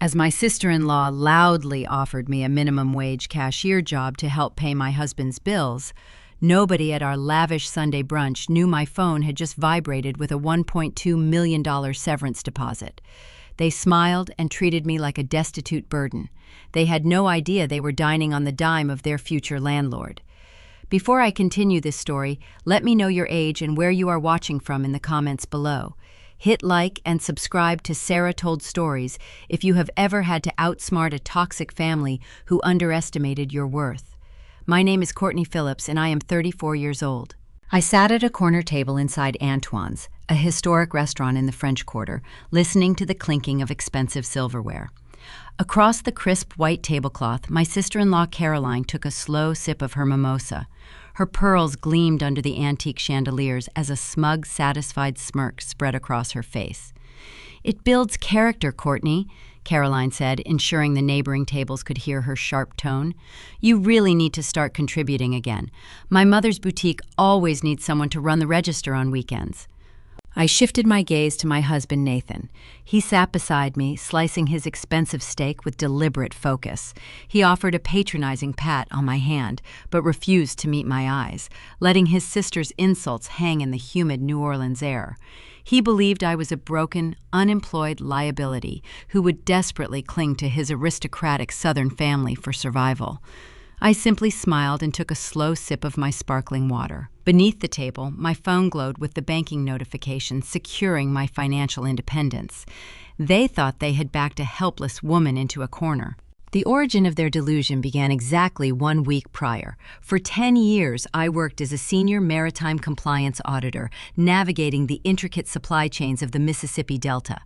as my sister-in-law loudly offered me a minimum wage cashier job to help pay my husband's bills. Nobody at our lavish Sunday brunch knew my phone had just vibrated with a $1.2 million severance deposit. They smiled and treated me like a destitute burden. They had no idea they were dining on the dime of their future landlord. Before I continue this story, let me know your age and where you are watching from in the comments below. Hit like and subscribe to Sarah Told Stories if you have ever had to outsmart a toxic family who underestimated your worth. My name is Courtney Phillips and I am 34 years old. I sat at a corner table inside Antoine's, a historic restaurant in the French Quarter, listening to the clinking of expensive silverware. Across the crisp white tablecloth, my sister-in-law Caroline took a slow sip of her mimosa. Her pearls gleamed under the antique chandeliers as a smug, satisfied smirk spread across her face. "It builds character, Courtney," Caroline said, ensuring the neighboring tables could hear her sharp tone. "You really need to start contributing again. My mother's boutique always needs someone to run the register on weekends." I shifted my gaze to my husband, Nathan. He sat beside me, slicing his expensive steak with deliberate focus. He offered a patronizing pat on my hand, but refused to meet my eyes, letting his sister's insults hang in the humid New Orleans air. He believed I was a broken, unemployed liability who would desperately cling to his aristocratic Southern family for survival. I simply smiled and took a slow sip of my sparkling water. Beneath the table, my phone glowed with the banking notification securing my financial independence. They thought they had backed a helpless woman into a corner. The origin of their delusion began exactly 1 week prior. For 10 years, I worked as a senior maritime compliance auditor, navigating the intricate supply chains of the Mississippi Delta.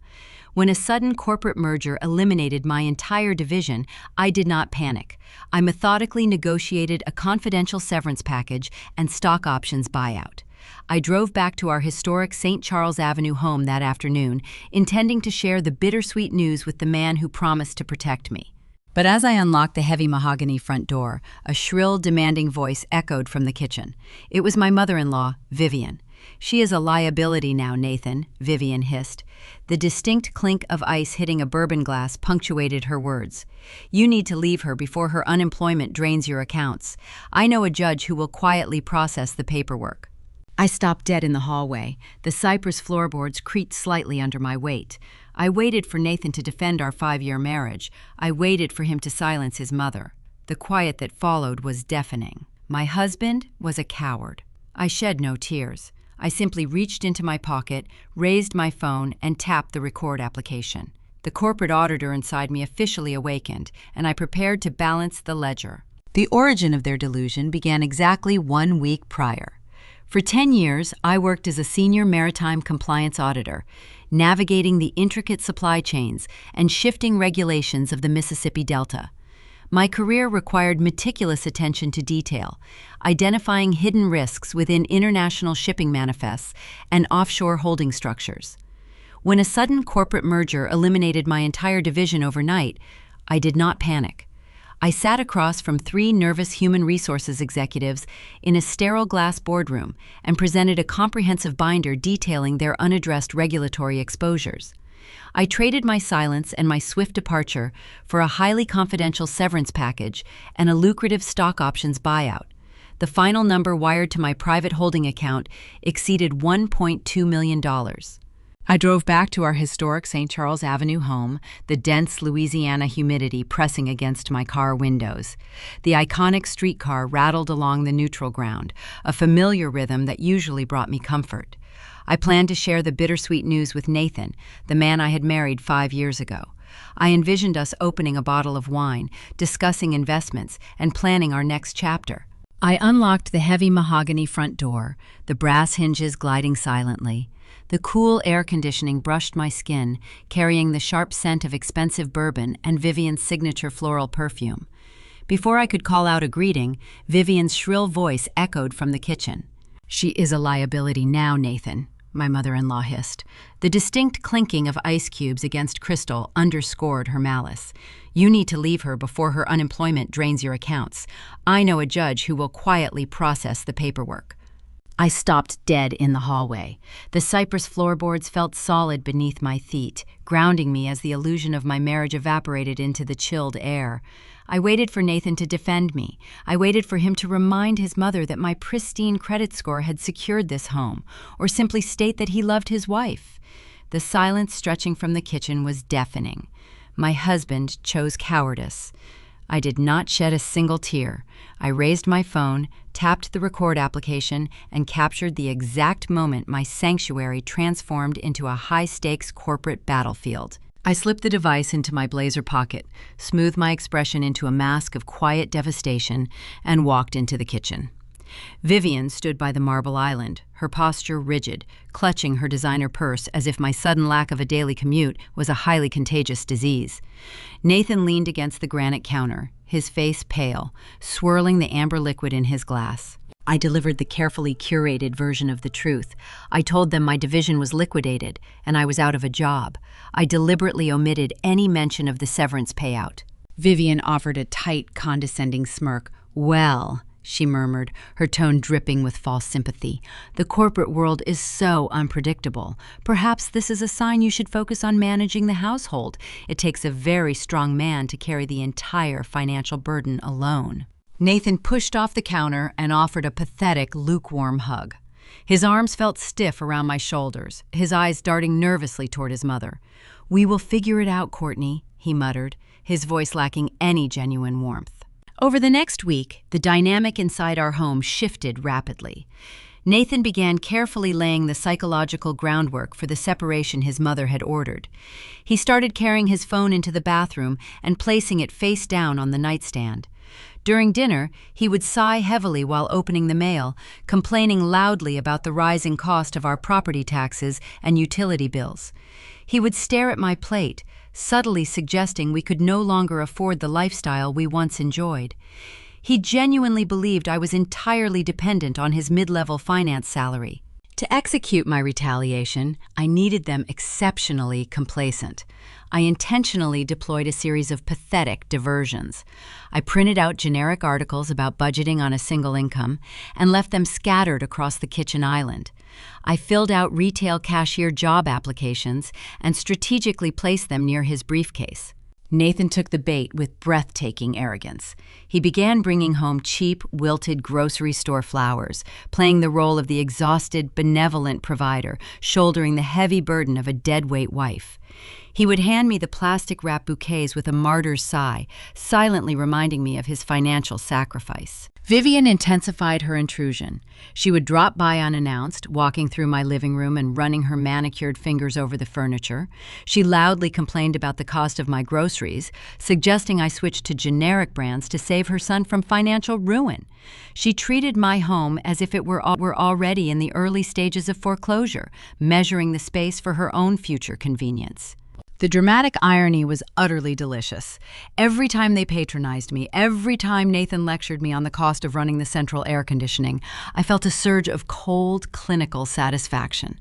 When a sudden corporate merger eliminated my entire division, I did not panic. I methodically negotiated a confidential severance package and stock options buyout. I drove back to our historic St. Charles Avenue home that afternoon, intending to share the bittersweet news with the man who promised to protect me. But as I unlocked the heavy mahogany front door, a shrill, demanding voice echoed from the kitchen. It was my mother-in-law, Vivian. "She is a liability now, Nathan," Vivian hissed. The distinct clink of ice hitting a bourbon glass punctuated her words. "You need to leave her before her unemployment drains your accounts. I know a judge who will quietly process the paperwork." I stopped dead in the hallway. The cypress floorboards creaked slightly under my weight. I waited for Nathan to defend our 5-year marriage. I waited for him to silence his mother. The quiet that followed was deafening. My husband was a coward. I shed no tears. I simply reached into my pocket, raised my phone, and tapped the record application. The corporate auditor inside me officially awakened, and I prepared to balance the ledger. The origin of their delusion began exactly 1 week prior. For 10 years, I worked as a senior maritime compliance auditor, navigating the intricate supply chains and shifting regulations of the Mississippi Delta. My career required meticulous attention to detail, identifying hidden risks within international shipping manifests and offshore holding structures. When a sudden corporate merger eliminated my entire division overnight, I did not panic. I sat across from 3 nervous human resources executives in a sterile glass boardroom and presented a comprehensive binder detailing their unaddressed regulatory exposures. I traded my silence and my swift departure for a highly confidential severance package and a lucrative stock options buyout. The final number wired to my private holding account exceeded $1.2 million. I drove back to our historic St. Charles Avenue home, the dense Louisiana humidity pressing against my car windows. The iconic streetcar rattled along the neutral ground, a familiar rhythm that usually brought me comfort. I planned to share the bittersweet news with Nathan, the man I had married 5 years ago. I envisioned us opening a bottle of wine, discussing investments, and planning our next chapter. I unlocked the heavy mahogany front door, the brass hinges gliding silently. The cool air conditioning brushed my skin, carrying the sharp scent of expensive bourbon and Vivian's signature floral perfume. Before I could call out a greeting, Vivian's shrill voice echoed from the kitchen. "She is a liability now, Nathan," my mother-in-law hissed. The distinct clinking of ice cubes against crystal underscored her malice. "You need to leave her before her unemployment drains your accounts. I know a judge who will quietly process the paperwork." I stopped dead in the hallway. The cypress floorboards felt solid beneath my feet, grounding me as the illusion of my marriage evaporated into the chilled air. I waited for Nathan to defend me. I waited for him to remind his mother that my pristine credit score had secured this home, or simply state that he loved his wife. The silence stretching from the kitchen was deafening. My husband chose cowardice. I did not shed a single tear. I raised my phone, tapped the record application, and captured the exact moment my sanctuary transformed into a high-stakes corporate battlefield. I slipped the device into my blazer pocket, smoothed my expression into a mask of quiet devastation, and walked into the kitchen. Vivian stood by the marble island, her posture rigid, clutching her designer purse as if my sudden lack of a daily commute was a highly contagious disease. Nathan leaned against the granite counter, his face pale, swirling the amber liquid in his glass. I delivered the carefully curated version of the truth. I told them my division was liquidated, and I was out of a job. I deliberately omitted any mention of the severance payout. Vivian offered a tight, condescending smirk. "Well," she murmured, her tone dripping with false sympathy, "the corporate world is so unpredictable. Perhaps this is a sign you should focus on managing the household. It takes a very strong man to carry the entire financial burden alone." Nathan pushed off the counter and offered a pathetic, lukewarm hug. His arms felt stiff around my shoulders, his eyes darting nervously toward his mother. "We will figure it out, Courtney," he muttered, his voice lacking any genuine warmth. Over the next week, the dynamic inside our home shifted rapidly. Nathan began carefully laying the psychological groundwork for the separation his mother had ordered. He started carrying his phone into the bathroom and placing it face down on the nightstand. During dinner, he would sigh heavily while opening the mail, complaining loudly about the rising cost of our property taxes and utility bills. He would stare at my plate, subtly suggesting we could no longer afford the lifestyle we once enjoyed. He genuinely believed I was entirely dependent on his mid-level finance salary. To execute my retaliation, I needed them exceptionally complacent. I intentionally deployed a series of pathetic diversions. I printed out generic articles about budgeting on a single income and left them scattered across the kitchen island. I filled out retail cashier job applications and strategically placed them near his briefcase. Nathan took the bait with breathtaking arrogance. He began bringing home cheap, wilted grocery store flowers, playing the role of the exhausted, benevolent provider, shouldering the heavy burden of a deadweight wife. He would hand me the plastic-wrapped bouquets with a martyr's sigh, silently reminding me of his financial sacrifice. Vivian intensified her intrusion. She would drop by unannounced, walking through my living room and running her manicured fingers over the furniture. She loudly complained about the cost of my groceries, suggesting I switch to generic brands to save her son from financial ruin. She treated my home as if it were already in the early stages of foreclosure, measuring the space for her own future convenience. The dramatic irony was utterly delicious. Every time they patronized me, every time Nathan lectured me on the cost of running the central air conditioning, I felt a surge of cold, clinical satisfaction.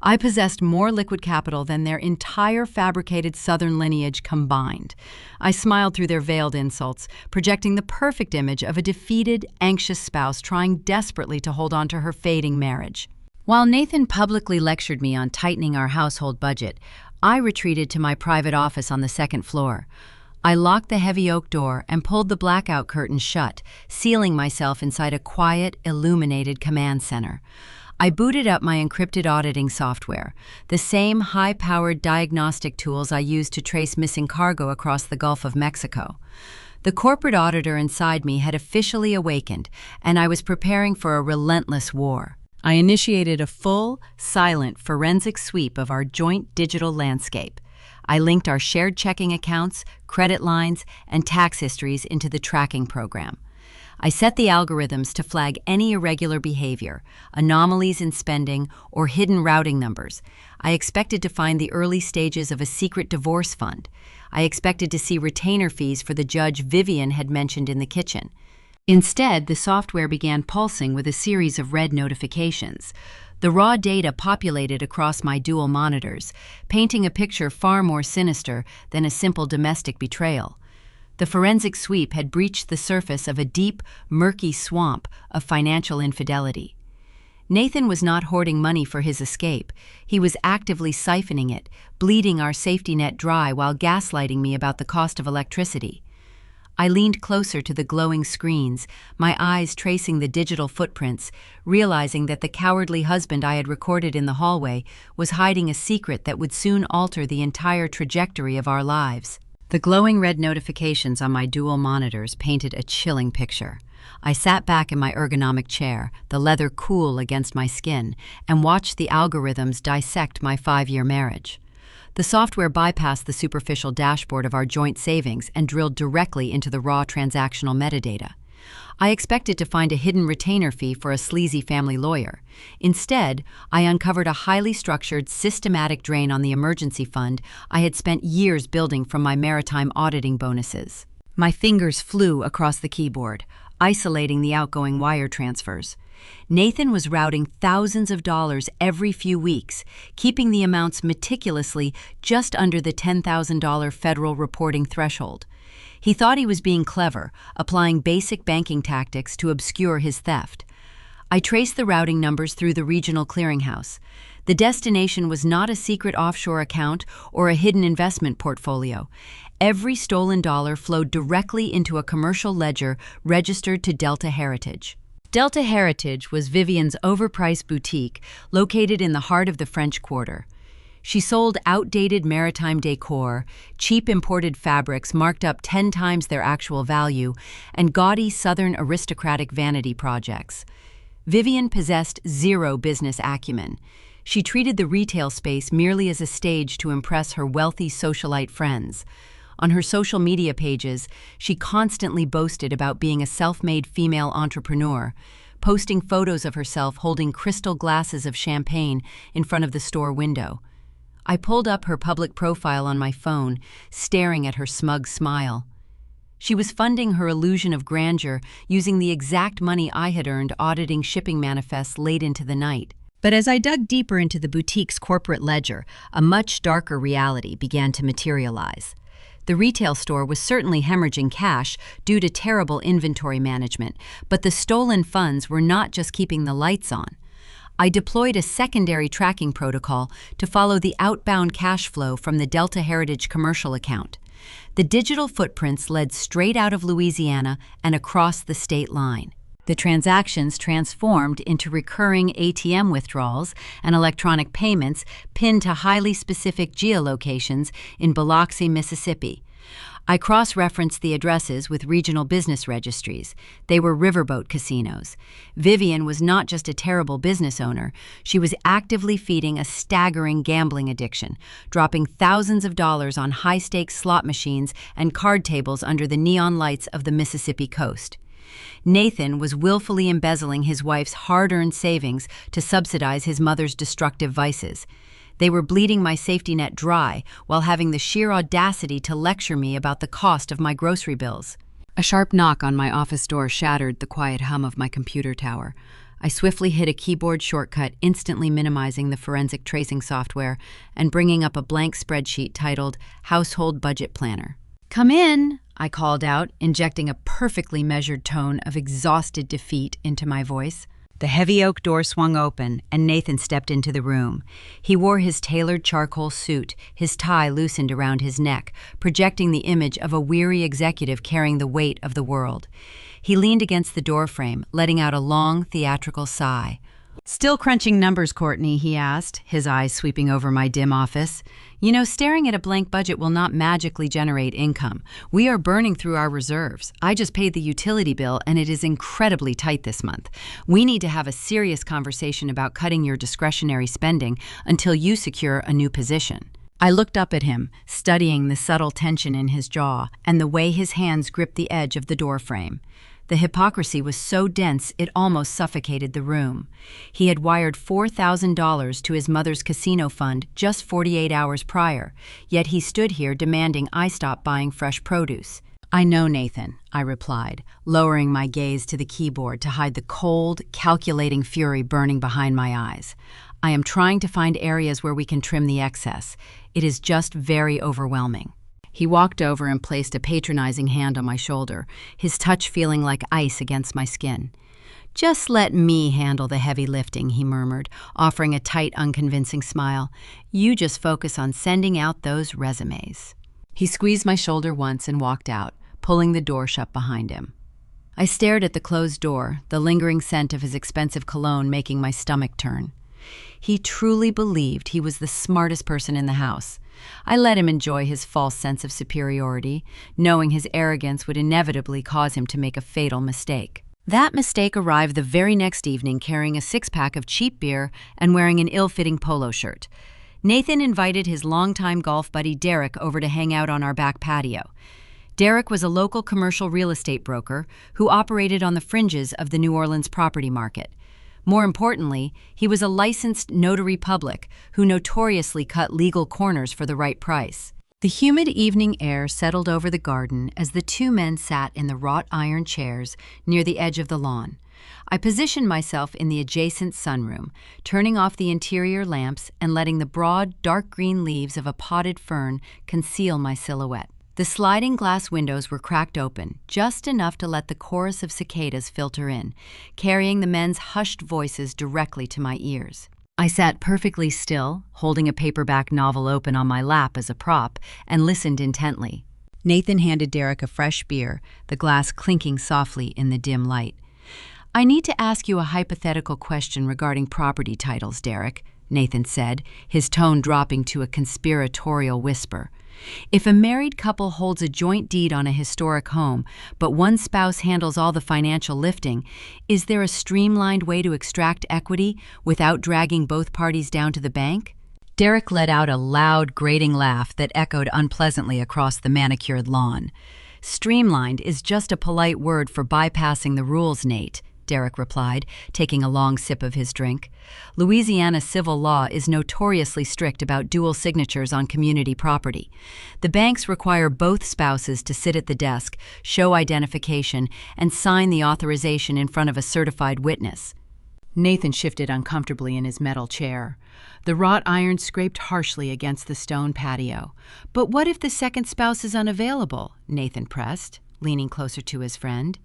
I possessed more liquid capital than their entire fabricated Southern lineage combined. I smiled through their veiled insults, projecting the perfect image of a defeated, anxious spouse trying desperately to hold on to her fading marriage. While Nathan publicly lectured me on tightening our household budget, I retreated to my private office on the second floor. I locked the heavy oak door and pulled the blackout curtain shut, sealing myself inside a quiet, illuminated command center. I booted up my encrypted auditing software, the same high-powered diagnostic tools I used to trace missing cargo across the Gulf of Mexico. The corporate auditor inside me had officially awakened, and I was preparing for a relentless war. I initiated a full, silent forensic sweep of our joint digital landscape. I linked our shared checking accounts, credit lines, and tax histories into the tracking program. I set the algorithms to flag any irregular behavior, anomalies in spending, or hidden routing numbers. I expected to find the early stages of a secret divorce fund. I expected to see retainer fees for the judge Vivian had mentioned in the kitchen. Instead, the software began pulsing with a series of red notifications. The raw data populated across my dual monitors, painting a picture far more sinister than a simple domestic betrayal. The forensic sweep had breached the surface of a deep, murky swamp of financial infidelity. Nathan was not hoarding money for his escape. He was actively siphoning it, bleeding our safety net dry while gaslighting me about the cost of electricity. I leaned closer to the glowing screens, my eyes tracing the digital footprints, realizing that the cowardly husband I had recorded in the hallway was hiding a secret that would soon alter the entire trajectory of our lives. The glowing red notifications on my dual monitors painted a chilling picture. I sat back in my ergonomic chair, the leather cool against my skin, and watched the algorithms dissect my 5-year marriage. The software bypassed the superficial dashboard of our joint savings and drilled directly into the raw transactional metadata. I expected to find a hidden retainer fee for a sleazy family lawyer. Instead, I uncovered a highly structured, systematic drain on the emergency fund I had spent years building from my maritime auditing bonuses. My fingers flew across the keyboard, isolating the outgoing wire transfers. Nathan was routing thousands of dollars every few weeks, keeping the amounts meticulously just under the $10,000 federal reporting threshold. He thought he was being clever, applying basic banking tactics to obscure his theft. I traced the routing numbers through the regional clearinghouse. The destination was not a secret offshore account or a hidden investment portfolio. Every stolen dollar flowed directly into a commercial ledger registered to Delta Heritage. Delta Heritage was Vivian's overpriced boutique located in the heart of the French Quarter. She sold outdated maritime decor, cheap imported fabrics marked up 10 times their actual value, and gaudy southern aristocratic vanity projects. Vivian possessed zero business acumen. She treated the retail space merely as a stage to impress her wealthy socialite friends. On her social media pages, she constantly boasted about being a self-made female entrepreneur, posting photos of herself holding crystal glasses of champagne in front of the store window. I pulled up her public profile on my phone, staring at her smug smile. She was funding her illusion of grandeur using the exact money I had earned auditing shipping manifests late into the night. But as I dug deeper into the boutique's corporate ledger, a much darker reality began to materialize. The retail store was certainly hemorrhaging cash due to terrible inventory management, but the stolen funds were not just keeping the lights on. I deployed a secondary tracking protocol to follow the outbound cash flow from the Delta Heritage commercial account. The digital footprints led straight out of Louisiana and across the state line. The transactions transformed into recurring ATM withdrawals and electronic payments pinned to highly specific geolocations in Biloxi, Mississippi. I cross-referenced the addresses with regional business registries. They were riverboat casinos. Vivian was not just a terrible business owner, she was actively feeding a staggering gambling addiction, dropping thousands of dollars on high-stakes slot machines and card tables under the neon lights of the Mississippi coast. Nathan was willfully embezzling his wife's hard-earned savings to subsidize his mother's destructive vices. They were bleeding my safety net dry while having the sheer audacity to lecture me about the cost of my grocery bills. A sharp knock on my office door shattered the quiet hum of my computer tower. I swiftly hit a keyboard shortcut, instantly minimizing the forensic tracing software and bringing up a blank spreadsheet titled Household Budget Planner. "Come in," I called out, injecting a perfectly measured tone of exhausted defeat into my voice. The heavy oak door swung open, and Nathan stepped into the room. He wore his tailored charcoal suit, his tie loosened around his neck, projecting the image of a weary executive carrying the weight of the world. He leaned against the doorframe, letting out a long, theatrical sigh. "Still crunching numbers, Courtney?" he asked, his eyes sweeping over my dim office. "You know, staring at a blank budget will not magically generate income. We are burning through our reserves. I just paid the utility bill, and it is incredibly tight this month. We need to have a serious conversation about cutting your discretionary spending until you secure a new position." I looked up at him, studying the subtle tension in his jaw and the way his hands gripped the edge of the doorframe. The hypocrisy was so dense it almost suffocated the room. He had wired $4,000 to his mother's casino fund just 48 hours prior, yet he stood here demanding I stop buying fresh produce. "I know, Nathan," I replied, lowering my gaze to the keyboard to hide the cold, calculating fury burning behind my eyes. "I am trying to find areas where we can trim the excess. It is just very overwhelming." He walked over and placed a patronizing hand on my shoulder, his touch feeling like ice against my skin. "Just let me handle the heavy lifting," he murmured, offering a tight, unconvincing smile. "You just focus on sending out those resumes." He squeezed my shoulder once and walked out, pulling the door shut behind him. I stared at the closed door, the lingering scent of his expensive cologne making my stomach turn. He truly believed he was the smartest person in the house. I let him enjoy his false sense of superiority, knowing his arrogance would inevitably cause him to make a fatal mistake. That mistake arrived the very next evening carrying a six-pack of cheap beer and wearing an ill-fitting polo shirt. Nathan invited his longtime golf buddy Derek over to hang out on our back patio. Derek was a local commercial real estate broker who operated on the fringes of the New Orleans property market. More importantly, he was a licensed notary public who notoriously cut legal corners for the right price. The humid evening air settled over the garden as the two men sat in the wrought iron chairs near the edge of the lawn. I positioned myself in the adjacent sunroom, turning off the interior lamps and letting the broad, dark green leaves of a potted fern conceal my silhouette. The sliding glass windows were cracked open, just enough to let the chorus of cicadas filter in, carrying the men's hushed voices directly to my ears. I sat perfectly still, holding a paperback novel open on my lap as a prop, and listened intently. Nathan handed Derek a fresh beer, the glass clinking softly in the dim light. "I need to ask you a hypothetical question regarding property titles, Derek," Nathan said, his tone dropping to a conspiratorial whisper. "If a married couple holds a joint deed on a historic home, but one spouse handles all the financial lifting, is there a streamlined way to extract equity without dragging both parties down to the bank?" Derek let out a loud, grating laugh that echoed unpleasantly across the manicured lawn. "Streamlined is just a polite word for bypassing the rules, Nate," Derek replied, taking a long sip of his drink. "Louisiana civil law is notoriously strict about dual signatures on community property. The banks require both spouses to sit at the desk, show identification, and sign the authorization in front of a certified witness." Nathan shifted uncomfortably in his metal chair. The wrought iron scraped harshly against the stone patio. "But what if the second spouse is unavailable?" Nathan pressed, leaning closer to his friend.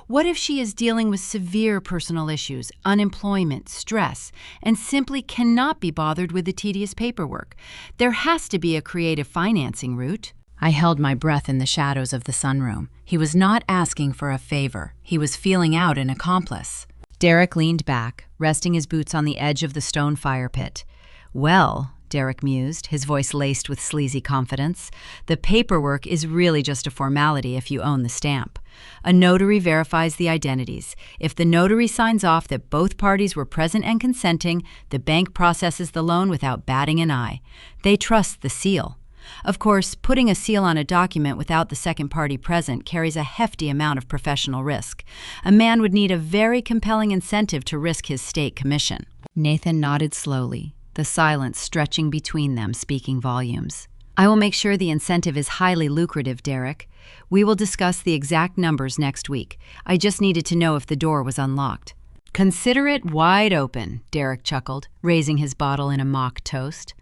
"What if she is dealing with severe personal issues, unemployment, stress, and simply cannot be bothered with the tedious paperwork? There has to be a creative financing route." I held my breath in the shadows of the sunroom. He was not asking for a favor. He was feeling out an accomplice. Derek leaned back, resting his boots on the edge of the stone fire pit. "Well," Derek mused, his voice laced with sleazy confidence, "the paperwork is really just a formality if you own the stamp. A notary verifies the identities. If the notary signs off that both parties were present and consenting, the bank processes the loan without batting an eye. They trust the seal. Of course, putting a seal on a document without the second party present carries a hefty amount of professional risk. A man would need a very compelling incentive to risk his state commission." Nathan nodded slowly, the silence stretching between them, speaking volumes. "I will make sure the incentive is highly lucrative, Derek. We will discuss the exact numbers next week. I just needed to know if the door was unlocked." "Consider it wide open," Derek chuckled, raising his bottle in a mock toast.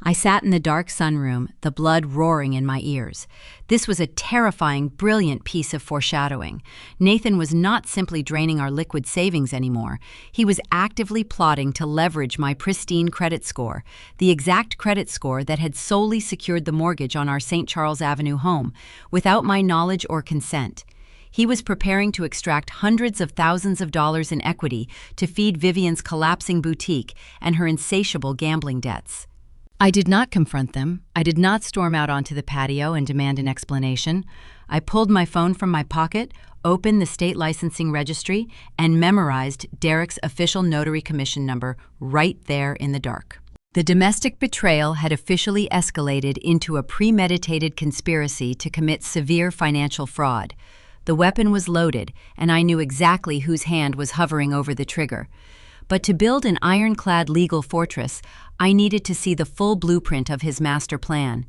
I sat in the dark sunroom, the blood roaring in my ears. This was a terrifying, brilliant piece of foreshadowing. Nathan was not simply draining our liquid savings anymore. He was actively plotting to leverage my pristine credit score, the exact credit score that had solely secured the mortgage on our St. Charles Avenue home, without my knowledge or consent. He was preparing to extract hundreds of thousands of dollars in equity to feed Vivian's collapsing boutique and her insatiable gambling debts. I did not confront them. I did not storm out onto the patio and demand an explanation. I pulled my phone from my pocket, opened the state licensing registry, and memorized Derek's official notary commission number right there in the dark. The domestic betrayal had officially escalated into a premeditated conspiracy to commit severe financial fraud. The weapon was loaded, and I knew exactly whose hand was hovering over the trigger. But to build an ironclad legal fortress, I needed to see the full blueprint of his master plan.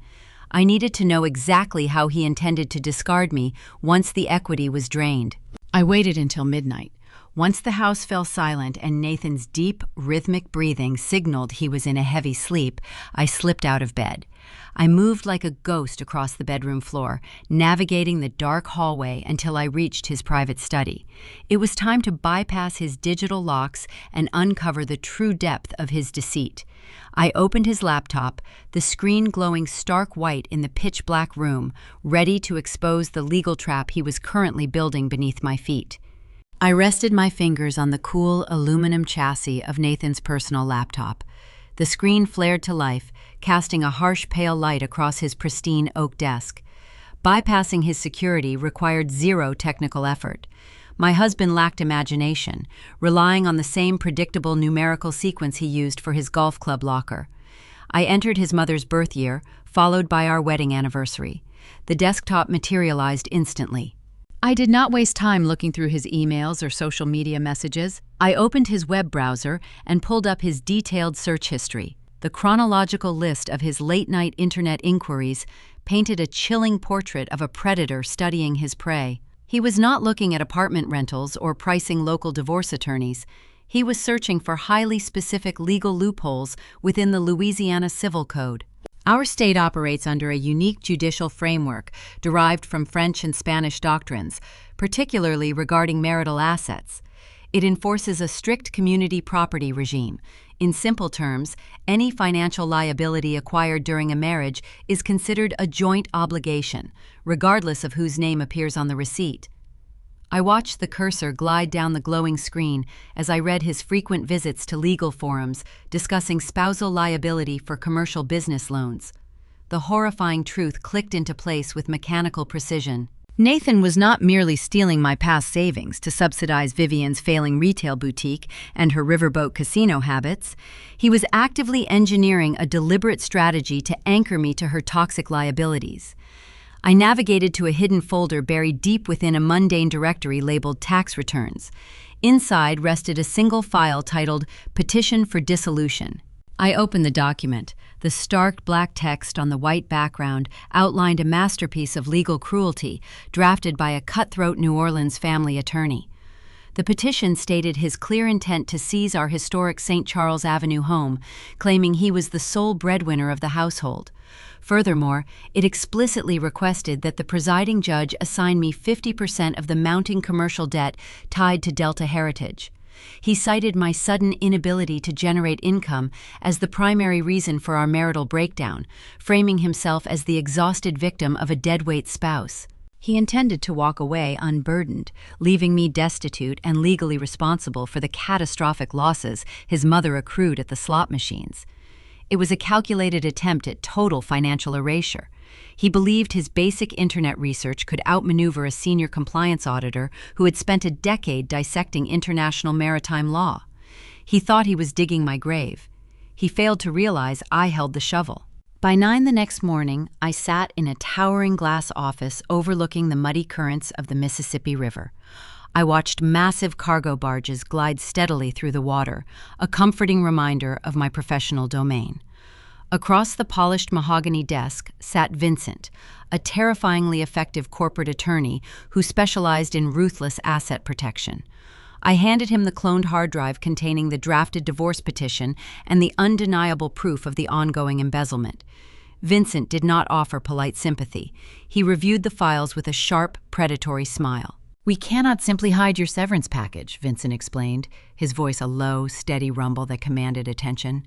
I needed to know exactly how he intended to discard me once the equity was drained. I waited until midnight, Once the house fell silent and Nathan's deep, rhythmic breathing signaled he was in a heavy sleep, I slipped out of bed. I moved like a ghost across the bedroom floor, navigating the dark hallway until I reached his private study. It was time to bypass his digital locks and uncover the true depth of his deceit. I opened his laptop, the screen glowing stark white in the pitch-black room, ready to expose the legal trap he was currently building beneath my feet. I rested my fingers on the cool aluminum chassis of Nathan's personal laptop. The screen flared to life, casting a harsh pale light across his pristine oak desk. Bypassing his security required zero technical effort. My husband lacked imagination, relying on the same predictable numerical sequence he used for his golf club locker. I entered his mother's birth year, followed by our wedding anniversary. The desktop materialized instantly. I did not waste time looking through his emails or social media messages. I opened his web browser and pulled up his detailed search history. The chronological list of his late-night internet inquiries painted a chilling portrait of a predator studying his prey. He was not looking at apartment rentals or pricing local divorce attorneys. He was searching for highly specific legal loopholes within the Louisiana Civil Code. Our state operates under a unique judicial framework derived from French and Spanish doctrines, particularly regarding marital assets. It enforces a strict community property regime. In simple terms, any financial liability acquired during a marriage is considered a joint obligation, regardless of whose name appears on the receipt. I watched the cursor glide down the glowing screen as I read his frequent visits to legal forums discussing spousal liability for commercial business loans. The horrifying truth clicked into place with mechanical precision. Nathan was not merely stealing my past savings to subsidize Vivian's failing retail boutique and her riverboat casino habits. He was actively engineering a deliberate strategy to anchor me to her toxic liabilities. I navigated to a hidden folder buried deep within a mundane directory labeled Tax Returns. Inside rested a single file titled Petition for Dissolution. I opened the document. The stark black text on the white background outlined a masterpiece of legal cruelty drafted by a cutthroat New Orleans family attorney. The petition stated his clear intent to seize our historic St. Charles Avenue home, claiming he was the sole breadwinner of the household. Furthermore, it explicitly requested that the presiding judge assign me 50% of the mounting commercial debt tied to Delta Heritage. He cited my sudden inability to generate income as the primary reason for our marital breakdown, framing himself as the exhausted victim of a deadweight spouse. He intended to walk away unburdened, leaving me destitute and legally responsible for the catastrophic losses his mother accrued at the slot machines. It was a calculated attempt at total financial erasure. He believed his basic internet research could outmaneuver a senior compliance auditor who had spent a decade dissecting international maritime law. He thought he was digging my grave. He failed to realize I held the shovel. By 9 the next morning, I sat in a towering glass office overlooking the muddy currents of the Mississippi River. I watched massive cargo barges glide steadily through the water, a comforting reminder of my professional domain. Across the polished mahogany desk sat Vincent, a terrifyingly effective corporate attorney who specialized in ruthless asset protection. I handed him the cloned hard drive containing the drafted divorce petition and the undeniable proof of the ongoing embezzlement. Vincent did not offer polite sympathy. He reviewed the files with a sharp, predatory smile. "We cannot simply hide your severance package," Vincent explained, his voice a low, steady rumble that commanded attention.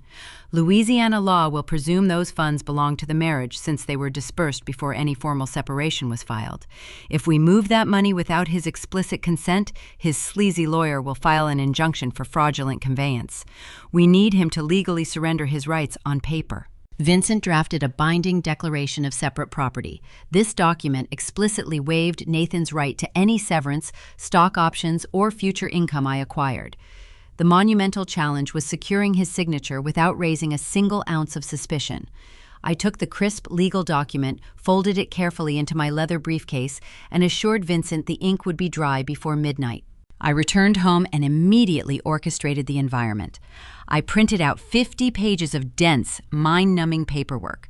"Louisiana law will presume those funds belong to the marriage since they were dispersed before any formal separation was filed. If we move that money without his explicit consent, his sleazy lawyer will file an injunction for fraudulent conveyance. We need him to legally surrender his rights on paper." Vincent drafted a binding declaration of separate property. This document explicitly waived Nathan's right to any severance, stock options, or future income I acquired. The monumental challenge was securing his signature without raising a single ounce of suspicion. I took the crisp legal document, folded it carefully into my leather briefcase, and assured Vincent the ink would be dry before midnight. I returned home and immediately orchestrated the environment. I printed out 50 pages of dense, mind-numbing paperwork.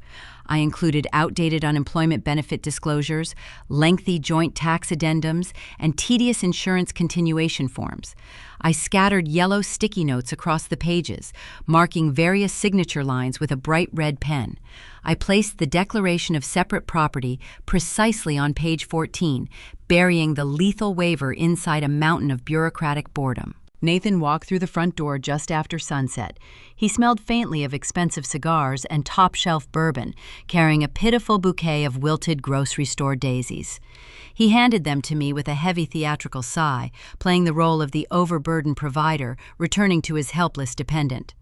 I included outdated unemployment benefit disclosures, lengthy joint tax addendums, and tedious insurance continuation forms. I scattered yellow sticky notes across the pages, marking various signature lines with a bright red pen. I placed the declaration of separate property precisely on page 14, burying the lethal waiver inside a mountain of bureaucratic boredom. Nathan walked through the front door just after sunset. He smelled faintly of expensive cigars and top-shelf bourbon, carrying a pitiful bouquet of wilted grocery store daisies. He handed them to me with a heavy theatrical sigh, playing the role of the overburdened provider, returning to his helpless dependent.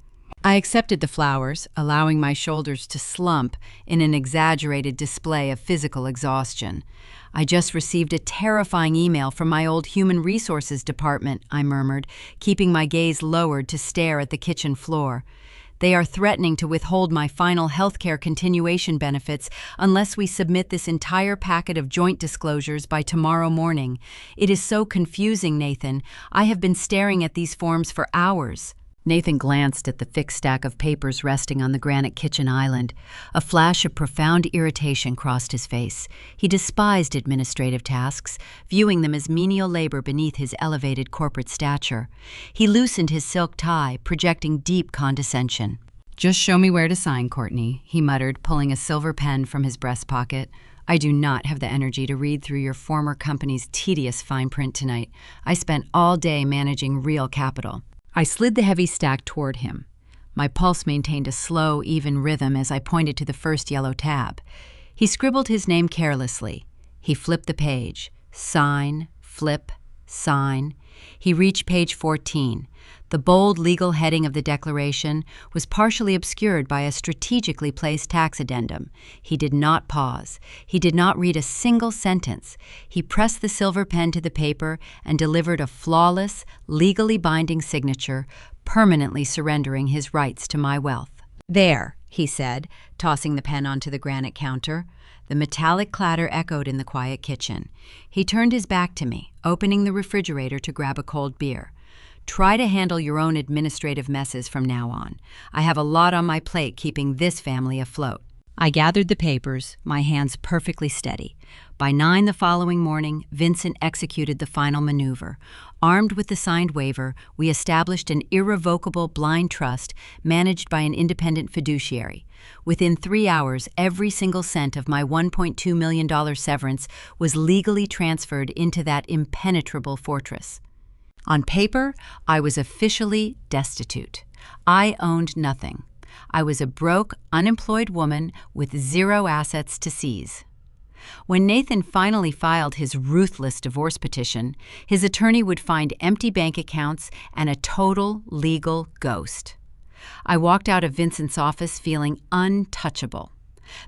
I accepted the flowers, allowing my shoulders to slump in an exaggerated display of physical exhaustion. I just received a terrifying email from my old human resources department, I murmured, keeping my gaze lowered to stare at the kitchen floor. They are threatening to withhold my final healthcare continuation benefits unless we submit this entire packet of joint disclosures by tomorrow morning. It is so confusing, Nathan. I have been staring at these forms for hours. Nathan glanced at the thick stack of papers resting on the granite kitchen island. A flash of profound irritation crossed his face. He despised administrative tasks, viewing them as menial labor beneath his elevated corporate stature. He loosened his silk tie, projecting deep condescension. "Just show me where to sign, Courtney," he muttered, pulling a silver pen from his breast pocket. "I do not have the energy to read through your former company's tedious fine print tonight. I spent all day managing real capital." I slid the heavy stack toward him. My pulse maintained a slow, even rhythm as I pointed to the first yellow tab. He scribbled his name carelessly. He flipped the page. Sign, flip, sign. He reached page 14. The bold legal heading of the declaration was partially obscured by a strategically placed tax addendum. He did not pause. He did not read a single sentence. He pressed the silver pen to the paper and delivered a flawless, legally binding signature, permanently surrendering his rights to my wealth. "There," he said, tossing the pen onto the granite counter. The metallic clatter echoed in the quiet kitchen. He turned his back to me, opening the refrigerator to grab a cold beer. "Try to handle your own administrative messes from now on. I have a lot on my plate keeping this family afloat." I gathered the papers, my hands perfectly steady. By 9 the following morning, Vincent executed the final maneuver. Armed with the signed waiver, we established an irrevocable blind trust managed by an independent fiduciary. Within 3 hours, every single cent of my $1.2 million severance was legally transferred into that impenetrable fortress. On paper, I was officially destitute. I owned nothing. I was a broke, unemployed woman with zero assets to seize. When Nathan finally filed his ruthless divorce petition, his attorney would find empty bank accounts and a total legal ghost. I walked out of Vincent's office feeling untouchable.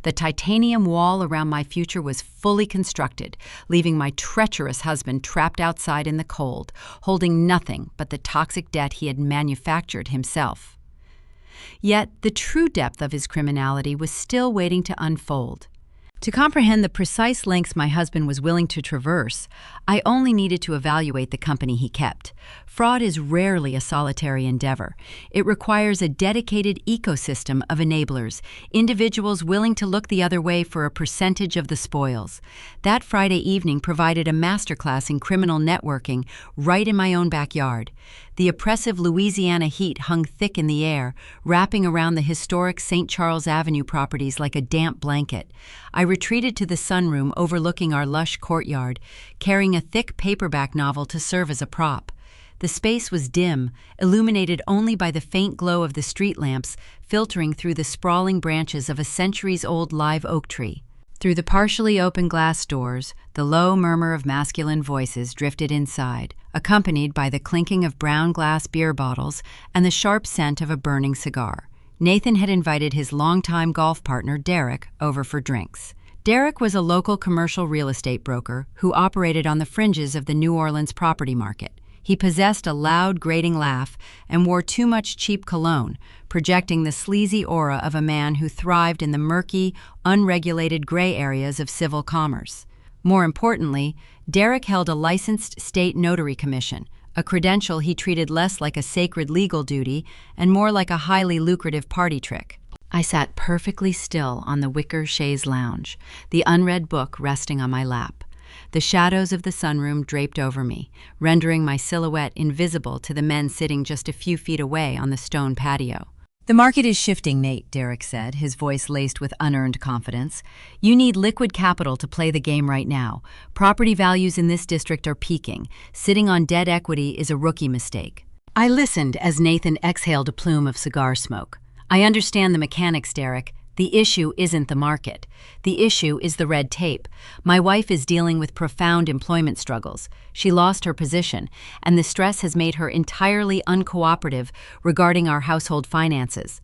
The titanium wall around my future was fully constructed, leaving my treacherous husband trapped outside in the cold, holding nothing but the toxic debt he had manufactured himself. Yet the true depth of his criminality was still waiting to unfold. To comprehend the precise lengths my husband was willing to traverse, I only needed to evaluate the company he kept. Fraud is rarely a solitary endeavor. It requires a dedicated ecosystem of enablers, individuals willing to look the other way for a percentage of the spoils. That Friday evening provided a masterclass in criminal networking right in my own backyard. The oppressive Louisiana heat hung thick in the air, wrapping around the historic St. Charles Avenue properties like a damp blanket. I retreated to the sunroom overlooking our lush courtyard, carrying a thick paperback novel to serve as a prop. The space was dim, illuminated only by the faint glow of the street lamps filtering through the sprawling branches of a centuries-old live oak tree. Through the partially open glass doors, the low murmur of masculine voices drifted inside, accompanied by the clinking of brown glass beer bottles and the sharp scent of a burning cigar. Nathan had invited his longtime golf partner, Derek, over for drinks. Derek was a local commercial real estate broker who operated on the fringes of the New Orleans property market. He possessed a loud, grating laugh and wore too much cheap cologne, projecting the sleazy aura of a man who thrived in the murky, unregulated gray areas of civil commerce. More importantly, Derek held a licensed state notary commission, a credential he treated less like a sacred legal duty and more like a highly lucrative party trick. I sat perfectly still on the wicker chaise lounge, the unread book resting on my lap. The shadows of the sunroom draped over me, rendering my silhouette invisible to the men sitting just a few feet away on the stone patio. "The market is shifting, Nate," Derek said, his voice laced with unearned confidence. "You need liquid capital to play the game right now. Property values in this district are peaking. Sitting on dead equity is a rookie mistake." I listened as Nathan exhaled a plume of cigar smoke. "I understand the mechanics, Derek. The issue isn't the market. The issue is the red tape. My wife is dealing with profound employment struggles. She lost her position, and the stress has made her entirely uncooperative regarding our household finances.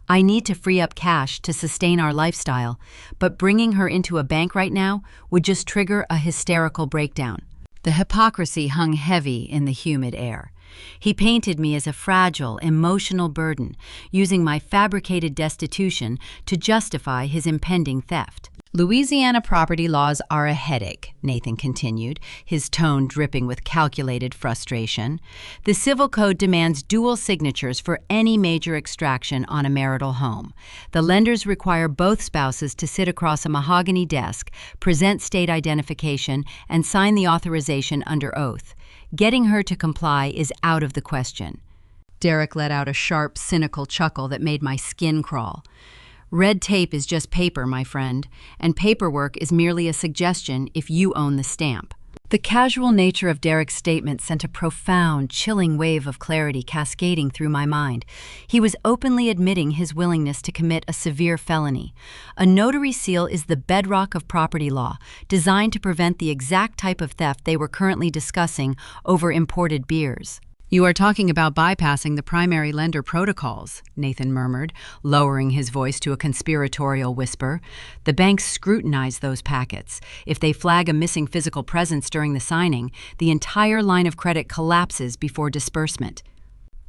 I need to free up cash to sustain our lifestyle, but bringing her into a bank right now would just trigger a hysterical breakdown." The hypocrisy hung heavy in the humid air. He painted me as a fragile, emotional burden, using my fabricated destitution to justify his impending theft. "Louisiana property laws are a headache," Nathan continued, his tone dripping with calculated frustration. "The Civil Code demands dual signatures for any major extraction on a marital home. The lenders require both spouses to sit across a mahogany desk, present state identification, and sign the authorization under oath. Getting her to comply is out of the question." Derek let out a sharp, cynical chuckle that made my skin crawl. "Red tape is just paper, my friend, and paperwork is merely a suggestion if you own the stamp." The casual nature of Derek's statement sent a profound, chilling wave of clarity cascading through my mind. He was openly admitting his willingness to commit a severe felony. A notary seal is the bedrock of property law, designed to prevent the exact type of theft they were currently discussing over imported beers. "You are talking about bypassing the primary lender protocols," Nathan murmured, lowering his voice to a conspiratorial whisper. "The banks scrutinize those packets. If they flag a missing physical presence during the signing, the entire line of credit collapses before disbursement."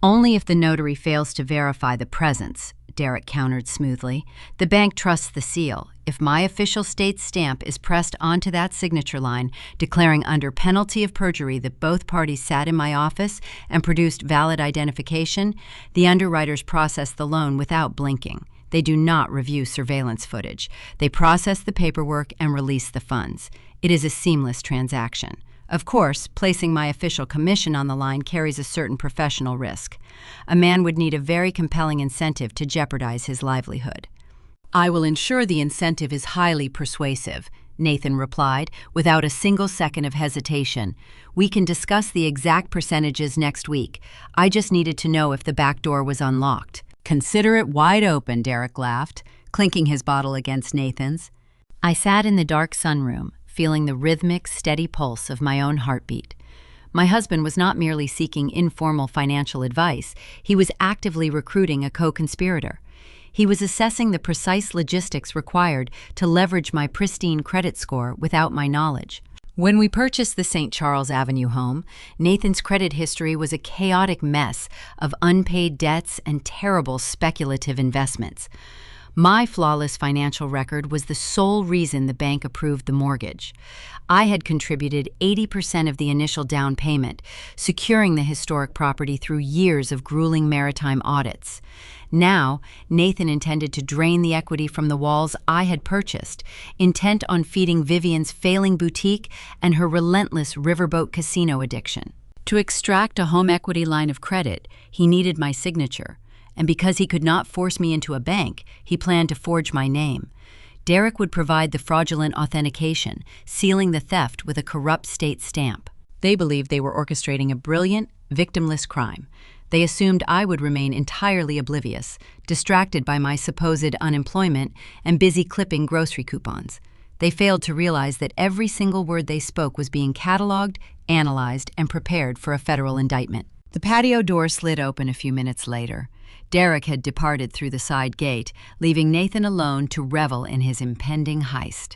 "Only if the notary fails to verify the presence," Derek countered smoothly. "The bank trusts the seal. If my official state stamp is pressed onto that signature line, declaring under penalty of perjury that both parties sat in my office and produced valid identification, the underwriters process the loan without blinking. They do not review surveillance footage. They process the paperwork and release the funds. It is a seamless transaction. Of course, placing my official commission on the line carries a certain professional risk. A man would need a very compelling incentive to jeopardize his livelihood." "I will ensure the incentive is highly persuasive," Nathan replied, without a single second of hesitation. "We can discuss the exact percentages next week. I just needed to know if the back door was unlocked." "Consider it wide open," Derek laughed, clinking his bottle against Nathan's. I sat in the dark sunroom, feeling the rhythmic, steady pulse of my own heartbeat. My husband was not merely seeking informal financial advice, he was actively recruiting a co-conspirator. He was assessing the precise logistics required to leverage my pristine credit score without my knowledge. When we purchased the St. Charles Avenue home, Nathan's credit history was a chaotic mess of unpaid debts and terrible speculative investments. My flawless financial record was the sole reason the bank approved the mortgage. I had contributed 80% of the initial down payment, securing the historic property through years of grueling maritime audits. Now, Nathan intended to drain the equity from the walls I had purchased, intent on feeding Vivian's failing boutique and her relentless riverboat casino addiction. To extract a home equity line of credit, he needed my signature. And because he could not force me into a bank, he planned to forge my name. Derek would provide the fraudulent authentication, sealing the theft with a corrupt state stamp. They believed they were orchestrating a brilliant, victimless crime. They assumed I would remain entirely oblivious, distracted by my supposed unemployment and busy clipping grocery coupons. They failed to realize that every single word they spoke was being cataloged, analyzed, and prepared for a federal indictment. The patio door slid open a few minutes later. Derek had departed through the side gate, leaving Nathan alone to revel in his impending heist.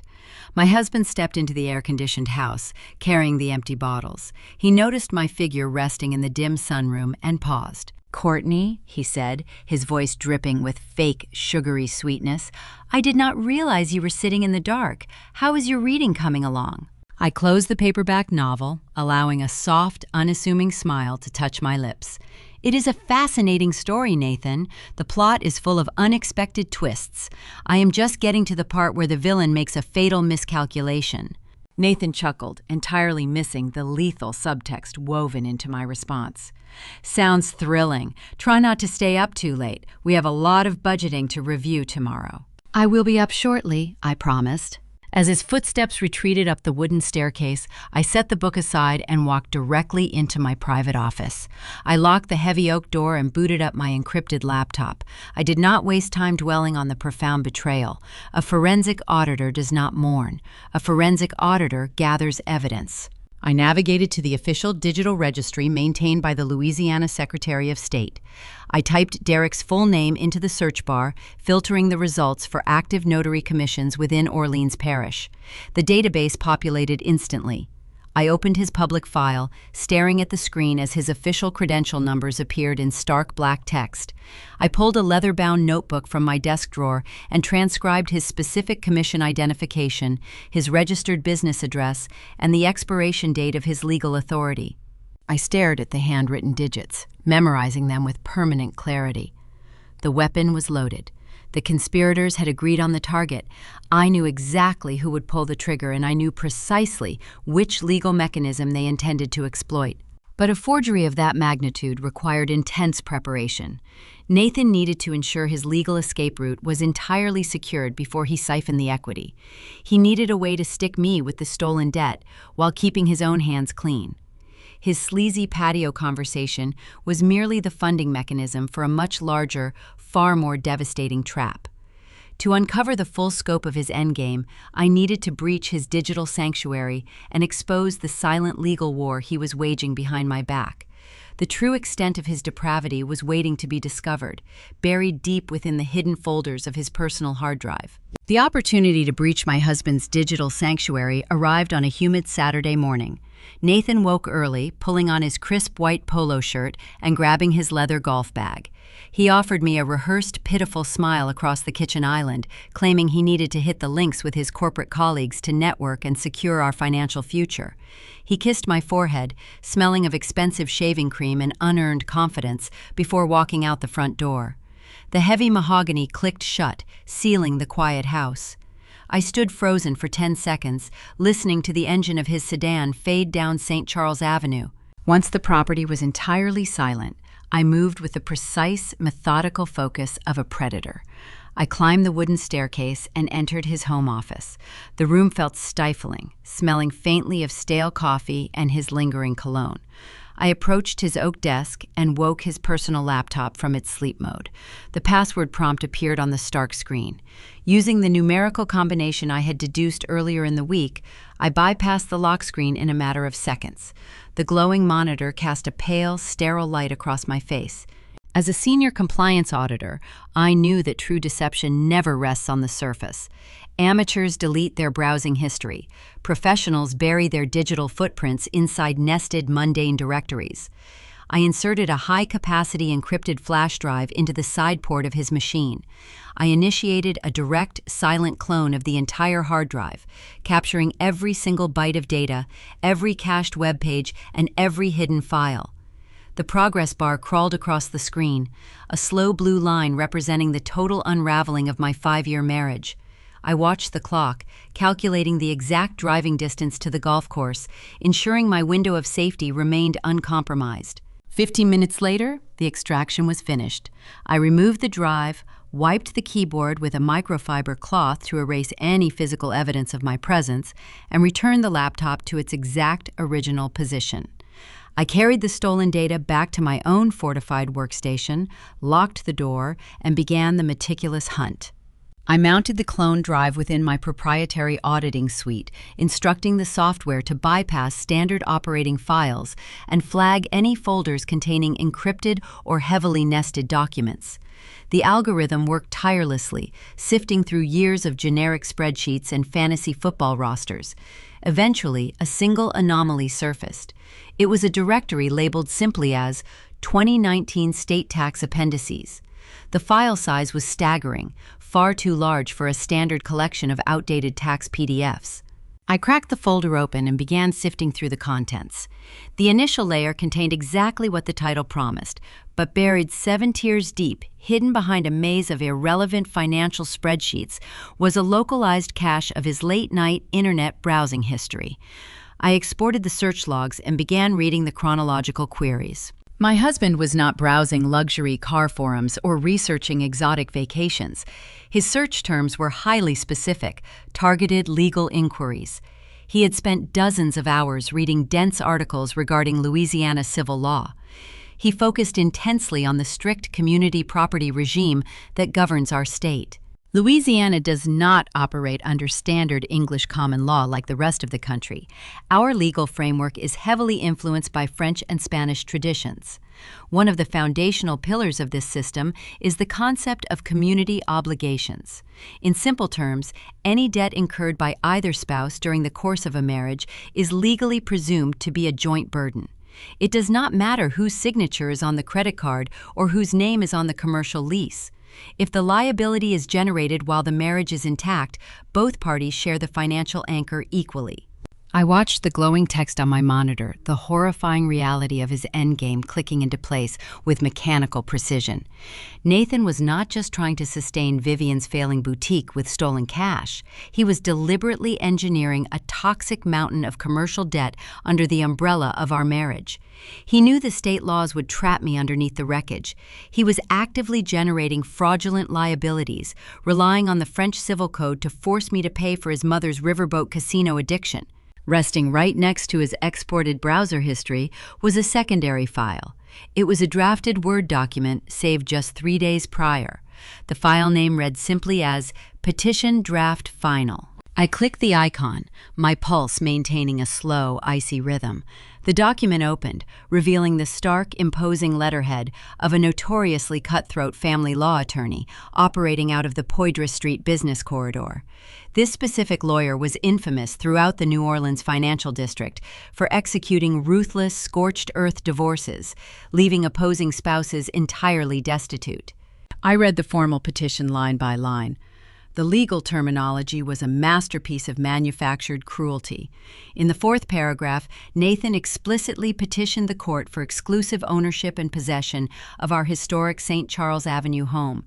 My husband stepped into the air-conditioned house, carrying the empty bottles. He noticed my figure resting in the dim sunroom and paused. "Courtney," he said, his voice dripping with fake, sugary sweetness, "I did not realize you were sitting in the dark. How is your reading coming along?" I closed the paperback novel, allowing a soft, unassuming smile to touch my lips. It is a fascinating story, Nathan. The plot is full of unexpected twists. I am just getting to the part where the villain makes a fatal miscalculation. Nathan chuckled, entirely missing the lethal subtext woven into my response. Sounds thrilling. Try not to stay up too late. We have a lot of budgeting to review tomorrow. I will be up shortly, I promised. As his footsteps retreated up the wooden staircase, I set the book aside and walked directly into my private office. I locked the heavy oak door and booted up my encrypted laptop. I did not waste time dwelling on the profound betrayal. A forensic auditor does not mourn. A forensic auditor gathers evidence. I navigated to the official digital registry maintained by the Louisiana Secretary of State. I typed Derek's full name into the search bar, filtering the results for active notary commissions within Orleans Parish. The database populated instantly. I opened his public file, staring at the screen as his official credential numbers appeared in stark black text. I pulled a leather-bound notebook from my desk drawer and transcribed his specific commission identification, his registered business address, and the expiration date of his legal authority. I stared at the handwritten digits, memorizing them with permanent clarity. The weapon was loaded. The conspirators had agreed on the target. I knew exactly who would pull the trigger, and I knew precisely which legal mechanism they intended to exploit. But a forgery of that magnitude required intense preparation. Nathan needed to ensure his legal escape route was entirely secured before he siphoned the equity. He needed a way to stick me with the stolen debt while keeping his own hands clean. His sleazy patio conversation was merely the funding mechanism for a much larger, far more devastating trap. To uncover the full scope of his endgame, I needed to breach his digital sanctuary and expose the silent legal war he was waging behind my back. The true extent of his depravity was waiting to be discovered, buried deep within the hidden folders of his personal hard drive. The opportunity to breach my husband's digital sanctuary arrived on a humid Saturday morning. Nathan woke early, pulling on his crisp white polo shirt and grabbing his leather golf bag. He offered me a rehearsed, pitiful smile across the kitchen island, claiming he needed to hit the links with his corporate colleagues to network and secure our financial future. He kissed my forehead, smelling of expensive shaving cream and unearned confidence, before walking out the front door. The heavy mahogany clicked shut, sealing the quiet house. I stood frozen for 10 seconds, listening to the engine of his sedan fade down St. Charles Avenue. Once the property was entirely silent, I moved with the precise, methodical focus of a predator. I climbed the wooden staircase and entered his home office. The room felt stifling, smelling faintly of stale coffee and his lingering cologne. I approached his oak desk and woke his personal laptop from its sleep mode. The password prompt appeared on the stark screen. Using the numerical combination I had deduced earlier in the week, I bypassed the lock screen in a matter of seconds. The glowing monitor cast a pale, sterile light across my face. As a senior compliance auditor, I knew that true deception never rests on the surface. Amateurs delete their browsing history. Professionals bury their digital footprints inside nested, mundane directories. I inserted a high-capacity encrypted flash drive into the side port of his machine. I initiated a direct, silent clone of the entire hard drive, capturing every single byte of data, every cached web page, and every hidden file. The progress bar crawled across the screen, a slow blue line representing the total unraveling of my 5-year marriage. I watched the clock, calculating the exact driving distance to the golf course, ensuring my window of safety remained uncompromised. 15 minutes later, the extraction was finished. I removed the drive, wiped the keyboard with a microfiber cloth to erase any physical evidence of my presence, and returned the laptop to its exact original position. I carried the stolen data back to my own fortified workstation, locked the door, and began the meticulous hunt. I mounted the clone drive within my proprietary auditing suite, instructing the software to bypass standard operating files and flag any folders containing encrypted or heavily nested documents. The algorithm worked tirelessly, sifting through years of generic spreadsheets and fantasy football rosters. Eventually, a single anomaly surfaced. It was a directory labeled simply as 2019 State Tax Appendices. The file size was staggering, far too large for a standard collection of outdated tax PDFs. I cracked the folder open and began sifting through the contents. The initial layer contained exactly what the title promised, but buried 7 tiers deep, hidden behind a maze of irrelevant financial spreadsheets, was a localized cache of his late-night internet browsing history. I exported the search logs and began reading the chronological queries. My husband was not browsing luxury car forums or researching exotic vacations. His search terms were highly specific, targeted legal inquiries. He had spent dozens of hours reading dense articles regarding Louisiana civil law. He focused intensely on the strict community property regime that governs our state. Louisiana does not operate under standard English common law like the rest of the country. Our legal framework is heavily influenced by French and Spanish traditions. One of the foundational pillars of this system is the concept of community obligations. In simple terms, any debt incurred by either spouse during the course of a marriage is legally presumed to be a joint burden. It does not matter whose signature is on the credit card or whose name is on the commercial lease. If the liability is generated while the marriage is intact, both parties share the financial anchor equally. I watched the glowing text on my monitor, the horrifying reality of his endgame clicking into place with mechanical precision. Nathan was not just trying to sustain Vivian's failing boutique with stolen cash. He was deliberately engineering a toxic mountain of commercial debt under the umbrella of our marriage. He knew the state laws would trap me underneath the wreckage. He was actively generating fraudulent liabilities, relying on the French Civil Code to force me to pay for his mother's riverboat casino addiction. Resting right next to his exported browser history was a secondary file. It was a drafted Word document saved just 3 days prior. The file name read simply as Petition Draft Final. I clicked the icon, my pulse maintaining a slow, icy rhythm. The document opened, revealing the stark, imposing letterhead of a notoriously cutthroat family law attorney operating out of the Poydras Street business corridor. This specific lawyer was infamous throughout the New Orleans financial district for executing ruthless, scorched-earth divorces, leaving opposing spouses entirely destitute. I read the formal petition line by line. The legal terminology was a masterpiece of manufactured cruelty. In the 4th paragraph, Nathan explicitly petitioned the court for exclusive ownership and possession of our historic St. Charles Avenue home.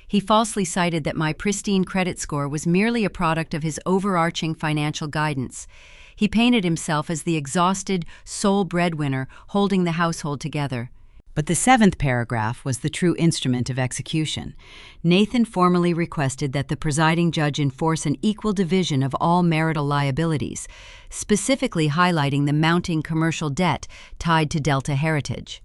He falsely cited that my pristine credit score was merely a product of his overarching financial guidance. He painted himself as the exhausted, sole breadwinner holding the household together. But the 7th paragraph was the true instrument of execution. Nathan formally requested that the presiding judge enforce an equal division of all marital liabilities, specifically highlighting the mounting commercial debt tied to Delta Heritage.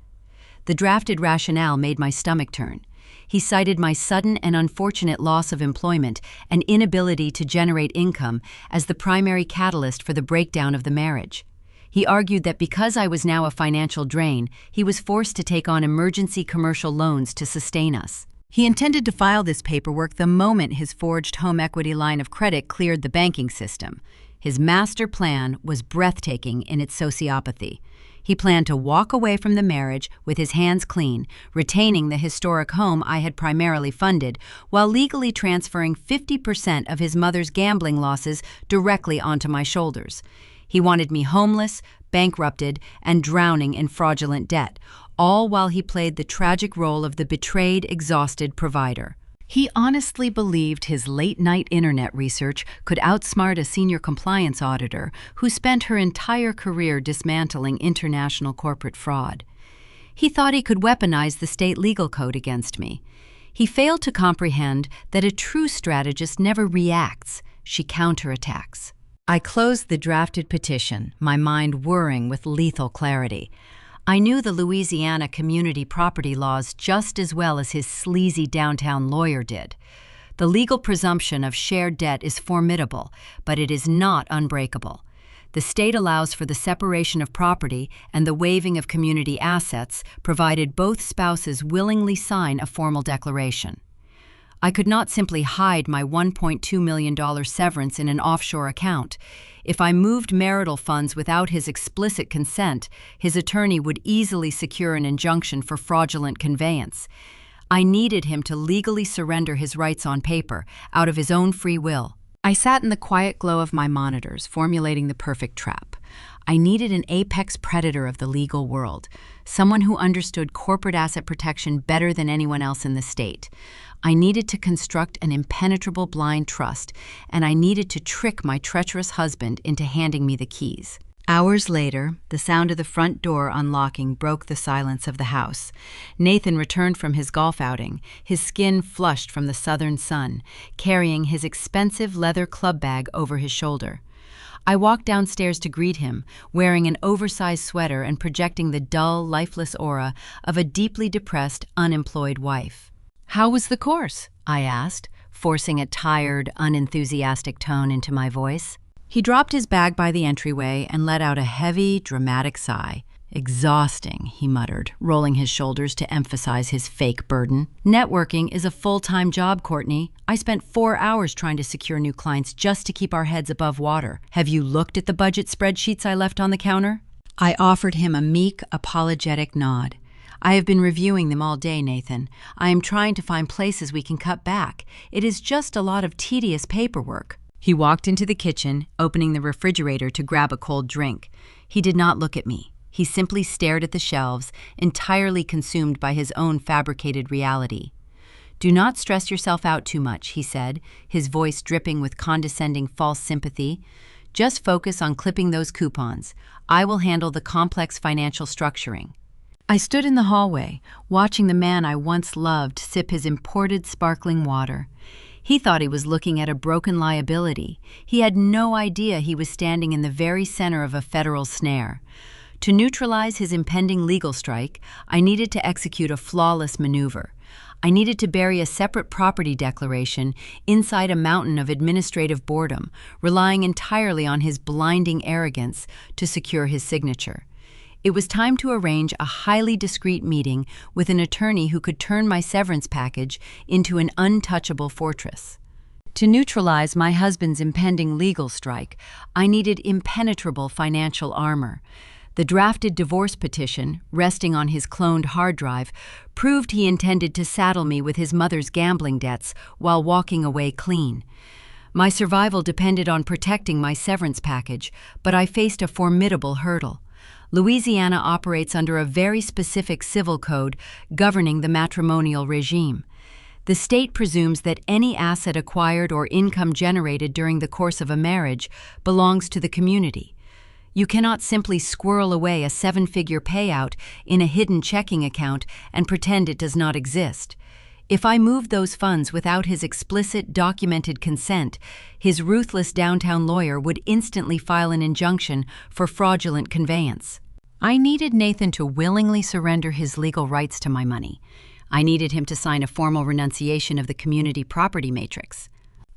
The drafted rationale made my stomach turn. He cited my sudden and unfortunate loss of employment and inability to generate income as the primary catalyst for the breakdown of the marriage. He argued that because I was now a financial drain, he was forced to take on emergency commercial loans to sustain us. He intended to file this paperwork the moment his forged home equity line of credit cleared the banking system. His master plan was breathtaking in its sociopathy. He planned to walk away from the marriage with his hands clean, retaining the historic home I had primarily funded, while legally transferring 50% of his mother's gambling losses directly onto my shoulders. He wanted me homeless, bankrupted, and drowning in fraudulent debt, all while he played the tragic role of the betrayed, exhausted provider. He honestly believed his late-night internet research could outsmart a senior compliance auditor who spent her entire career dismantling international corporate fraud. He thought he could weaponize the state legal code against me. He failed to comprehend that a true strategist never reacts, she counterattacks. I closed the drafted petition, my mind whirring with lethal clarity. I knew the Louisiana community property laws just as well as his sleazy downtown lawyer did. The legal presumption of shared debt is formidable, but it is not unbreakable. The state allows for the separation of property and the waiving of community assets, provided both spouses willingly sign a formal declaration. I could not simply hide my $1.2 million severance in an offshore account. If I moved marital funds without his explicit consent, his attorney would easily secure an injunction for fraudulent conveyance. I needed him to legally surrender his rights on paper, out of his own free will. I sat in the quiet glow of my monitors, formulating the perfect trap. I needed an apex predator of the legal world, someone who understood corporate asset protection better than anyone else in the state. I needed to construct an impenetrable blind trust, and I needed to trick my treacherous husband into handing me the keys. Hours later, the sound of the front door unlocking broke the silence of the house. Nathan returned from his golf outing, his skin flushed from the southern sun, carrying his expensive leather club bag over his shoulder. I walked downstairs to greet him, wearing an oversized sweater and projecting the dull, lifeless aura of a deeply depressed, unemployed wife. "How was the course?" I asked, forcing a tired, unenthusiastic tone into my voice. He dropped his bag by the entryway and let out a heavy, dramatic sigh. "Exhausting," he muttered, rolling his shoulders to emphasize his fake burden. "Networking is a full-time job, Courtney. I spent 4 hours trying to secure new clients just to keep our heads above water. Have you looked at the budget spreadsheets I left on the counter?" I offered him a meek, apologetic nod. "I have been reviewing them all day, Nathan. I am trying to find places we can cut back. It is just a lot of tedious paperwork." He walked into the kitchen, opening the refrigerator to grab a cold drink. He did not look at me. He simply stared at the shelves, entirely consumed by his own fabricated reality. "Do not stress yourself out too much," he said, his voice dripping with condescending false sympathy. "Just focus on clipping those coupons. I will handle the complex financial structuring." I stood in the hallway, watching the man I once loved sip his imported sparkling water. He thought he was looking at a broken liability. He had no idea he was standing in the very center of a federal snare. To neutralize his impending legal strike, I needed to execute a flawless maneuver. I needed to bury a separate property declaration inside a mountain of administrative boredom, relying entirely on his blinding arrogance to secure his signature. It was time to arrange a highly discreet meeting with an attorney who could turn my severance package into an untouchable fortress. To neutralize my husband's impending legal strike, I needed impenetrable financial armor. The drafted divorce petition, resting on his cloned hard drive, proved he intended to saddle me with his mother's gambling debts while walking away clean. My survival depended on protecting my severance package, but I faced a formidable hurdle. Louisiana operates under a very specific civil code governing the matrimonial regime. The state presumes that any asset acquired or income generated during the course of a marriage belongs to the community. You cannot simply squirrel away a 7-figure payout in a hidden checking account and pretend it does not exist. If I moved those funds without his explicit, documented consent, his ruthless downtown lawyer would instantly file an injunction for fraudulent conveyance. I needed Nathan to willingly surrender his legal rights to my money. I needed him to sign a formal renunciation of the community property matrix.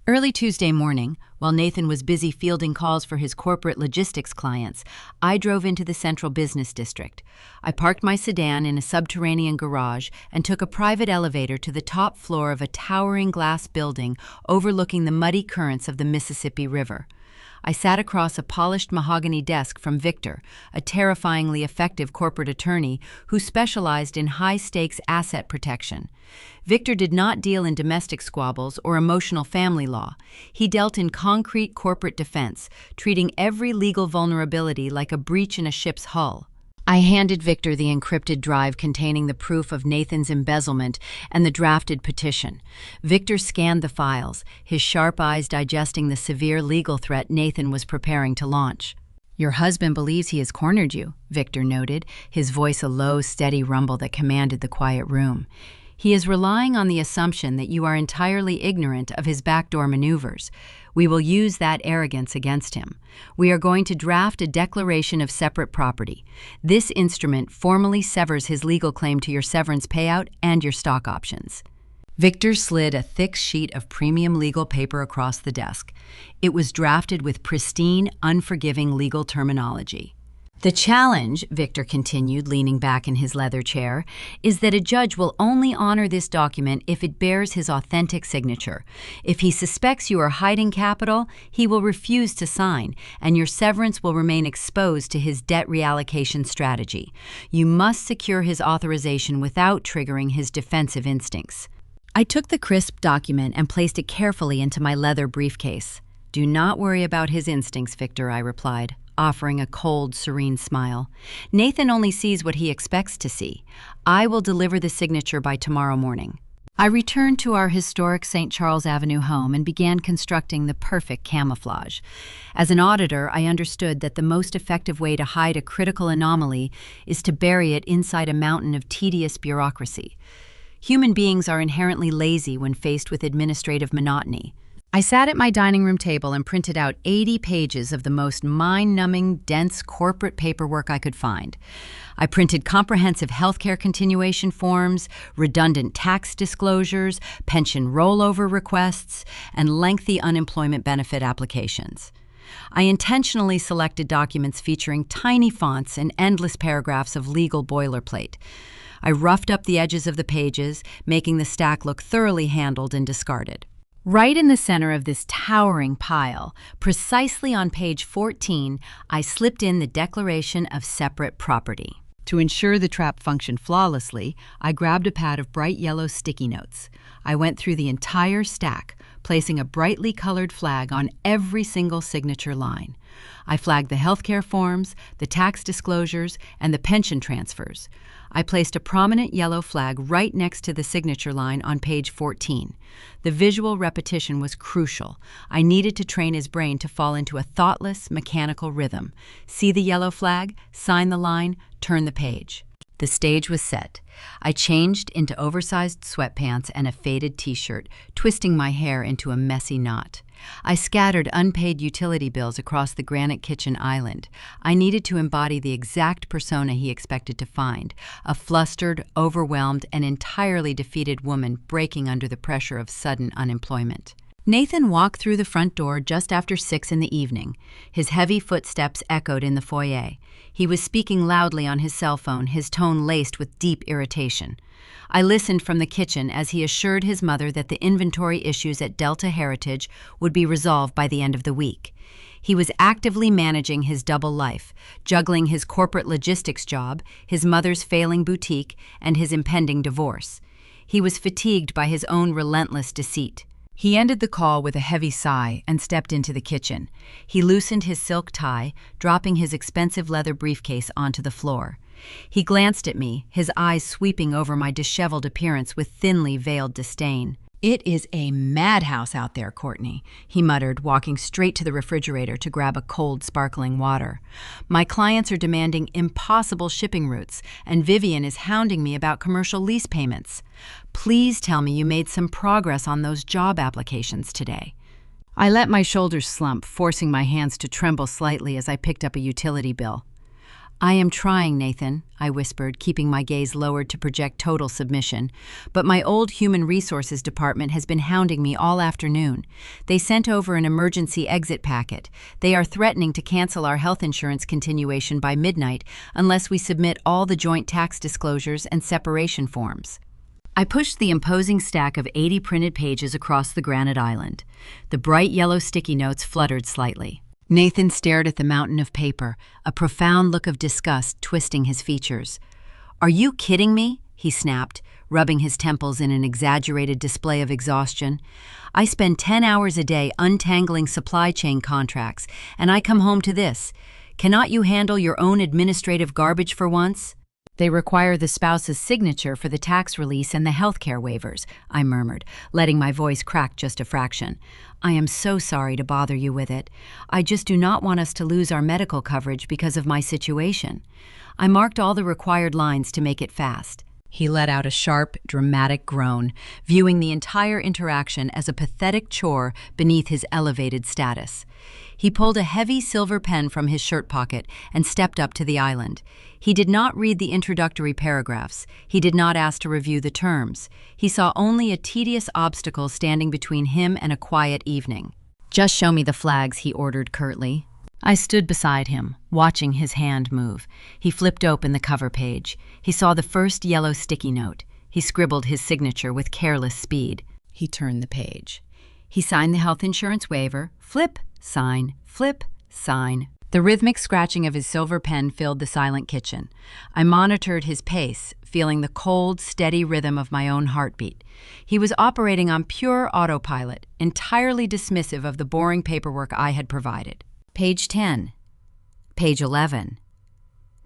Early Tuesday morning, while Nathan was busy fielding calls for his corporate logistics clients, I drove into the central business district. I parked my sedan in a subterranean garage and took a private elevator to the top floor of a towering glass building overlooking the muddy currents of the Mississippi River. I sat across a polished mahogany desk from Victor, a terrifyingly effective corporate attorney who specialized in high-stakes asset protection. Victor did not deal in domestic squabbles or emotional family law. He dealt in concrete corporate defense, treating every legal vulnerability like a breach in a ship's hull. I handed Victor the encrypted drive containing the proof of Nathan's embezzlement and the drafted petition. Victor scanned the files, his sharp eyes digesting the severe legal threat Nathan was preparing to launch. "Your husband believes he has cornered you," Victor noted, his voice a low, steady rumble that commanded the quiet room. "He is relying on the assumption that you are entirely ignorant of his backdoor maneuvers. We will use that arrogance against him. We are going to draft a declaration of separate property. This instrument formally severs his legal claim to your severance payout and your stock options." Victor slid a thick sheet of premium legal paper across the desk. It was drafted with pristine, unforgiving legal terminology. "The challenge," Victor continued, leaning back in his leather chair, "is that a judge will only honor this document if it bears his authentic signature. If he suspects you are hiding capital, he will refuse to sign, and your severance will remain exposed to his debt reallocation strategy. You must secure his authorization without triggering his defensive instincts." I took the crisp document and placed it carefully into my leather briefcase. Do not worry about his instincts, Victor, I replied, offering a cold, serene smile. Nathan only sees what he expects to see. I will deliver the signature by tomorrow morning. I returned to our historic St. Charles Avenue home and began constructing the perfect camouflage. As an auditor, I understood that the most effective way to hide a critical anomaly is to bury it inside a mountain of tedious bureaucracy. Human beings are inherently lazy when faced with administrative monotony. I sat at my dining room table and printed out 80 pages of the most mind-numbing, dense corporate paperwork I could find. I printed comprehensive healthcare continuation forms, redundant tax disclosures, pension rollover requests, and lengthy unemployment benefit applications. I intentionally selected documents featuring tiny fonts and endless paragraphs of legal boilerplate. I roughed up the edges of the pages, making the stack look thoroughly handled and discarded. Right in the center of this towering pile, precisely on page 14, I slipped in the Declaration of Separate Property. To ensure the trap functioned flawlessly, I grabbed a pad of bright yellow sticky notes. I went through the entire stack, placing a brightly colored flag on every single signature line. I flagged the healthcare forms, the tax disclosures, and the pension transfers. I placed a prominent yellow flag right next to the signature line on page 14. The visual repetition was crucial. I needed to train his brain to fall into a thoughtless, mechanical rhythm. See the yellow flag, sign the line, turn the page. The stage was set. I changed into oversized sweatpants and a faded t-shirt, twisting my hair into a messy knot. I scattered unpaid utility bills across the granite kitchen island. I needed to embody the exact persona he expected to find, a flustered, overwhelmed, and entirely defeated woman breaking under the pressure of sudden unemployment. Nathan walked through the front door just after 6 in the evening. His heavy footsteps echoed in the foyer. He was speaking loudly on his cell phone, his tone laced with deep irritation. I listened from the kitchen as he assured his mother that the inventory issues at Delta Heritage would be resolved by the end of the week. He was actively managing his double life, juggling his corporate logistics job, his mother's failing boutique, and his impending divorce. He was fatigued by his own relentless deceit. He ended the call with a heavy sigh and stepped into the kitchen. He loosened his silk tie, dropping his expensive leather briefcase onto the floor. He glanced at me, his eyes sweeping over my disheveled appearance with thinly veiled disdain. "It is a madhouse out there, Courtney," he muttered, walking straight to the refrigerator to grab a cold, sparkling water. "My clients are demanding impossible shipping routes, and Vivian is hounding me about commercial lease payments. Please tell me you made some progress on those job applications today." I let my shoulders slump, forcing my hands to tremble slightly as I picked up a utility bill. "I am trying, Nathan," I whispered, keeping my gaze lowered to project total submission. "But my old human resources department has been hounding me all afternoon. They sent over an emergency exit packet. They are threatening to cancel our health insurance continuation by midnight unless we submit all the joint tax disclosures and separation forms." I pushed the imposing stack of 80 printed pages across the granite island. The bright yellow sticky notes fluttered slightly. Nathan stared at the mountain of paper, a profound look of disgust twisting his features. "Are you kidding me?" he snapped, rubbing his temples in an exaggerated display of exhaustion. "I spend 10 hours a day untangling supply chain contracts, and I come home to this. Cannot you handle your own administrative garbage for once?" "They require the spouse's signature for the tax release and the healthcare waivers," I murmured, letting my voice crack just a fraction. "I am so sorry to bother you with it. I just do not want us to lose our medical coverage because of my situation." I marked all the required lines to make it fast. He let out a sharp, dramatic groan, viewing the entire interaction as a pathetic chore beneath his elevated status. He pulled a heavy silver pen from his shirt pocket and stepped up to the island. He did not read the introductory paragraphs. He did not ask to review the terms. He saw only a tedious obstacle standing between him and a quiet evening. "Just show me the flags," he ordered curtly. I stood beside him, watching his hand move. He flipped open the cover page. He saw the first yellow sticky note. He scribbled his signature with careless speed. He turned the page. He signed the health insurance waiver. Flip, sign, flip, sign. The rhythmic scratching of his silver pen filled the silent kitchen. I monitored his pace, feeling the cold, steady rhythm of my own heartbeat. He was operating on pure autopilot, entirely dismissive of the boring paperwork I had provided. Page 10. Page 11.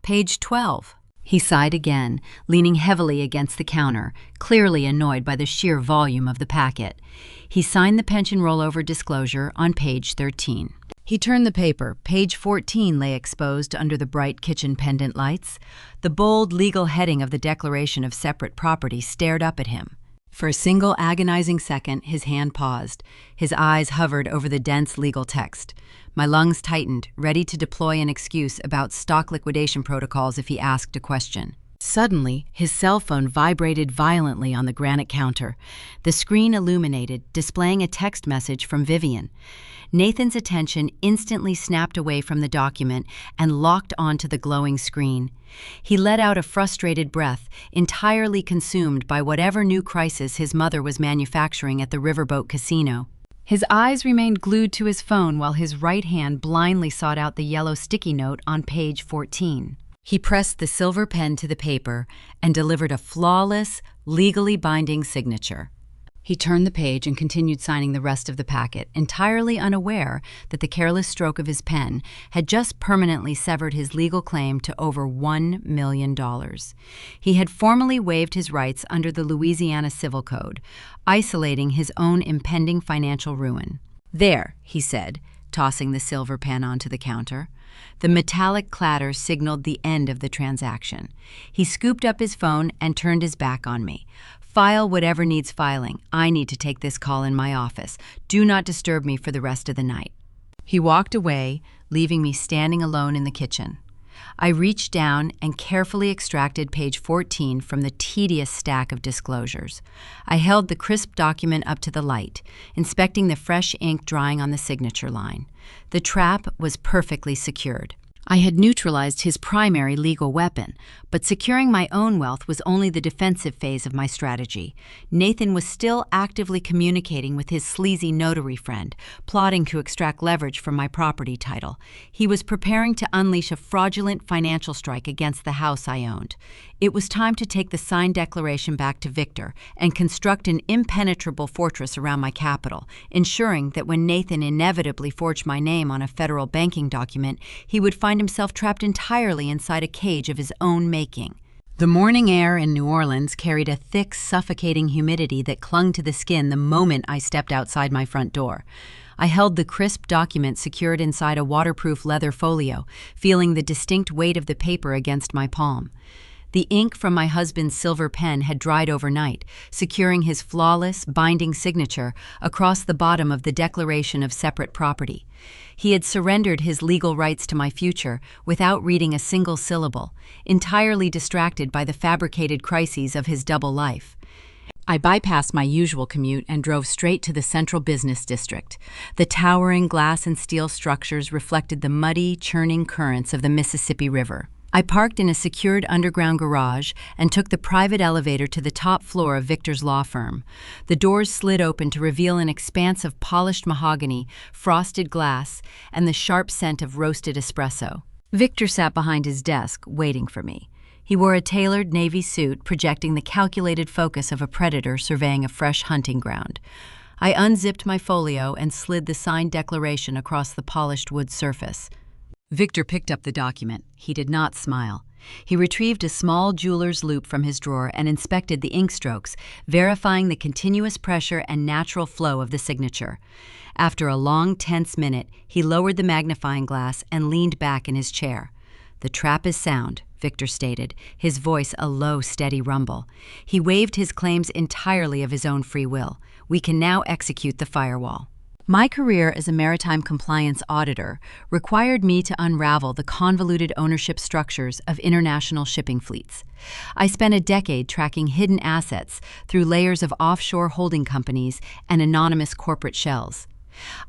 Page 12. He sighed again, leaning heavily against the counter, clearly annoyed by the sheer volume of the packet. He signed the pension rollover disclosure on page 13. He turned the paper. Page 14 lay exposed under the bright kitchen pendant lights. The bold legal heading of the Declaration of Separate Property stared up at him. For a single agonizing second, his hand paused. His eyes hovered over the dense legal text. My lungs tightened, ready to deploy an excuse about stock liquidation protocols if he asked a question. Suddenly, his cell phone vibrated violently on the granite counter. The screen illuminated, displaying a text message from Vivian. Nathan's attention instantly snapped away from the document and locked onto the glowing screen. He let out a frustrated breath, entirely consumed by whatever new crisis his mother was manufacturing at the Riverboat Casino. His eyes remained glued to his phone while his right hand blindly sought out the yellow sticky note on page 14. He pressed the silver pen to the paper and delivered a flawless, legally binding signature. He turned the page and continued signing the rest of the packet, entirely unaware that the careless stroke of his pen had just permanently severed his legal claim to over $1 million. He had formally waived his rights under the Louisiana Civil Code, isolating his own impending financial ruin. "There," he said, tossing the silver pen onto the counter. The metallic clatter signaled the end of the transaction. He scooped up his phone and turned his back on me. "File whatever needs filing. I need to take this call in my office. Do not disturb me for the rest of the night." He walked away, leaving me standing alone in the kitchen. I reached down and carefully extracted page 14 from the tedious stack of disclosures. I held the crisp document up to the light, inspecting the fresh ink drying on the signature line. The trap was perfectly secured. I had neutralized his primary legal weapon, but securing my own wealth was only the defensive phase of my strategy. Nathan was still actively communicating with his sleazy notary friend, plotting to extract leverage from my property title. He was preparing to unleash a fraudulent financial strike against the house I owned. It was time to take the signed declaration back to Victor and construct an impenetrable fortress around my capital, ensuring that when Nathan inevitably forged my name on a federal banking document, he would find himself trapped entirely inside a cage of his own making. The morning air in New Orleans carried a thick, suffocating humidity that clung to the skin the moment I stepped outside my front door. I held the crisp document secured inside a waterproof leather folio, feeling the distinct weight of the paper against my palm. The ink from my husband's silver pen had dried overnight, securing his flawless, binding signature across the bottom of the Declaration of Separate Property. He had surrendered his legal rights to my future without reading a single syllable, entirely distracted by the fabricated crises of his double life. I bypassed my usual commute and drove straight to the central business district. The towering glass and steel structures reflected the muddy, churning currents of the Mississippi River. I parked in a secured underground garage and took the private elevator to the top floor of Victor's law firm. The doors slid open to reveal an expanse of polished mahogany, frosted glass, and the sharp scent of roasted espresso. Victor sat behind his desk, waiting for me. He wore a tailored navy suit, projecting the calculated focus of a predator surveying a fresh hunting ground. I unzipped my folio and slid the signed declaration across the polished wood surface. Victor picked up the document. He did not smile. He retrieved a small jeweler's loupe from his drawer and inspected the ink strokes, verifying the continuous pressure and natural flow of the signature. After a long, tense minute, he lowered the magnifying glass and leaned back in his chair. "The trap is sound," Victor stated, his voice a low, steady rumble. He waived his claims entirely of his own free will. "We can now execute the firewall." My career as a maritime compliance auditor required me to unravel the convoluted ownership structures of international shipping fleets. I spent a decade tracking hidden assets through layers of offshore holding companies and anonymous corporate shells.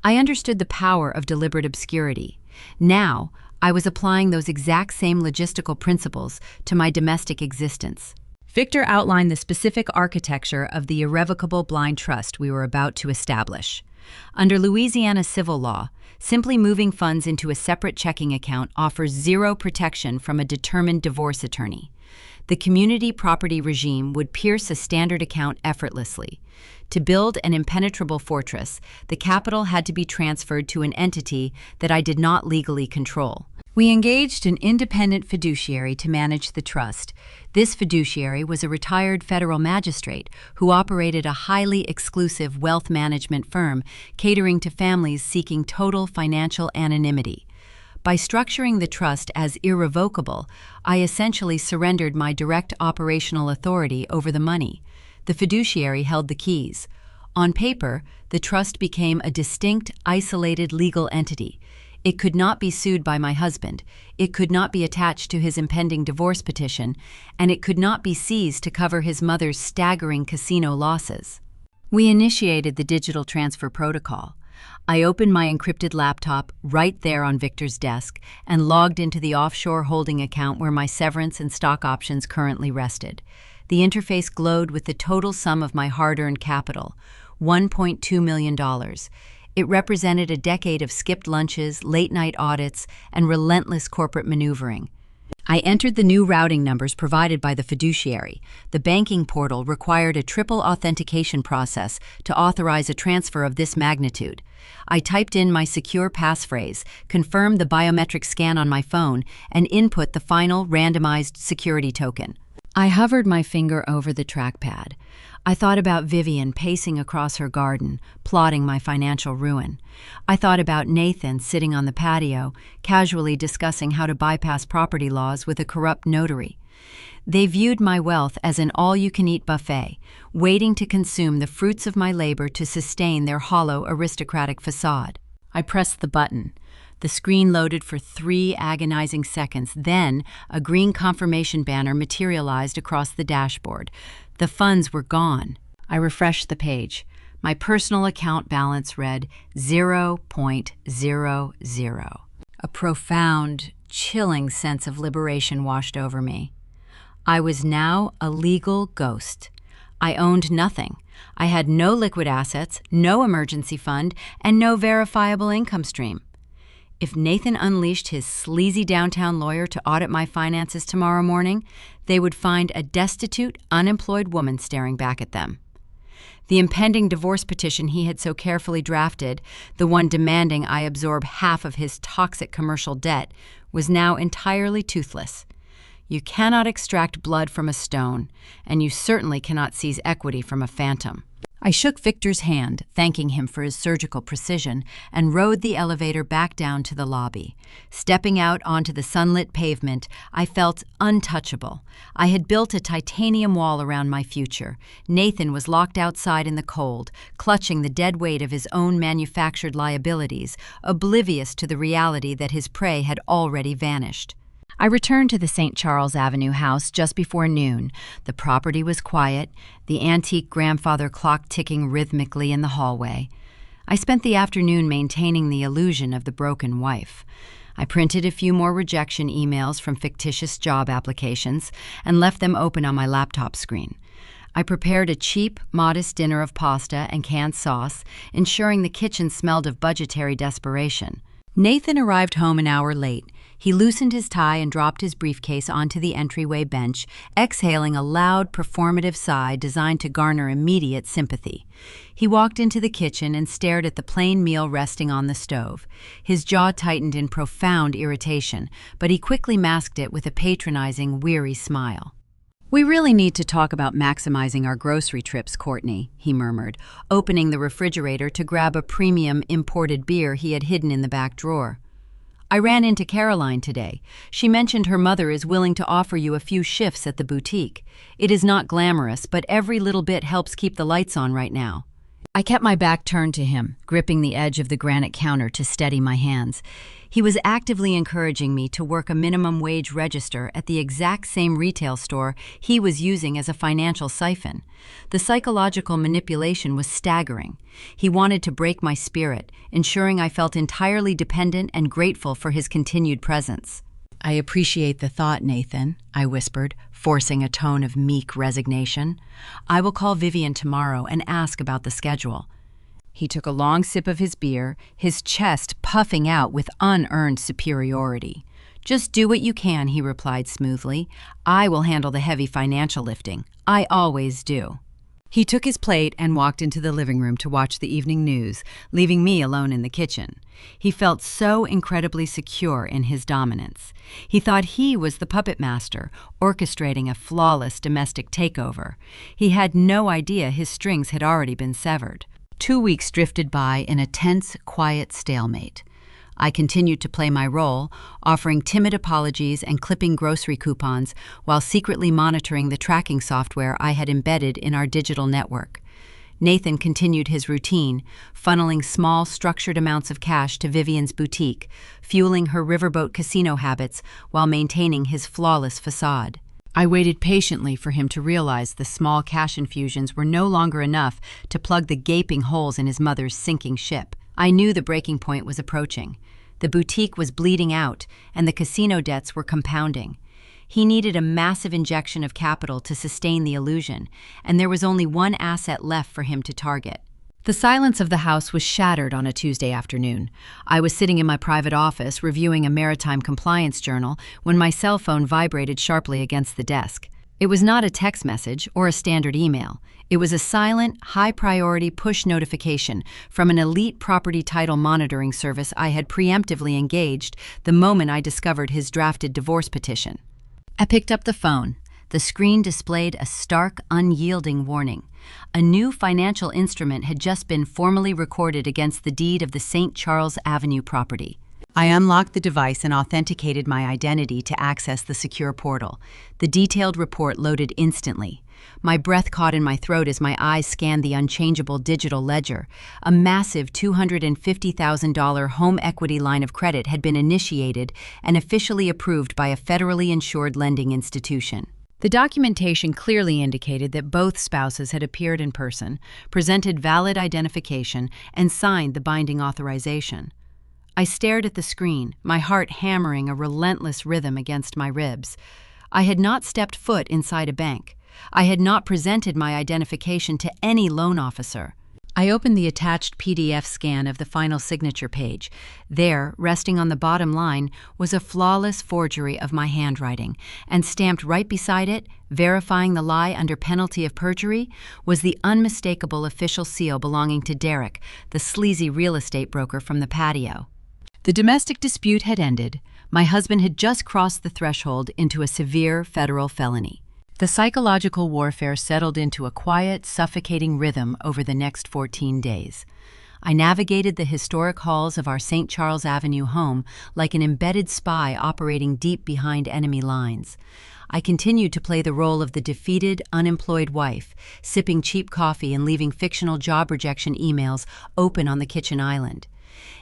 I understood the power of deliberate obscurity. Now, I was applying those exact same logistical principles to my domestic existence. Victor outlined the specific architecture of the irrevocable blind trust we were about to establish. Under Louisiana civil law, simply moving funds into a separate checking account offers zero protection from a determined divorce attorney. The community property regime would pierce a standard account effortlessly. To build an impenetrable fortress, the capital had to be transferred to an entity that I did not legally control. We engaged an independent fiduciary to manage the trust. This fiduciary was a retired federal magistrate who operated a highly exclusive wealth management firm catering to families seeking total financial anonymity. By structuring the trust as irrevocable, I essentially surrendered my direct operational authority over the money. The fiduciary held the keys. On paper, the trust became a distinct, isolated legal entity. It could not be sued by my husband, it could not be attached to his impending divorce petition, and it could not be seized to cover his mother's staggering casino losses. We initiated the digital transfer protocol. I opened my encrypted laptop right there on Victor's desk and logged into the offshore holding account where my severance and stock options currently rested. The interface glowed with the total sum of my hard-earned capital, $1.2 million. It represented a decade of skipped lunches, late-night audits, and relentless corporate maneuvering. I entered the new routing numbers provided by the fiduciary. The banking portal required a triple authentication process to authorize a transfer of this magnitude. I typed in my secure passphrase, confirmed the biometric scan on my phone, and input the final randomized security token. I hovered my finger over the trackpad. I thought about Vivian pacing across her garden, plotting my financial ruin. I thought about Nathan sitting on the patio, casually discussing how to bypass property laws with a corrupt notary. They viewed my wealth as an all-you-can-eat buffet, waiting to consume the fruits of my labor to sustain their hollow aristocratic facade. I pressed the button. The screen loaded for 3 agonizing seconds. Then, a green confirmation banner materialized across the dashboard. The funds were gone. I refreshed the page. My personal account balance read 0.00. A profound, chilling sense of liberation washed over me. I was now a legal ghost. I owned nothing. I had no liquid assets, no emergency fund, and no verifiable income stream. If Nathan unleashed his sleazy downtown lawyer to audit my finances tomorrow morning, they would find a destitute, unemployed woman staring back at them. The impending divorce petition he had so carefully drafted, the one demanding I absorb half of his toxic commercial debt, was now entirely toothless. You cannot extract blood from a stone, and you certainly cannot seize equity from a phantom. I shook Victor's hand, thanking him for his surgical precision, and rode the elevator back down to the lobby. Stepping out onto the sunlit pavement, I felt untouchable. I had built a titanium wall around my future. Nathan was locked outside in the cold, clutching the dead weight of his own manufactured liabilities, oblivious to the reality that his prey had already vanished. I returned to the St. Charles Avenue house just before noon. The property was quiet, the antique grandfather clock ticking rhythmically in the hallway. I spent the afternoon maintaining the illusion of the broken wife. I printed a few more rejection emails from fictitious job applications and left them open on my laptop screen. I prepared a cheap, modest dinner of pasta and canned sauce, ensuring the kitchen smelled of budgetary desperation. Nathan arrived home an hour late. He loosened his tie and dropped his briefcase onto the entryway bench, exhaling a loud, performative sigh designed to garner immediate sympathy. He walked into the kitchen and stared at the plain meal resting on the stove. His jaw tightened in profound irritation, but he quickly masked it with a patronizing, weary smile. "We really need to talk about maximizing our grocery trips, Courtney," he murmured, opening the refrigerator to grab a premium imported beer he had hidden in the back drawer. "I ran into Caroline today. She mentioned her mother is willing to offer you a few shifts at the boutique. It is not glamorous, but every little bit helps keep the lights on right now." I kept my back turned to him, gripping the edge of the granite counter to steady my hands. He was actively encouraging me to work a minimum wage register at the exact same retail store he was using as a financial siphon. The psychological manipulation was staggering. He wanted to break my spirit, ensuring I felt entirely dependent and grateful for his continued presence. "I appreciate the thought, Nathan," I whispered, forcing a tone of meek resignation. "I will call Vivian tomorrow and ask about the schedule." He took a long sip of his beer, his chest puffing out with unearned superiority. "Just do what you can," he replied smoothly. "I will handle the heavy financial lifting. I always do." He took his plate and walked into the living room to watch the evening news, leaving me alone in the kitchen. He felt so incredibly secure in his dominance. He thought he was the puppet master, orchestrating a flawless domestic takeover. He had no idea his strings had already been severed. 2 weeks drifted by in a tense, quiet stalemate. I continued to play my role, offering timid apologies and clipping grocery coupons while secretly monitoring the tracking software I had embedded in our digital network. Nathan continued his routine, funneling small, structured amounts of cash to Vivian's boutique, fueling her riverboat casino habits while maintaining his flawless facade. I waited patiently for him to realize the small cash infusions were no longer enough to plug the gaping holes in his mother's sinking ship. I knew the breaking point was approaching. The boutique was bleeding out, and the casino debts were compounding. He needed a massive injection of capital to sustain the illusion, and there was only one asset left for him to target. The silence of the house was shattered on a Tuesday afternoon. I was sitting in my private office reviewing a maritime compliance journal when my cell phone vibrated sharply against the desk. It was not a text message or a standard email. It was a silent, high-priority push notification from an elite property title monitoring service I had preemptively engaged the moment I discovered his drafted divorce petition. I picked up the phone. The screen displayed a stark, unyielding warning. A new financial instrument had just been formally recorded against the deed of the St. Charles Avenue property. I unlocked the device and authenticated my identity to access the secure portal. The detailed report loaded instantly. My breath caught in my throat as my eyes scanned the unchangeable digital ledger. A massive $250,000 home equity line of credit had been initiated and officially approved by a federally insured lending institution. The documentation clearly indicated that both spouses had appeared in person, presented valid identification, and signed the binding authorization. I stared at the screen, my heart hammering a relentless rhythm against my ribs. I had not stepped foot inside a bank. I had not presented my identification to any loan officer. I opened the attached PDF scan of the final signature page. There, resting on the bottom line, was a flawless forgery of my handwriting, and stamped right beside it, verifying the lie under penalty of perjury, was the unmistakable official seal belonging to Derek, the sleazy real estate broker from the patio. The domestic dispute had ended. My husband had just crossed the threshold into a severe federal felony. The psychological warfare settled into a quiet, suffocating rhythm over the next 14 days. I navigated the historic halls of our St. Charles Avenue home like an embedded spy operating deep behind enemy lines. I continued to play the role of the defeated, unemployed wife, sipping cheap coffee and leaving fictional job rejection emails open on the kitchen island.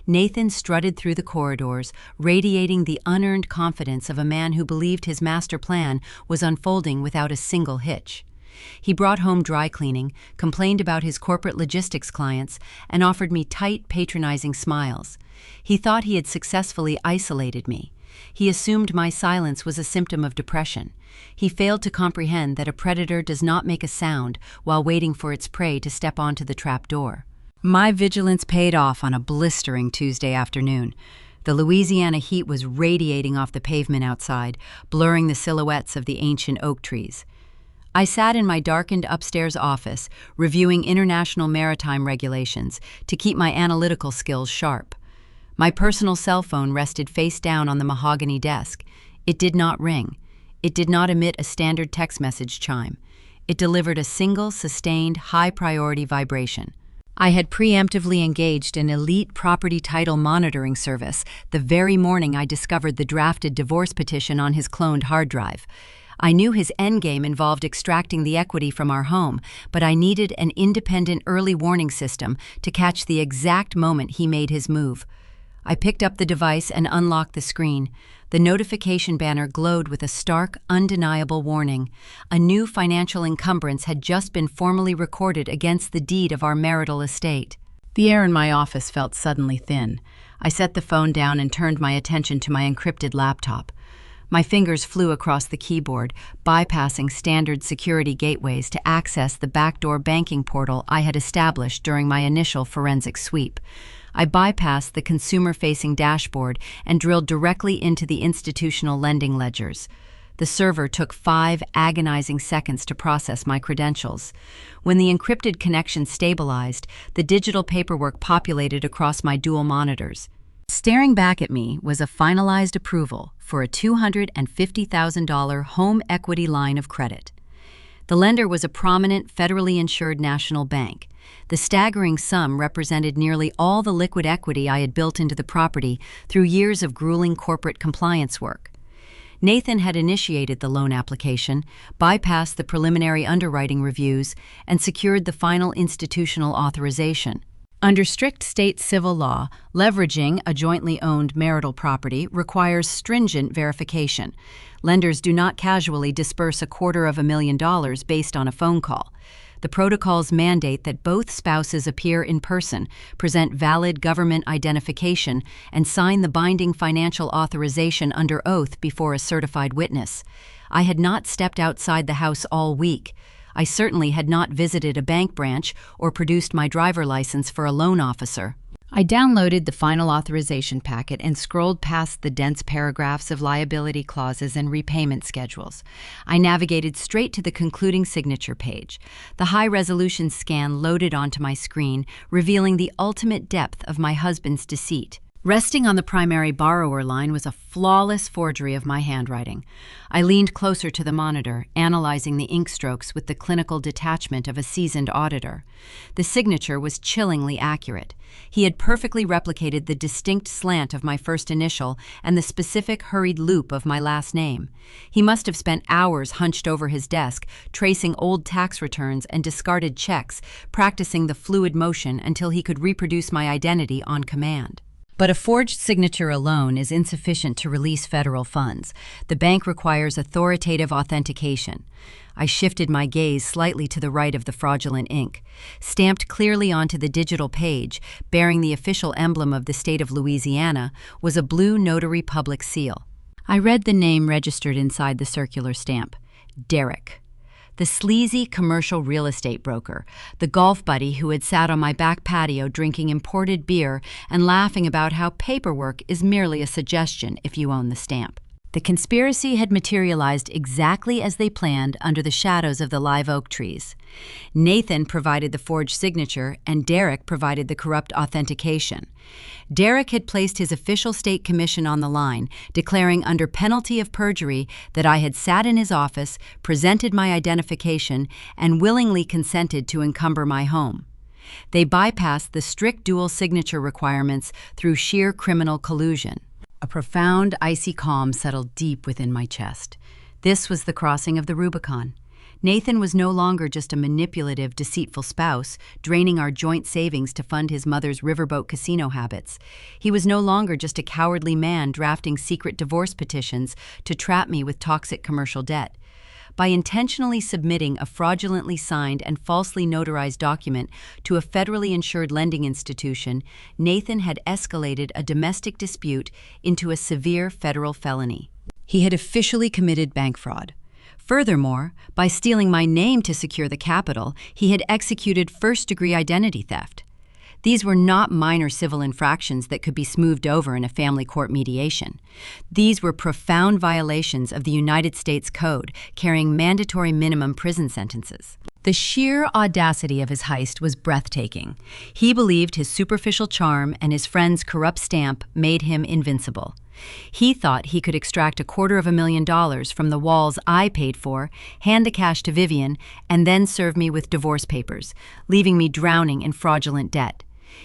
Nathan strutted through the corridors, radiating the unearned confidence of a man who believed his master plan was unfolding without a single hitch. He brought home dry cleaning, complained about his corporate logistics clients, and offered me tight, patronizing smiles. He thought he had successfully isolated me. He assumed my silence was a symptom of depression. He failed to comprehend that a predator does not make a sound while waiting for its prey to step onto the trap door. My vigilance paid off on a blistering Tuesday afternoon. The Louisiana heat was radiating off the pavement outside, blurring the silhouettes of the ancient oak trees. I sat in my darkened upstairs office, reviewing international maritime regulations to keep my analytical skills sharp. My personal cell phone rested face down on the mahogany desk. It did not ring. It did not emit a standard text message chime. It delivered a single, sustained, high-priority vibration. I had preemptively engaged an elite property title monitoring service the very morning I discovered the drafted divorce petition on his cloned hard drive. I knew his endgame involved extracting the equity from our home, but I needed an independent early warning system to catch the exact moment he made his move. I picked up the device and unlocked the screen. The notification banner glowed with a stark, undeniable warning. A new financial encumbrance had just been formally recorded against the deed of our marital estate. The air in my office felt suddenly thin. I set the phone down and turned my attention to my encrypted laptop. My fingers flew across the keyboard, bypassing standard security gateways to access the backdoor banking portal I had established during my initial forensic sweep. I bypassed the consumer-facing dashboard and drilled directly into the institutional lending ledgers. The server took 5 agonizing seconds to process my credentials. When the encrypted connection stabilized, the digital paperwork populated across my dual monitors. Staring back at me was a finalized approval for a $250,000 home equity line of credit. The lender was a prominent federally insured national bank. The staggering sum represented nearly all the liquid equity I had built into the property through years of grueling corporate compliance work. Nathan had initiated the loan application, bypassed the preliminary underwriting reviews, and secured the final institutional authorization. Under strict state civil law, leveraging a jointly owned marital property requires stringent verification. Lenders do not casually disperse $250,000 based on a phone call. The protocols mandate that both spouses appear in person, present valid government identification, and sign the binding financial authorization under oath before a certified witness. I had not stepped outside the house all week. I certainly had not visited a bank branch or produced my driver license for a loan officer. I downloaded the final authorization packet and scrolled past the dense paragraphs of liability clauses and repayment schedules. I navigated straight to the concluding signature page. The high-resolution scan loaded onto my screen, revealing the ultimate depth of my husband's deceit. Resting on the primary borrower line was a flawless forgery of my handwriting. I leaned closer to the monitor, analyzing the ink strokes with the clinical detachment of a seasoned auditor. The signature was chillingly accurate. He had perfectly replicated the distinct slant of my first initial and the specific hurried loop of my last name. He must have spent hours hunched over his desk, tracing old tax returns and discarded checks, practicing the fluid motion until he could reproduce my identity on command. But a forged signature alone is insufficient to release federal funds. The bank requires authoritative authentication. I shifted my gaze slightly to the right of the fraudulent ink. Stamped clearly onto the digital page, bearing the official emblem of the state of Louisiana, was a blue notary public seal. I read the name registered inside the circular stamp: Derek. The sleazy commercial real estate broker, the golf buddy who had sat on my back patio drinking imported beer and laughing about how paperwork is merely a suggestion if you own the stamp. The conspiracy had materialized exactly as they planned under the shadows of the live oak trees. Nathan provided the forged signature, and Derek provided the corrupt authentication. Derek had placed his official state commission on the line, declaring under penalty of perjury that I had sat in his office, presented my identification, and willingly consented to encumber my home. They bypassed the strict dual signature requirements through sheer criminal collusion. A profound, icy calm settled deep within my chest. This was the crossing of the Rubicon. Nathan was no longer just a manipulative, deceitful spouse, draining our joint savings to fund his mother's riverboat casino habits. He was no longer just a cowardly man drafting secret divorce petitions to trap me with toxic commercial debt. By intentionally submitting a fraudulently signed and falsely notarized document to a federally insured lending institution, Nathan had escalated a domestic dispute into a severe federal felony. He had officially committed bank fraud. Furthermore, by stealing my name to secure the capital, he had executed first-degree identity theft. These were not minor civil infractions that could be smoothed over in a family court mediation. These were profound violations of the United States Code, carrying mandatory minimum prison sentences. The sheer audacity of his heist was breathtaking. He believed his superficial charm and his friend's corrupt stamp made him invincible. He thought he could extract $250,000 from the walls I paid for, hand the cash to Vivian, and then serve me with divorce papers, leaving me drowning in fraudulent debt.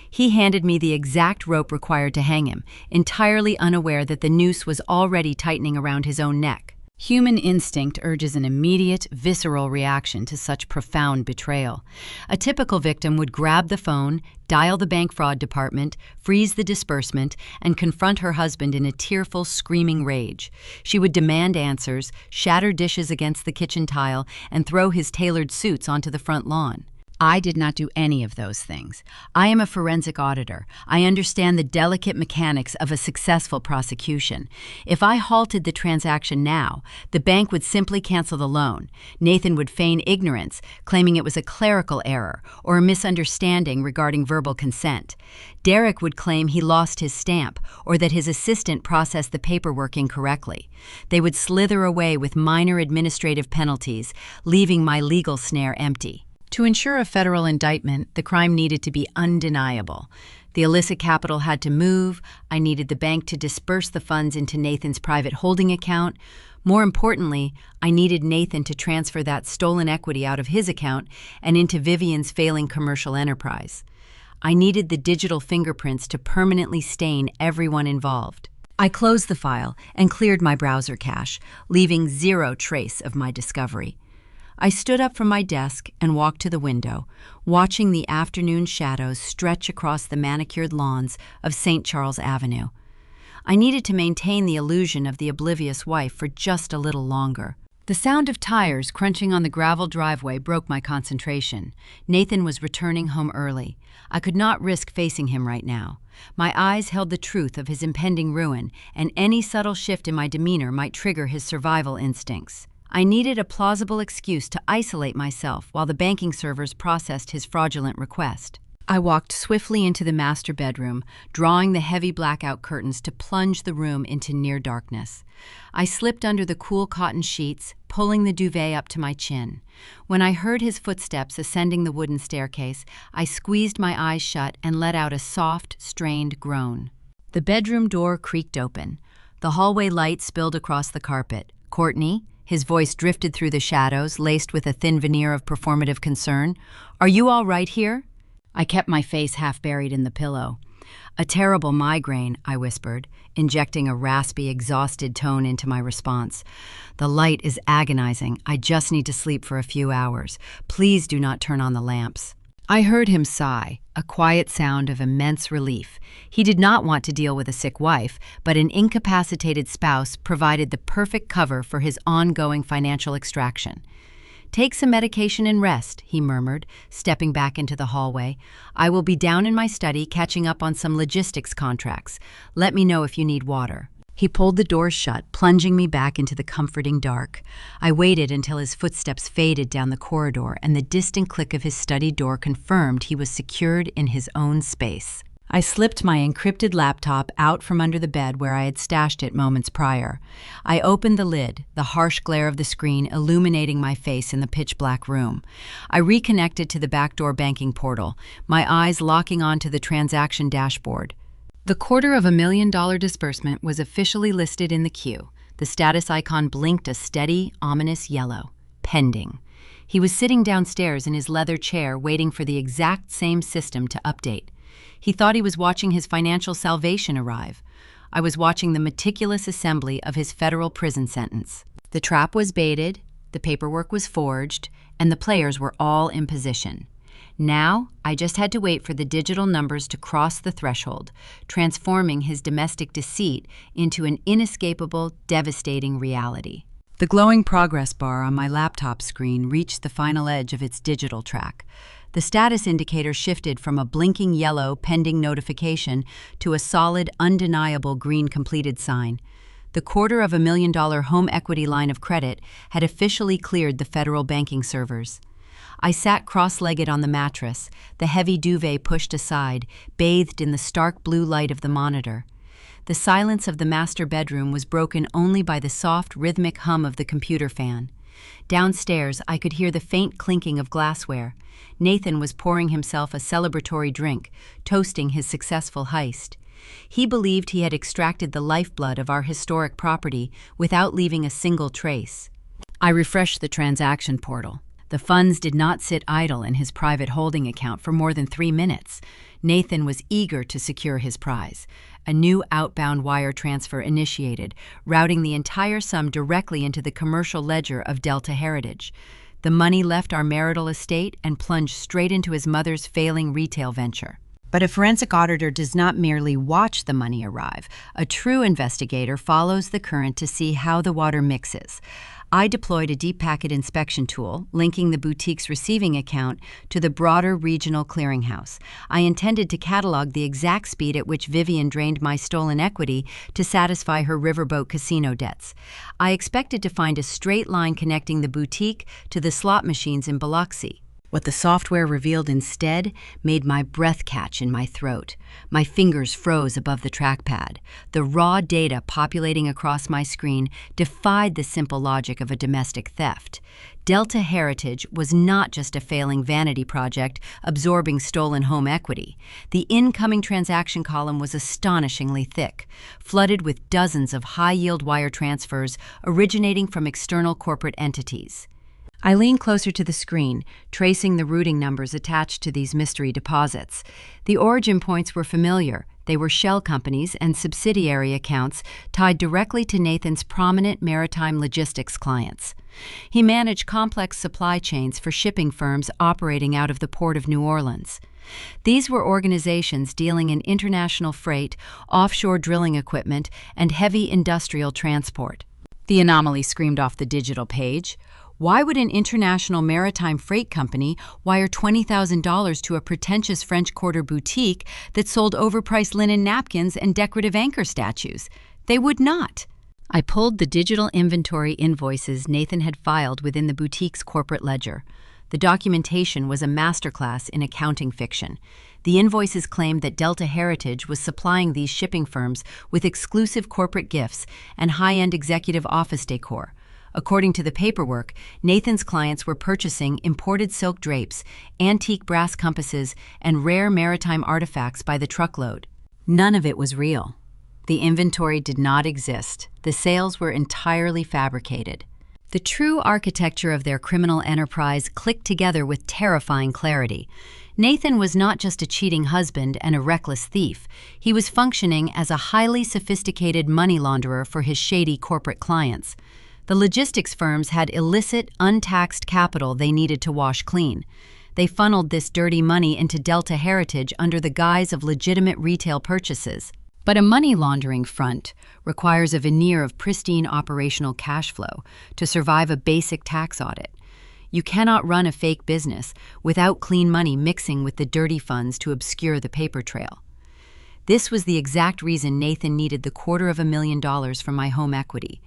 He handed me the exact rope required to hang him, entirely unaware that the noose was already tightening around his own neck. Human instinct urges an immediate, visceral reaction to such profound betrayal. A typical victim would grab the phone, dial the bank fraud department, freeze the disbursement, and confront her husband in a tearful, screaming rage. She would demand answers, shatter dishes against the kitchen tile, and throw his tailored suits onto the front lawn. I did not do any of those things. I am a forensic auditor. I understand the delicate mechanics of a successful prosecution. If I halted the transaction now, the bank would simply cancel the loan. Nathan would feign ignorance, claiming it was a clerical error or a misunderstanding regarding verbal consent. Derek would claim he lost his stamp or that his assistant processed the paperwork incorrectly. They would slither away with minor administrative penalties, leaving my legal snare empty. To ensure a federal indictment, the crime needed to be undeniable. The illicit capital had to move. I needed the bank to disperse the funds into Nathan's private holding account. More importantly, I needed Nathan to transfer that stolen equity out of his account and into Vivian's failing commercial enterprise. I needed the digital fingerprints to permanently stain everyone involved. I closed the file and cleared my browser cache, leaving zero trace of my discovery. I stood up from my desk and walked to the window, watching the afternoon shadows stretch across the manicured lawns of St. Charles Avenue. I needed to maintain the illusion of the oblivious wife for just a little longer. The sound of tires crunching on the gravel driveway broke my concentration. Nathan was returning home early. I could not risk facing him right now. My eyes held the truth of his impending ruin, and any subtle shift in my demeanor might trigger his survival instincts. I needed a plausible excuse to isolate myself while the banking servers processed his fraudulent request. I walked swiftly into the master bedroom, drawing the heavy blackout curtains to plunge the room into near darkness. I slipped under the cool cotton sheets, pulling the duvet up to my chin. When I heard his footsteps ascending the wooden staircase, I squeezed my eyes shut and let out a soft, strained groan. The bedroom door creaked open. The hallway light spilled across the carpet. "Courtney?" His voice drifted through the shadows, laced with a thin veneer of performative concern. "Are you all right here?" I kept my face half buried in the pillow. "A terrible migraine," I whispered, injecting a raspy, exhausted tone into my response. "The light is agonizing. I just need to sleep for a few hours. Please do not turn on the lamps." I heard him sigh, a quiet sound of immense relief. He did not want to deal with a sick wife, but an incapacitated spouse provided the perfect cover for his ongoing financial extraction. "Take some medication and rest," he murmured, stepping back into the hallway. "I will be down in my study catching up on some logistics contracts. Let me know if you need water." He pulled the door shut, plunging me back into the comforting dark. I waited until his footsteps faded down the corridor and the distant click of his study door confirmed he was secured in his own space. I slipped my encrypted laptop out from under the bed where I had stashed it moments prior. I opened the lid, the harsh glare of the screen illuminating my face in the pitch-black room. I reconnected to the backdoor banking portal, my eyes locking onto the transaction dashboard. The $250,000 disbursement was officially listed in the queue. The status icon blinked a steady, ominous yellow. Pending. He was sitting downstairs in his leather chair waiting for the exact same system to update. He thought he was watching his financial salvation arrive. I was watching the meticulous assembly of his federal prison sentence. The trap was baited, the paperwork was forged, and the players were all in position. Now, I just had to wait for the digital numbers to cross the threshold, transforming his domestic deceit into an inescapable, devastating reality. The glowing progress bar on my laptop screen reached the final edge of its digital track. The status indicator shifted from a blinking yellow pending notification to a solid, undeniable green completed sign. The $250,000 home equity line of credit had officially cleared the federal banking servers. I sat cross-legged on the mattress, the heavy duvet pushed aside, bathed in the stark blue light of the monitor. The silence of the master bedroom was broken only by the soft, rhythmic hum of the computer fan. Downstairs, I could hear the faint clinking of glassware. Nathan was pouring himself a celebratory drink, toasting his successful heist. He believed he had extracted the lifeblood of our historic property without leaving a single trace. I refreshed the transaction portal. The funds did not sit idle in his private holding account for more than 3 minutes. Nathan was eager to secure his prize. A new outbound wire transfer initiated, routing the entire sum directly into the commercial ledger of Delta Heritage. The money left our marital estate and plunged straight into his mother's failing retail venture. But a forensic auditor does not merely watch the money arrive. A true investigator follows the current to see how the water mixes. I deployed a deep packet inspection tool, linking the boutique's receiving account to the broader regional clearinghouse. I intended to catalog the exact speed at which Vivian drained my stolen equity to satisfy her riverboat casino debts. I expected to find a straight line connecting the boutique to the slot machines in Biloxi. What the software revealed instead made my breath catch in my throat. My fingers froze above the trackpad. The raw data populating across my screen defied the simple logic of a domestic theft. Delta Heritage was not just a failing vanity project absorbing stolen home equity. The incoming transaction column was astonishingly thick, flooded with dozens of high-yield wire transfers originating from external corporate entities. I leaned closer to the screen, tracing the routing numbers attached to these mystery deposits. The origin points were familiar. They were shell companies and subsidiary accounts tied directly to Nathan's prominent maritime logistics clients. He managed complex supply chains for shipping firms operating out of the Port of New Orleans. These were organizations dealing in international freight, offshore drilling equipment, and heavy industrial transport. The anomaly screamed off the digital page. Why would an international maritime freight company wire $20,000 to a pretentious French Quarter boutique that sold overpriced linen napkins and decorative anchor statues? They would not. I pulled the digital inventory invoices Nathan had filed within the boutique's corporate ledger. The documentation was a masterclass in accounting fiction. The invoices claimed that Delta Heritage was supplying these shipping firms with exclusive corporate gifts and high-end executive office decor. According to the paperwork, Nathan's clients were purchasing imported silk drapes, antique brass compasses, and rare maritime artifacts by the truckload. None of it was real. The inventory did not exist. The sales were entirely fabricated. The true architecture of their criminal enterprise clicked together with terrifying clarity. Nathan was not just a cheating husband and a reckless thief. He was functioning as a highly sophisticated money launderer for his shady corporate clients. The logistics firms had illicit, untaxed capital they needed to wash clean. They funneled this dirty money into Delta Heritage under the guise of legitimate retail purchases. But a money laundering front requires a veneer of pristine operational cash flow to survive a basic tax audit. You cannot run a fake business without clean money mixing with the dirty funds to obscure the paper trail. This was the exact reason Nathan needed the $250,000 from my home equity.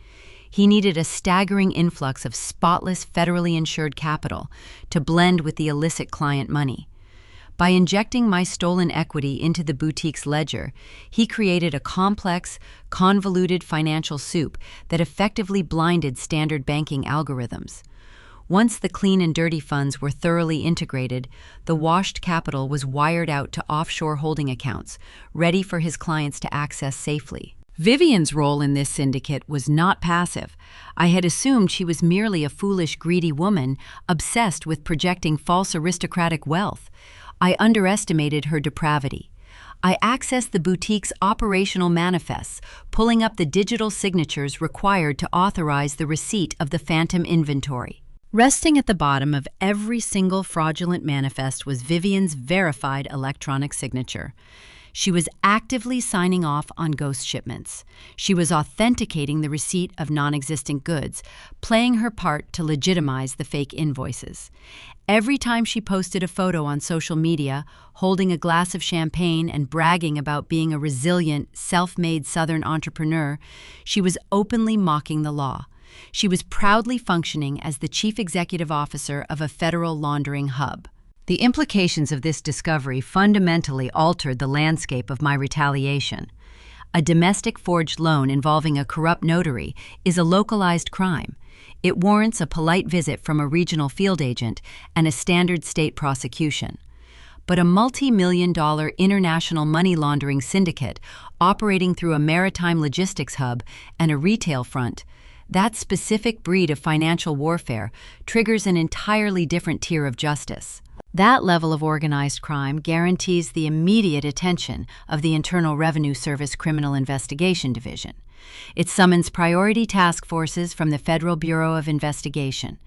He needed a staggering influx of spotless, federally insured capital to blend with the illicit client money. By injecting my stolen equity into the boutique's ledger, he created a complex, convoluted financial soup that effectively blinded standard banking algorithms. Once the clean and dirty funds were thoroughly integrated, the washed capital was wired out to offshore holding accounts, ready for his clients to access safely. Vivian's role in this syndicate was not passive. I had assumed she was merely a foolish, greedy woman obsessed with projecting false aristocratic wealth. I underestimated her depravity. I accessed the boutique's operational manifests, pulling up the digital signatures required to authorize the receipt of the phantom inventory. Resting at the bottom of every single fraudulent manifest was Vivian's verified electronic signature. She was actively signing off on ghost shipments. She was authenticating the receipt of non-existent goods, playing her part to legitimize the fake invoices. Every time she posted a photo on social media, holding a glass of champagne and bragging about being a resilient, self-made Southern entrepreneur, she was openly mocking the law. She was proudly functioning as the chief executive officer of a federal laundering hub. The implications of this discovery fundamentally altered the landscape of my retaliation. A domestic forged loan involving a corrupt notary is a localized crime. It warrants a polite visit from a regional field agent and a standard state prosecution. But a multi-million-dollar international money laundering syndicate operating through a maritime logistics hub and a retail front, that specific breed of financial warfare triggers an entirely different tier of justice. That level of organized crime guarantees the immediate attention of the Internal Revenue Service Criminal Investigation Division. It summons priority task forces from the Federal Bureau of Investigation.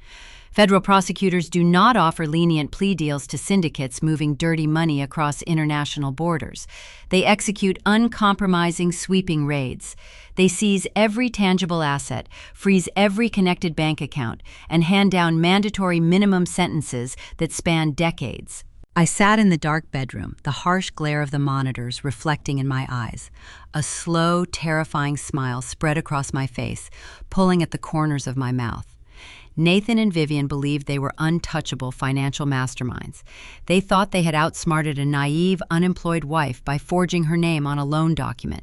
Federal prosecutors do not offer lenient plea deals to syndicates moving dirty money across international borders. They execute uncompromising, sweeping raids. They seize every tangible asset, freeze every connected bank account, and hand down mandatory minimum sentences that span decades. I sat in the dark bedroom, the harsh glare of the monitors reflecting in my eyes. A slow, terrifying smile spread across my face, pulling at the corners of my mouth. Nathan and Vivian believed they were untouchable financial masterminds. They thought they had outsmarted a naive, unemployed wife by forging her name on a loan document.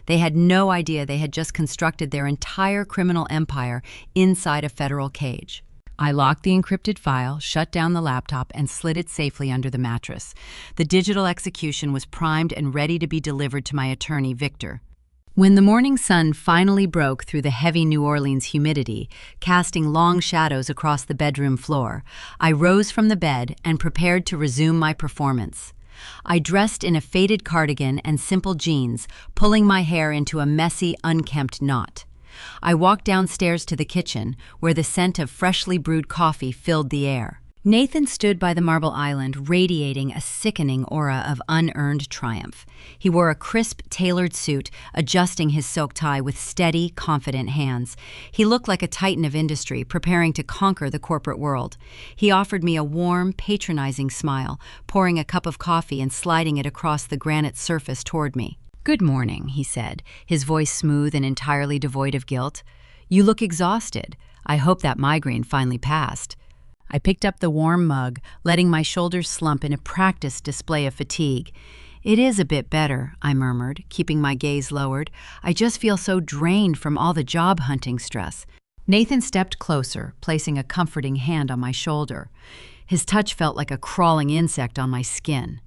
They had no idea they had just constructed their entire criminal empire inside a federal cage. I locked the encrypted file, shut down the laptop, and slid it safely under the mattress. The digital execution was primed and ready to be delivered to my attorney, Victor. When the morning sun finally broke through the heavy New Orleans humidity, casting long shadows across the bedroom floor, I rose from the bed and prepared to resume my performance. I dressed in a faded cardigan and simple jeans, pulling my hair into a messy, unkempt knot. I walked downstairs to the kitchen, where the scent of freshly brewed coffee filled the air. Nathan stood by the marble island, radiating a sickening aura of unearned triumph. He wore a crisp, tailored suit, adjusting his silk tie with steady, confident hands. He looked like a titan of industry, preparing to conquer the corporate world. He offered me a warm, patronizing smile, pouring a cup of coffee and sliding it across the granite surface toward me. "Good morning," he said, his voice smooth and entirely devoid of guilt. "You look exhausted. I hope that migraine finally passed." I picked up the warm mug, letting my shoulders slump in a practiced display of fatigue. "It is a bit better," I murmured, keeping my gaze lowered. "I just feel so drained from all the job hunting stress." Nathan stepped closer, placing a comforting hand on my shoulder. His touch felt like a crawling insect on my skin.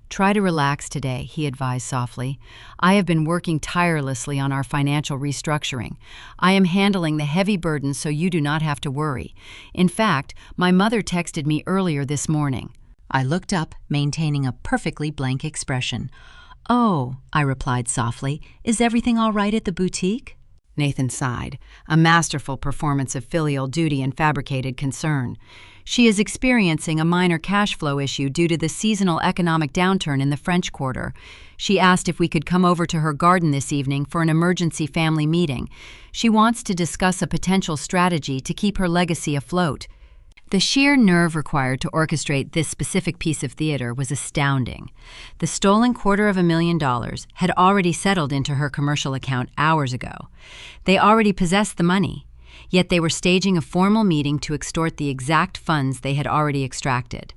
"Try to relax today," he advised softly. "I have been working tirelessly on our financial restructuring. I am handling the heavy burden so you do not have to worry. In fact, my mother texted me earlier this morning." I looked up, maintaining a perfectly blank expression. "Oh," I replied softly, "is everything all right at the boutique?" Nathan sighed, a masterful performance of filial duty and fabricated concern. "She is experiencing a minor cash flow issue due to the seasonal economic downturn in the French Quarter. She asked if we could come over to her garden this evening for an emergency family meeting. She wants to discuss a potential strategy to keep her legacy afloat." The sheer nerve required to orchestrate this specific piece of theater was astounding. The stolen $250,000 had already settled into her commercial account hours ago. They already possessed the money, yet they were staging a formal meeting to extort the exact funds they had already extracted.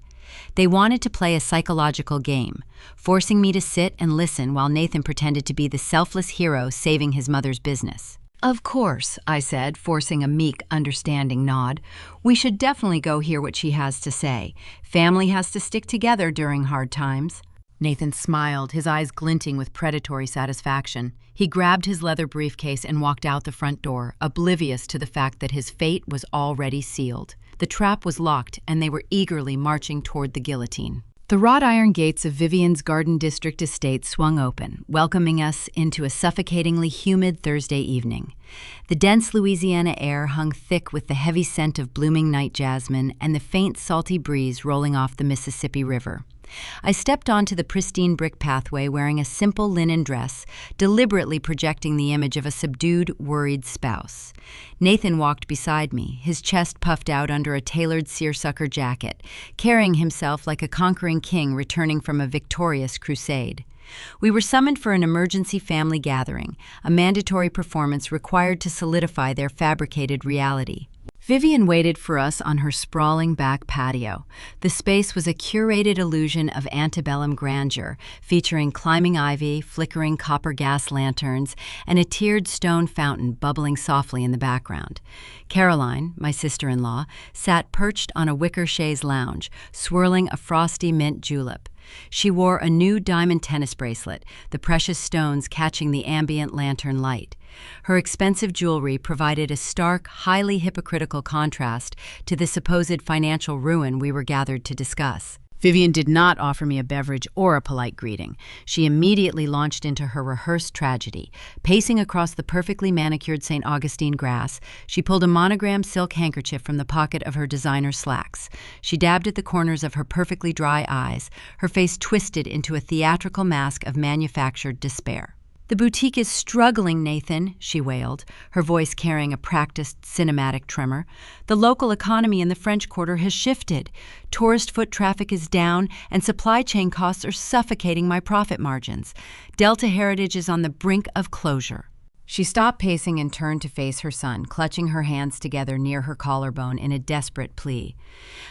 They wanted to play a psychological game, forcing me to sit and listen while Nathan pretended to be the selfless hero saving his mother's business. "Of course," I said, forcing a meek, understanding nod. "We should definitely go hear what she has to say. Family has to stick together during hard times." Nathan smiled, his eyes glinting with predatory satisfaction. He grabbed his leather briefcase and walked out the front door, oblivious to the fact that his fate was already sealed. The trap was locked, and they were eagerly marching toward the guillotine. The wrought iron gates of Vivian's Garden District estate swung open, welcoming us into a suffocatingly humid Thursday evening. The dense Louisiana air hung thick with the heavy scent of blooming night jasmine and the faint salty breeze rolling off the Mississippi River. I stepped onto the pristine brick pathway wearing a simple linen dress, deliberately projecting the image of a subdued, worried spouse. Nathan walked beside me, his chest puffed out under a tailored seersucker jacket, carrying himself like a conquering king returning from a victorious crusade. We were summoned for an emergency family gathering, a mandatory performance required to solidify their fabricated reality. Vivian waited for us on her sprawling back patio. The space was a curated illusion of antebellum grandeur, featuring climbing ivy, flickering copper gas lanterns, and a tiered stone fountain bubbling softly in the background. Caroline, my sister-in-law, sat perched on a wicker chaise lounge, swirling a frosty mint julep. She wore a new diamond tennis bracelet, the precious stones catching the ambient lantern light. Her expensive jewelry provided a stark, highly hypocritical contrast to the supposed financial ruin we were gathered to discuss. Vivian did not offer me a beverage or a polite greeting. She immediately launched into her rehearsed tragedy. Pacing across the perfectly manicured St. Augustine grass, she pulled a monogrammed silk handkerchief from the pocket of her designer slacks. She dabbed at the corners of her perfectly dry eyes, her face twisted into a theatrical mask of manufactured despair. "The boutique is struggling, Nathan," she wailed, her voice carrying a practiced cinematic tremor. "The local economy in the French Quarter has shifted. Tourist foot traffic is down, and supply chain costs are suffocating my profit margins. Delta Heritage is on the brink of closure." She stopped pacing and turned to face her son, clutching her hands together near her collarbone in a desperate plea.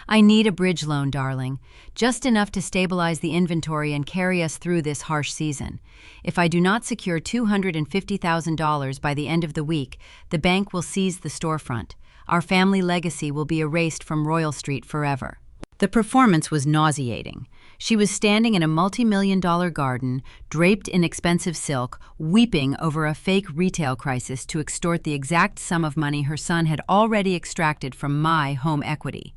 "I need a bridge loan, darling, just enough to stabilize the inventory and carry us through this harsh season. If I do not secure $250,000 by the end of the week, the bank will seize the storefront. Our family legacy will be erased from Royal Street forever." The performance was nauseating. She was standing in a multi-million-dollar garden, draped in expensive silk, weeping over a fake retail crisis to extort the exact sum of money her son had already extracted from my home equity.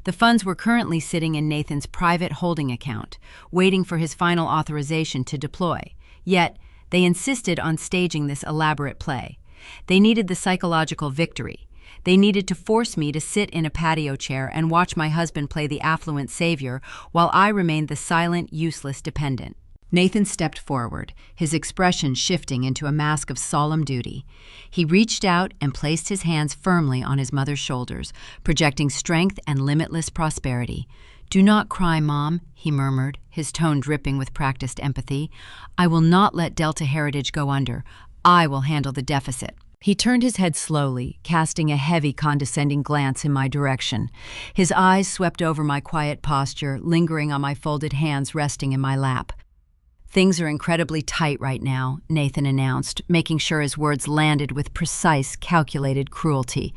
The funds were currently sitting in Nathan's private holding account, waiting for his final authorization to deploy. Yet, they insisted on staging this elaborate play. They needed the psychological victory. They needed to force me to sit in a patio chair and watch my husband play the affluent savior while I remained the silent, useless dependent. Nathan stepped forward, his expression shifting into a mask of solemn duty. He reached out and placed his hands firmly on his mother's shoulders, projecting strength and limitless prosperity. "Do not cry, Mom," he murmured, his tone dripping with practiced empathy. "I will not let Delta Heritage go under. I will handle the deficit." He turned his head slowly, casting a heavy, condescending glance in my direction. His eyes swept over my quiet posture, lingering on my folded hands resting in my lap. "Things are incredibly tight right now," Nathan announced, making sure his words landed with precise, calculated cruelty.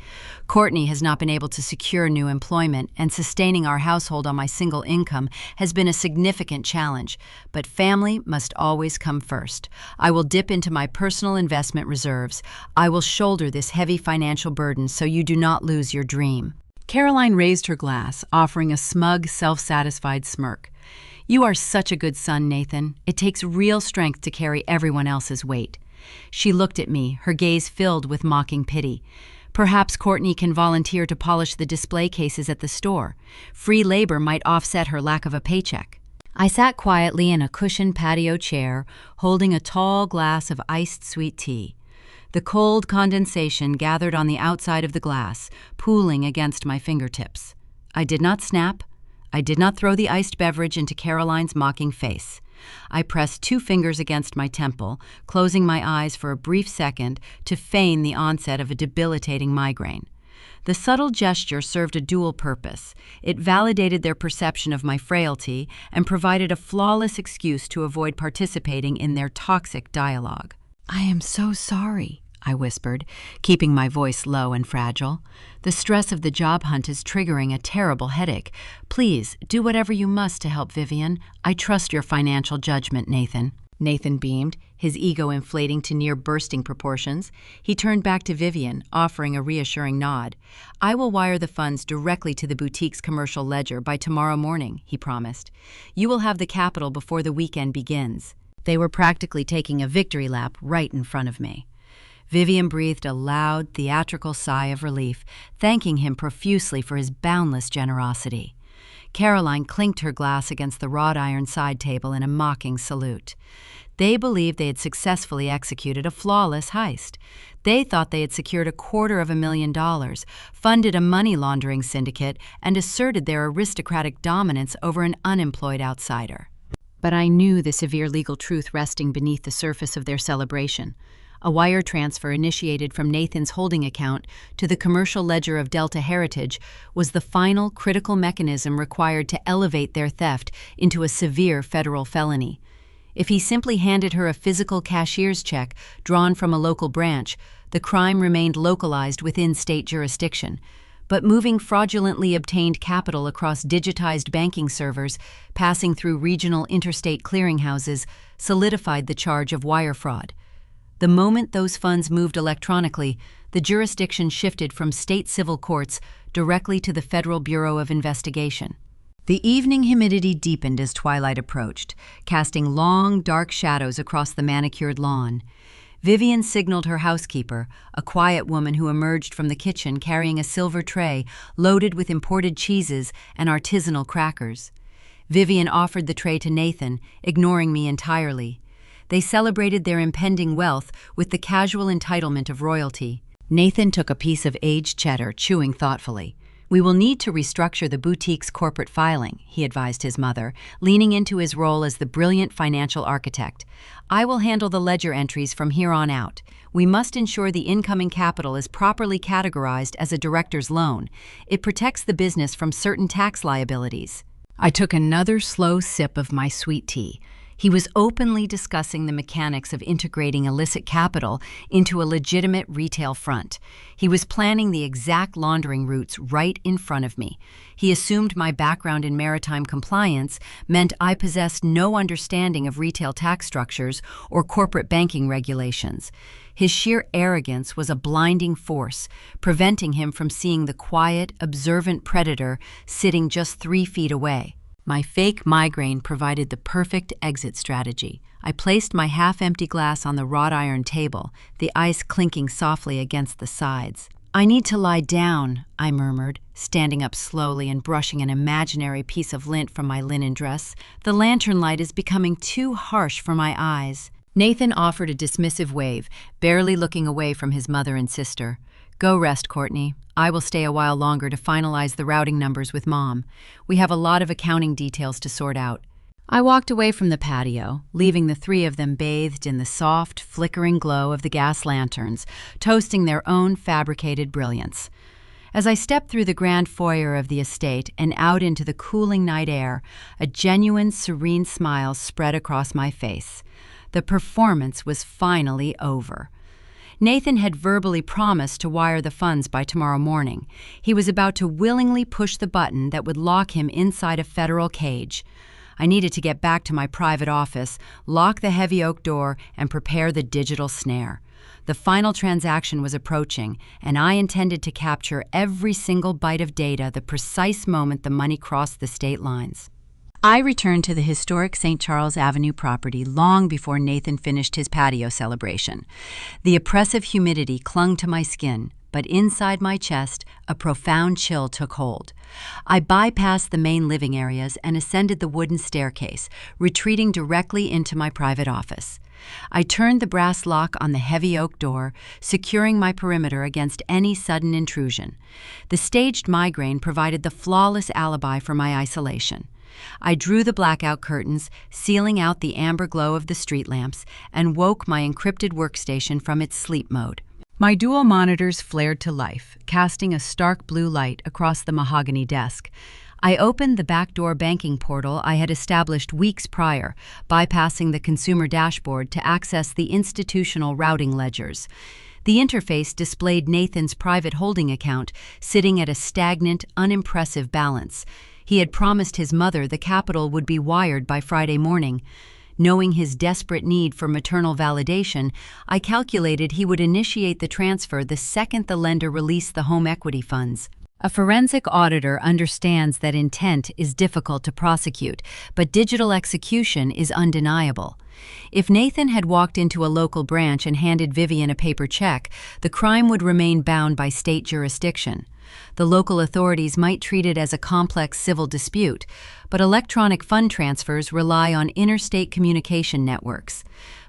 "Courtney has not been able to secure new employment, and sustaining our household on my single income has been a significant challenge. But family must always come first. I will dip into my personal investment reserves. I will shoulder this heavy financial burden so you do not lose your dream." Caroline raised her glass, offering a smug, self-satisfied smirk. "You are such a good son, Nathan. It takes real strength to carry everyone else's weight." She looked at me, her gaze filled with mocking pity. "Perhaps Courtney can volunteer to polish the display cases at the store. Free labor might offset her lack of a paycheck." I sat quietly in a cushioned patio chair, holding a tall glass of iced sweet tea. The cold condensation gathered on the outside of the glass, pooling against my fingertips. I did not snap. I did not throw the iced beverage into Caroline's mocking face. I pressed 2 fingers against my temple, closing my eyes for a brief second to feign the onset of a debilitating migraine. The subtle gesture served a dual purpose. It validated their perception of my frailty and provided a flawless excuse to avoid participating in their toxic dialogue. "I am so sorry," I whispered, keeping my voice low and fragile. "The stress of the job hunt is triggering a terrible headache. Please, do whatever you must to help Vivian. I trust your financial judgment, Nathan." Nathan beamed, his ego inflating to near bursting proportions. He turned back to Vivian, offering a reassuring nod. "I will wire the funds directly to the boutique's commercial ledger by tomorrow morning," he promised. "You will have the capital before the weekend begins." They were practically taking a victory lap right in front of me. Vivian breathed a loud, theatrical sigh of relief, thanking him profusely for his boundless generosity. Caroline clinked her glass against the wrought iron side table in a mocking salute. They believed they had successfully executed a flawless heist. They thought they had secured $250,000, funded a money laundering syndicate, and asserted their aristocratic dominance over an unemployed outsider. But I knew the severe legal truth resting beneath the surface of their celebration. A wire transfer initiated from Nathan's holding account to the commercial ledger of Delta Heritage was the final critical mechanism required to elevate their theft into a severe federal felony. If he simply handed her a physical cashier's check drawn from a local branch, the crime remained localized within state jurisdiction. But moving fraudulently obtained capital across digitized banking servers, passing through regional interstate clearinghouses, solidified the charge of wire fraud. The moment those funds moved electronically, the jurisdiction shifted from state civil courts directly to the Federal Bureau of Investigation. The evening humidity deepened as twilight approached, casting long, dark shadows across the manicured lawn. Vivian signaled her housekeeper, a quiet woman who emerged from the kitchen carrying a silver tray loaded with imported cheeses and artisanal crackers. Vivian offered the tray to Nathan, ignoring me entirely. They celebrated their impending wealth with the casual entitlement of royalty. Nathan took a piece of aged cheddar, chewing thoughtfully. "We will need to restructure the boutique's corporate filing," he advised his mother, leaning into his role as the brilliant financial architect. "I will handle the ledger entries from here on out. We must ensure the incoming capital is properly categorized as a director's loan. It protects the business from certain tax liabilities." I took another slow sip of my sweet tea. He was openly discussing the mechanics of integrating illicit capital into a legitimate retail front. He was planning the exact laundering routes right in front of me. He assumed my background in maritime compliance meant I possessed no understanding of retail tax structures or corporate banking regulations. His sheer arrogance was a blinding force, preventing him from seeing the quiet, observant predator sitting just 3 feet away. My fake migraine provided the perfect exit strategy. I placed my half-empty glass on the wrought iron table, the ice clinking softly against the sides. "I need to lie down," I murmured, standing up slowly and brushing an imaginary piece of lint from my linen dress. "The lantern light is becoming too harsh for my eyes." Nathan offered a dismissive wave, barely looking away from his mother and sister. "Go rest, Courtney. I will stay a while longer to finalize the routing numbers with Mom. We have a lot of accounting details to sort out." I walked away from the patio, leaving the 3 of them bathed in the soft, flickering glow of the gas lanterns, toasting their own fabricated brilliance. As I stepped through the grand foyer of the estate and out into the cooling night air, a genuine, serene smile spread across my face. The performance was finally over. Nathan had verbally promised to wire the funds by tomorrow morning. He was about to willingly push the button that would lock him inside a federal cage. I needed to get back to my private office, lock the heavy oak door, and prepare the digital snare. The final transaction was approaching, and I intended to capture every single byte of data the precise moment the money crossed the state lines. I returned to the historic St. Charles Avenue property long before Nathan finished his patio celebration. The oppressive humidity clung to my skin, but inside my chest, a profound chill took hold. I bypassed the main living areas and ascended the wooden staircase, retreating directly into my private office. I turned the brass lock on the heavy oak door, securing my perimeter against any sudden intrusion. The staged migraine provided the flawless alibi for my isolation. I drew the blackout curtains, sealing out the amber glow of the street lamps, and woke my encrypted workstation from its sleep mode. My dual monitors flared to life, casting a stark blue light across the mahogany desk. I opened the backdoor banking portal I had established weeks prior, bypassing the consumer dashboard to access the institutional routing ledgers. The interface displayed Nathan's private holding account, sitting at a stagnant, unimpressive balance. He had promised his mother the capital would be wired by Friday morning. Knowing his desperate need for maternal validation, I calculated he would initiate the transfer the second the lender released the home equity funds. A forensic auditor understands that intent is difficult to prosecute, but digital execution is undeniable. If Nathan had walked into a local branch and handed Vivian a paper check, the crime would remain bound by state jurisdiction. The local authorities might treat it as a complex civil dispute, but electronic fund transfers rely on interstate communication networks.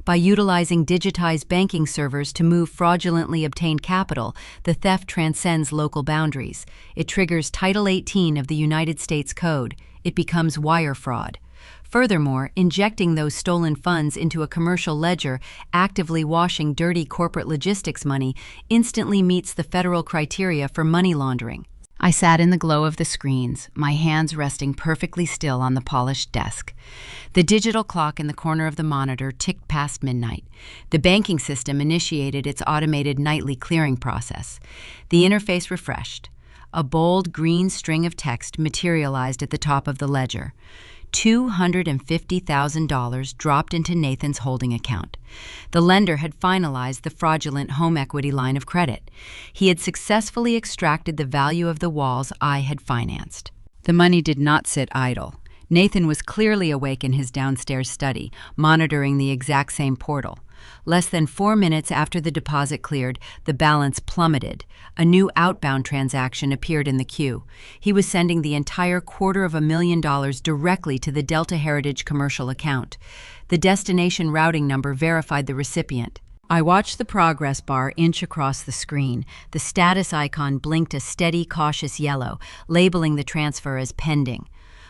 By utilizing digitized banking servers to move fraudulently obtained capital, the theft transcends local boundaries. It triggers Title 18 of the United States Code. It becomes wire fraud. Furthermore, injecting those stolen funds into a commercial ledger, actively washing dirty corporate logistics money, instantly meets the federal criteria for money laundering. I sat in the glow of the screens, my hands resting perfectly still on the polished desk. The digital clock in the corner of the monitor ticked past midnight. The banking system initiated its automated nightly clearing process. The interface refreshed. A bold green string of text materialized at the top of the ledger. $250,000 dropped into Nathan's holding account. The lender had finalized the fraudulent home equity line of credit. He had successfully extracted the value of the walls I had financed. The money did not sit idle. Nathan was clearly awake in his downstairs study, monitoring the exact same portal. Less than 4 minutes after the deposit cleared, the balance plummeted. A new outbound transaction appeared in the queue. He was sending the entire $250,000 directly to the Delta Heritage commercial account. The destination routing number verified the recipient. I watched the progress bar inch across the screen. The status icon blinked a steady, cautious yellow, labeling the transfer as pending.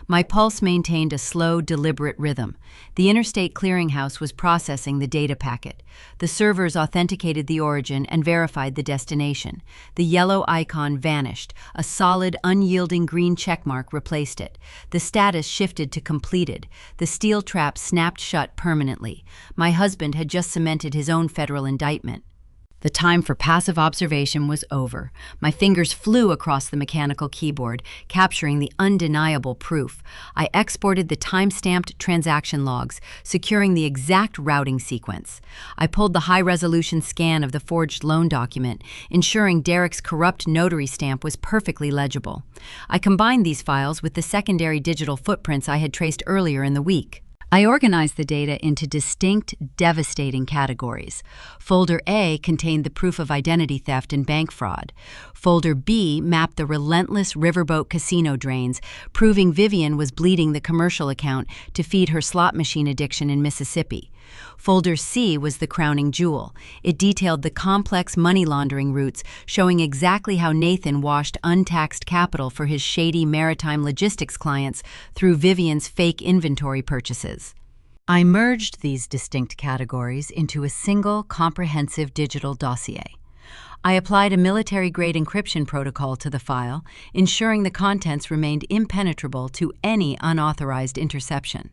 My pulse maintained a slow, deliberate rhythm. The Interstate Clearinghouse was processing the data packet. The servers authenticated the origin and verified the destination. The yellow icon vanished. A solid, unyielding green checkmark replaced it. The status shifted to completed. The steel trap snapped shut permanently. My husband had just cemented his own federal indictment. The time for passive observation was over. My fingers flew across the mechanical keyboard, capturing the undeniable proof. I exported the time-stamped transaction logs, securing the exact routing sequence. I pulled the high-resolution scan of the forged loan document, ensuring Derek's corrupt notary stamp was perfectly legible. I combined these files with the secondary digital footprints I had traced earlier in the week. I organized the data into distinct, devastating categories. Folder A contained the proof of identity theft and bank fraud. Folder B mapped the relentless riverboat casino drains, proving Vivian was bleeding the commercial account to feed her slot machine addiction in Mississippi. Folder C was the crowning jewel. It detailed the complex money laundering routes, showing exactly how Nathan washed untaxed capital for his shady maritime logistics clients through Vivian's fake inventory purchases. I merged these distinct categories into a single, comprehensive digital dossier. I applied a military-grade encryption protocol to the file, ensuring the contents remained impenetrable to any unauthorized interception.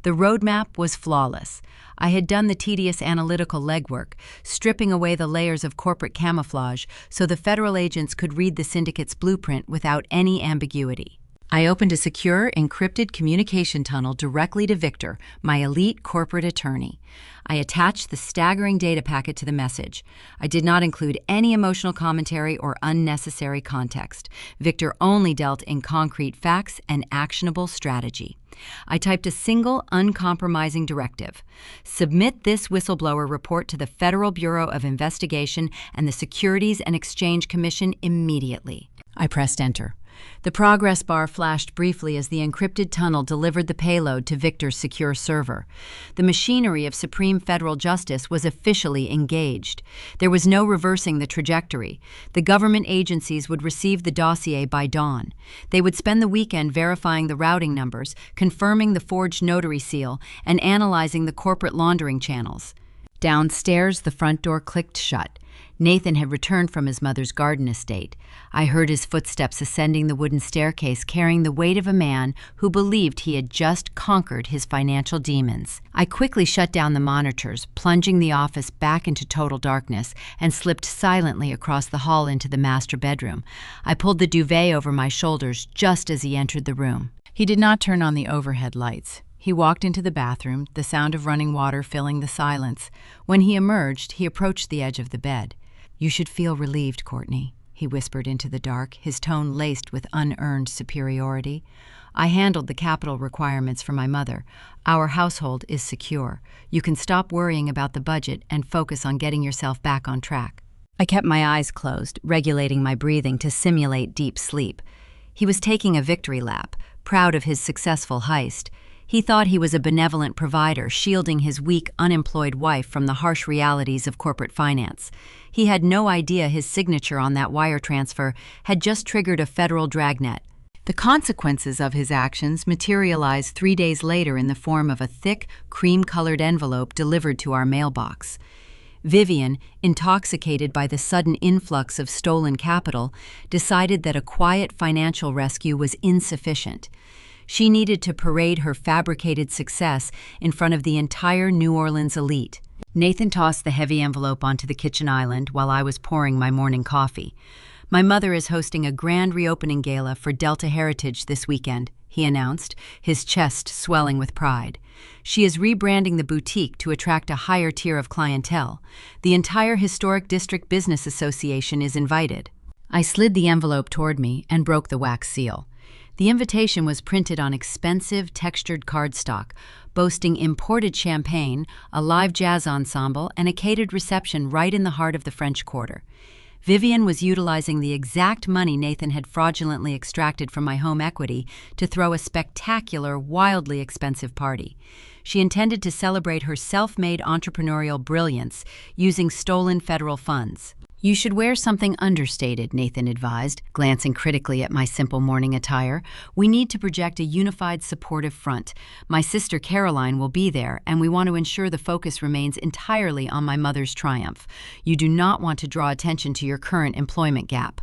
The roadmap was flawless. I had done the tedious analytical legwork, stripping away the layers of corporate camouflage so the federal agents could read the syndicate's blueprint without any ambiguity. I opened a secure, encrypted communication tunnel directly to Victor, my elite corporate attorney. I attached the staggering data packet to the message. I did not include any emotional commentary or unnecessary context. Victor only dealt in concrete facts and actionable strategy. I typed a single, uncompromising directive. Submit this whistleblower report to the Federal Bureau of Investigation and the Securities and Exchange Commission immediately. I pressed enter. The progress bar flashed briefly as the encrypted tunnel delivered the payload to Victor's secure server. The machinery of Supreme Federal Justice was officially engaged. There was no reversing the trajectory. The government agencies would receive the dossier by dawn. They would spend the weekend verifying the routing numbers, confirming the forged notary seal, and analyzing the corporate laundering channels. Downstairs, the front door clicked shut. Nathan had returned from his mother's garden estate. I heard his footsteps ascending the wooden staircase, carrying the weight of a man who believed he had just conquered his financial demons. I quickly shut down the monitors, plunging the office back into total darkness, and slipped silently across the hall into the master bedroom. I pulled the duvet over my shoulders just as he entered the room. He did not turn on the overhead lights. He walked into the bathroom, the sound of running water filling the silence. When he emerged, he approached the edge of the bed. "You should feel relieved, Courtney," he whispered into the dark, his tone laced with unearned superiority. "I handled the capital requirements for my mother. Our household is secure. You can stop worrying about the budget and focus on getting yourself back on track." I kept my eyes closed, regulating my breathing to simulate deep sleep. He was taking a victory lap, proud of his successful heist. He thought he was a benevolent provider, shielding his weak, unemployed wife from the harsh realities of corporate finance. He had no idea his signature on that wire transfer had just triggered a federal dragnet. The consequences of his actions materialized 3 days later in the form of a thick, cream-colored envelope delivered to our mailbox. Vivian, intoxicated by the sudden influx of stolen capital, decided that a quiet financial rescue was insufficient. She needed to parade her fabricated success in front of the entire New Orleans elite. Nathan tossed the heavy envelope onto the kitchen island while I was pouring my morning coffee. "My mother is hosting a grand reopening gala for Delta Heritage this weekend," he announced, his chest swelling with pride. "She is rebranding the boutique to attract a higher tier of clientele. The entire Historic District Business Association is invited." I slid the envelope toward me and broke the wax seal. The invitation was printed on expensive, textured cardstock, boasting imported champagne, a live jazz ensemble, and a catered reception right in the heart of the French Quarter. Vivian was utilizing the exact money Nathan had fraudulently extracted from my home equity to throw a spectacular, wildly expensive party. She intended to celebrate her self-made entrepreneurial brilliance using stolen federal funds. "You should wear something understated," Nathan advised, glancing critically at my simple morning attire. "We need to project a unified, supportive front. My sister Caroline will be there, and we want to ensure the focus remains entirely on my mother's triumph. You do not want to draw attention to your current employment gap."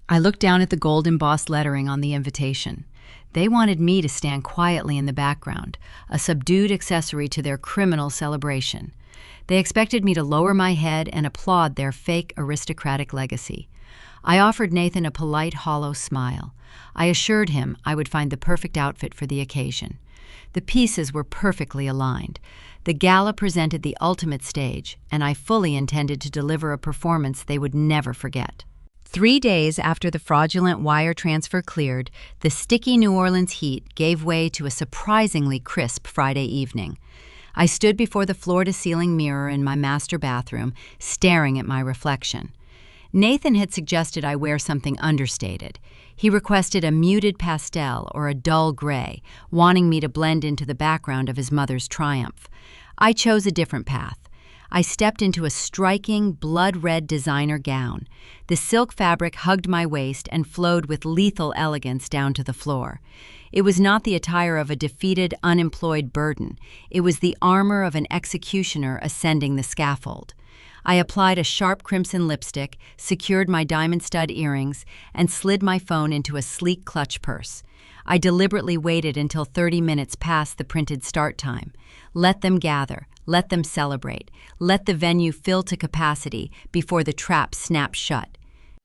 I looked down at the gold embossed lettering on the invitation. They wanted me to stand quietly in the background, a subdued accessory to their criminal celebration. They expected me to lower my head and applaud their fake aristocratic legacy. I offered Nathan a polite, hollow smile. I assured him I would find the perfect outfit for the occasion. The pieces were perfectly aligned. The gala presented the ultimate stage, and I fully intended to deliver a performance they would never forget. 3 days after the fraudulent wire transfer cleared, the sticky New Orleans heat gave way to a surprisingly crisp Friday evening. I stood before the floor-to-ceiling mirror in my master bathroom, staring at my reflection. Nathan had suggested I wear something understated. He requested a muted pastel or a dull gray, wanting me to blend into the background of his mother's triumph. I chose a different path. I stepped into a striking, blood-red designer gown. The silk fabric hugged my waist and flowed with lethal elegance down to the floor. It was not the attire of a defeated, unemployed burden. It was the armor of an executioner ascending the scaffold. I applied a sharp crimson lipstick, secured my diamond stud earrings, and slid my phone into a sleek clutch purse. I deliberately waited until 30 minutes past the printed start time. Let them gather. Let them celebrate. Let the venue fill to capacity before the trap snaps shut.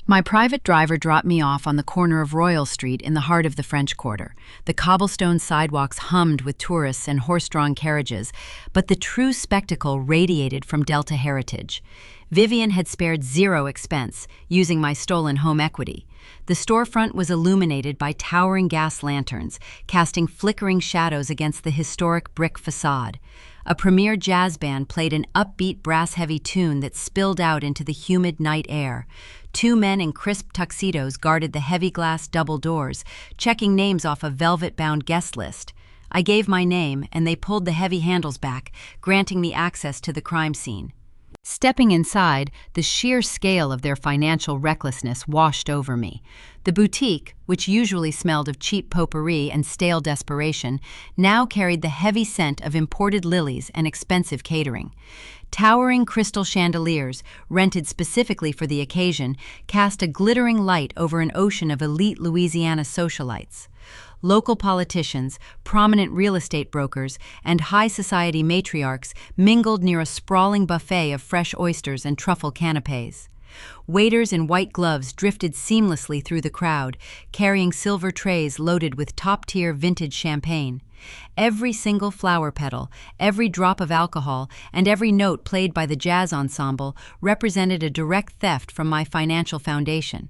My private driver dropped me off on the corner of Royal Street in the heart of the French Quarter. The cobblestone sidewalks hummed with tourists and horse-drawn carriages, but the true spectacle radiated from Delta Heritage. Vivian had spared zero expense, using my stolen home equity. The storefront was illuminated by towering gas lanterns, casting flickering shadows against the historic brick facade. A premier jazz band played an upbeat brass-heavy tune that spilled out into the humid night air. 2 men in crisp tuxedos guarded the heavy glass double doors, checking names off a velvet-bound guest list. I gave my name, and they pulled the heavy handles back, granting me access to the crime scene. Stepping inside, the sheer scale of their financial recklessness washed over me. The boutique, which usually smelled of cheap potpourri and stale desperation, now carried the heavy scent of imported lilies and expensive catering. Towering crystal chandeliers, rented specifically for the occasion, cast a glittering light over an ocean of elite Louisiana socialites. Local politicians, prominent real estate brokers, and high society matriarchs mingled near a sprawling buffet of fresh oysters and truffle canapes. Waiters in white gloves drifted seamlessly through the crowd, carrying silver trays loaded with top-tier vintage champagne. Every single flower petal, every drop of alcohol, and every note played by the jazz ensemble represented a direct theft from my financial foundation.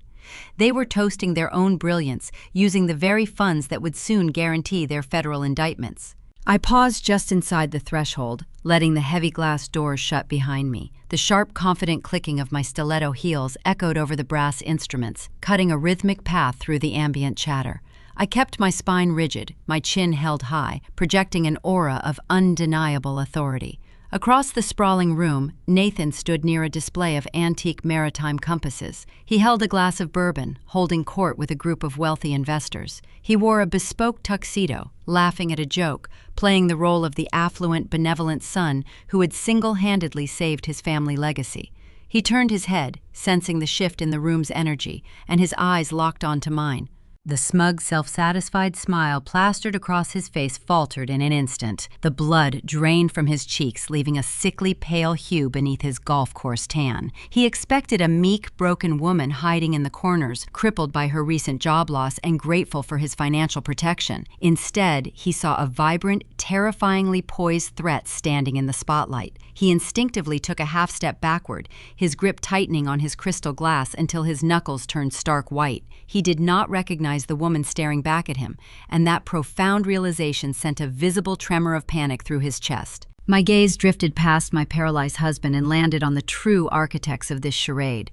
They were toasting their own brilliance, using the very funds that would soon guarantee their federal indictments. I paused just inside the threshold, letting the heavy glass doors shut behind me. The sharp, confident clicking of my stiletto heels echoed over the brass instruments, cutting a rhythmic path through the ambient chatter. I kept my spine rigid, my chin held high, projecting an aura of undeniable authority. Across the sprawling room, Nathan stood near a display of antique maritime compasses. He held a glass of bourbon, holding court with a group of wealthy investors. He wore a bespoke tuxedo, laughing at a joke, playing the role of the affluent, benevolent son who had single-handedly saved his family legacy. He turned his head, sensing the shift in the room's energy, and his eyes locked onto mine. The smug, self-satisfied smile plastered across his face faltered in an instant. The blood drained from his cheeks, leaving a sickly pale hue beneath his golf course tan. He expected a meek, broken woman hiding in the corners, crippled by her recent job loss and grateful for his financial protection. Instead, he saw a vibrant, terrifyingly poised threat standing in the spotlight. He instinctively took a half step backward, his grip tightening on his crystal glass until his knuckles turned stark white. He did not recognize recognized the woman staring back at him, and that profound realization sent a visible tremor of panic through his chest. My gaze drifted past my paralyzed husband and landed on the true architects of this charade.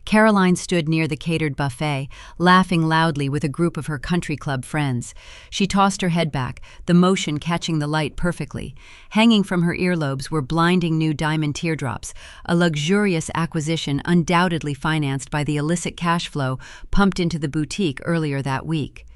Caroline stood near the catered buffet, laughing loudly with a group of her country club friends. She tossed her head back, the motion catching the light perfectly. Hanging from her earlobes were blinding new diamond teardrops, a luxurious acquisition undoubtedly financed by the illicit cash flow pumped into the boutique earlier that week.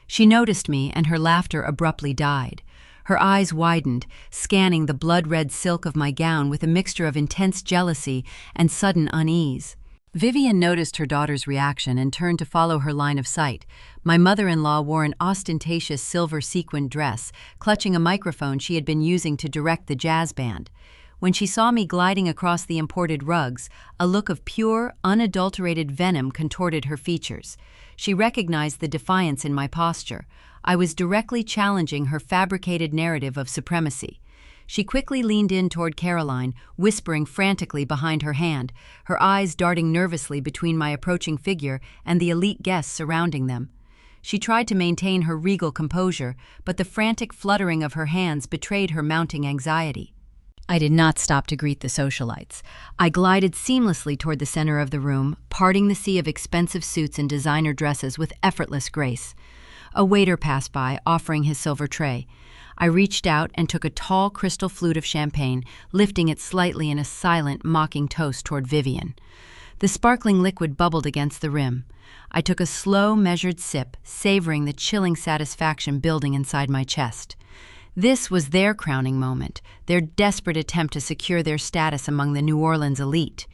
She noticed me, and her laughter abruptly died. Her eyes widened, scanning the blood-red silk of my gown with a mixture of intense jealousy and sudden unease. Vivian noticed her daughter's reaction and turned to follow her line of sight. My mother-in-law wore an ostentatious silver sequined dress, clutching a microphone she had been using to direct the jazz band. When she saw me gliding across the imported rugs, a look of pure, unadulterated venom contorted her features. She recognized the defiance in my posture. I was directly challenging her fabricated narrative of supremacy. She quickly leaned in toward Caroline, whispering frantically behind her hand, her eyes darting nervously between my approaching figure and the elite guests surrounding them. She tried to maintain her regal composure, but the frantic fluttering of her hands betrayed her mounting anxiety. I did not stop to greet the socialites. I glided seamlessly toward the center of the room, parting the sea of expensive suits and designer dresses with effortless grace. A waiter passed by, offering his silver tray. I reached out and took a tall crystal flute of champagne, lifting it slightly in a silent, mocking toast toward Vivian. The sparkling liquid bubbled against the rim. I took a slow, measured sip, savoring the chilling satisfaction building inside my chest. This was their crowning moment, their desperate attempt to secure their status among the New Orleans elite.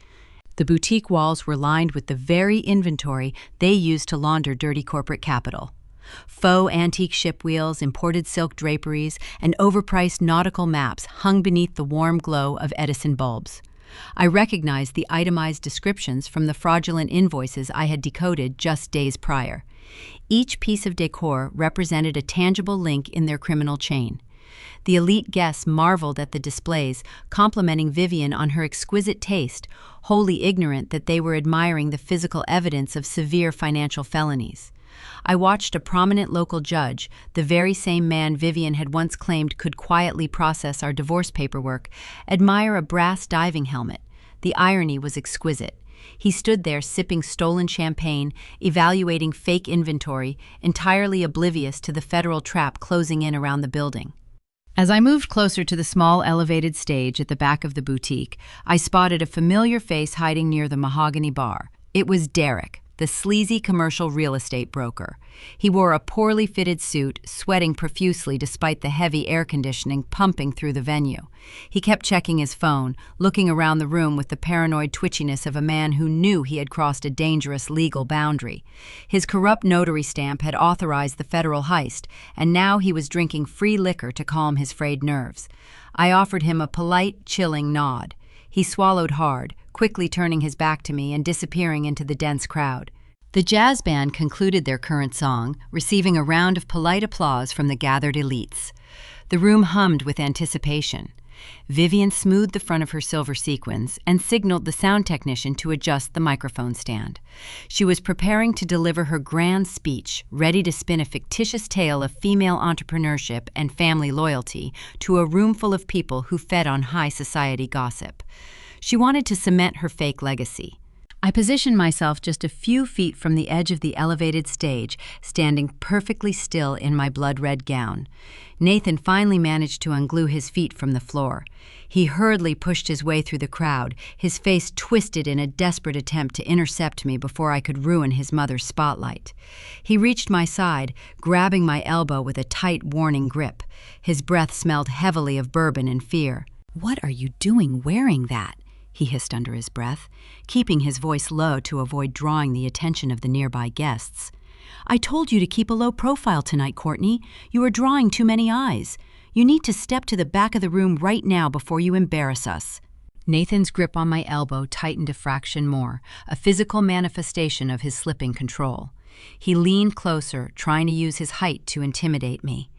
The boutique walls were lined with the very inventory they used to launder dirty corporate capital. Faux antique ship wheels, imported silk draperies, and overpriced nautical maps hung beneath the warm glow of Edison bulbs. I recognized the itemized descriptions from the fraudulent invoices I had decoded just days prior. Each piece of decor represented a tangible link in their criminal chain. The elite guests marveled at the displays, complimenting Vivian on her exquisite taste, wholly ignorant that they were admiring the physical evidence of severe financial felonies. I watched a prominent local judge, the very same man Vivian had once claimed could quietly process our divorce paperwork, admire a brass diving helmet. The irony was exquisite. He stood there sipping stolen champagne, evaluating fake inventory, entirely oblivious to the federal trap closing in around the building. As I moved closer to the small elevated stage at the back of the boutique, I spotted a familiar face hiding near the mahogany bar. It was Derek, the sleazy commercial real estate broker. He wore a poorly fitted suit, sweating profusely despite the heavy air conditioning pumping through the venue. He kept checking his phone, looking around the room with the paranoid twitchiness of a man who knew he had crossed a dangerous legal boundary. His corrupt notary stamp had authorized the federal heist, and now he was drinking free liquor to calm his frayed nerves. I offered him a polite, chilling nod. He swallowed hard, quickly turning his back to me and disappearing into the dense crowd. The jazz band concluded their current song, receiving a round of polite applause from the gathered elites. The room hummed with anticipation. Vivian smoothed the front of her silver sequins and signaled the sound technician to adjust the microphone stand. She was preparing to deliver her grand speech, ready to spin a fictitious tale of female entrepreneurship and family loyalty to a room full of people who fed on high society gossip. She wanted to cement her fake legacy. I positioned myself just a few feet from the edge of the elevated stage, standing perfectly still in my blood-red gown. Nathan finally managed to unglue his feet from the floor. He hurriedly pushed his way through the crowd, his face twisted in a desperate attempt to intercept me before I could ruin his mother's spotlight. He reached my side, grabbing my elbow with a tight, warning grip. His breath smelled heavily of bourbon and fear. "What are you doing wearing that?" he hissed under his breath, keeping his voice low to avoid drawing the attention of the nearby guests. "I told you to keep a low profile tonight, Courtney. You are drawing too many eyes. You need to step to the back of the room right now before you embarrass us." Nathan's grip on my elbow tightened a fraction more, a physical manifestation of his slipping control. He leaned closer, trying to use his height to intimidate me.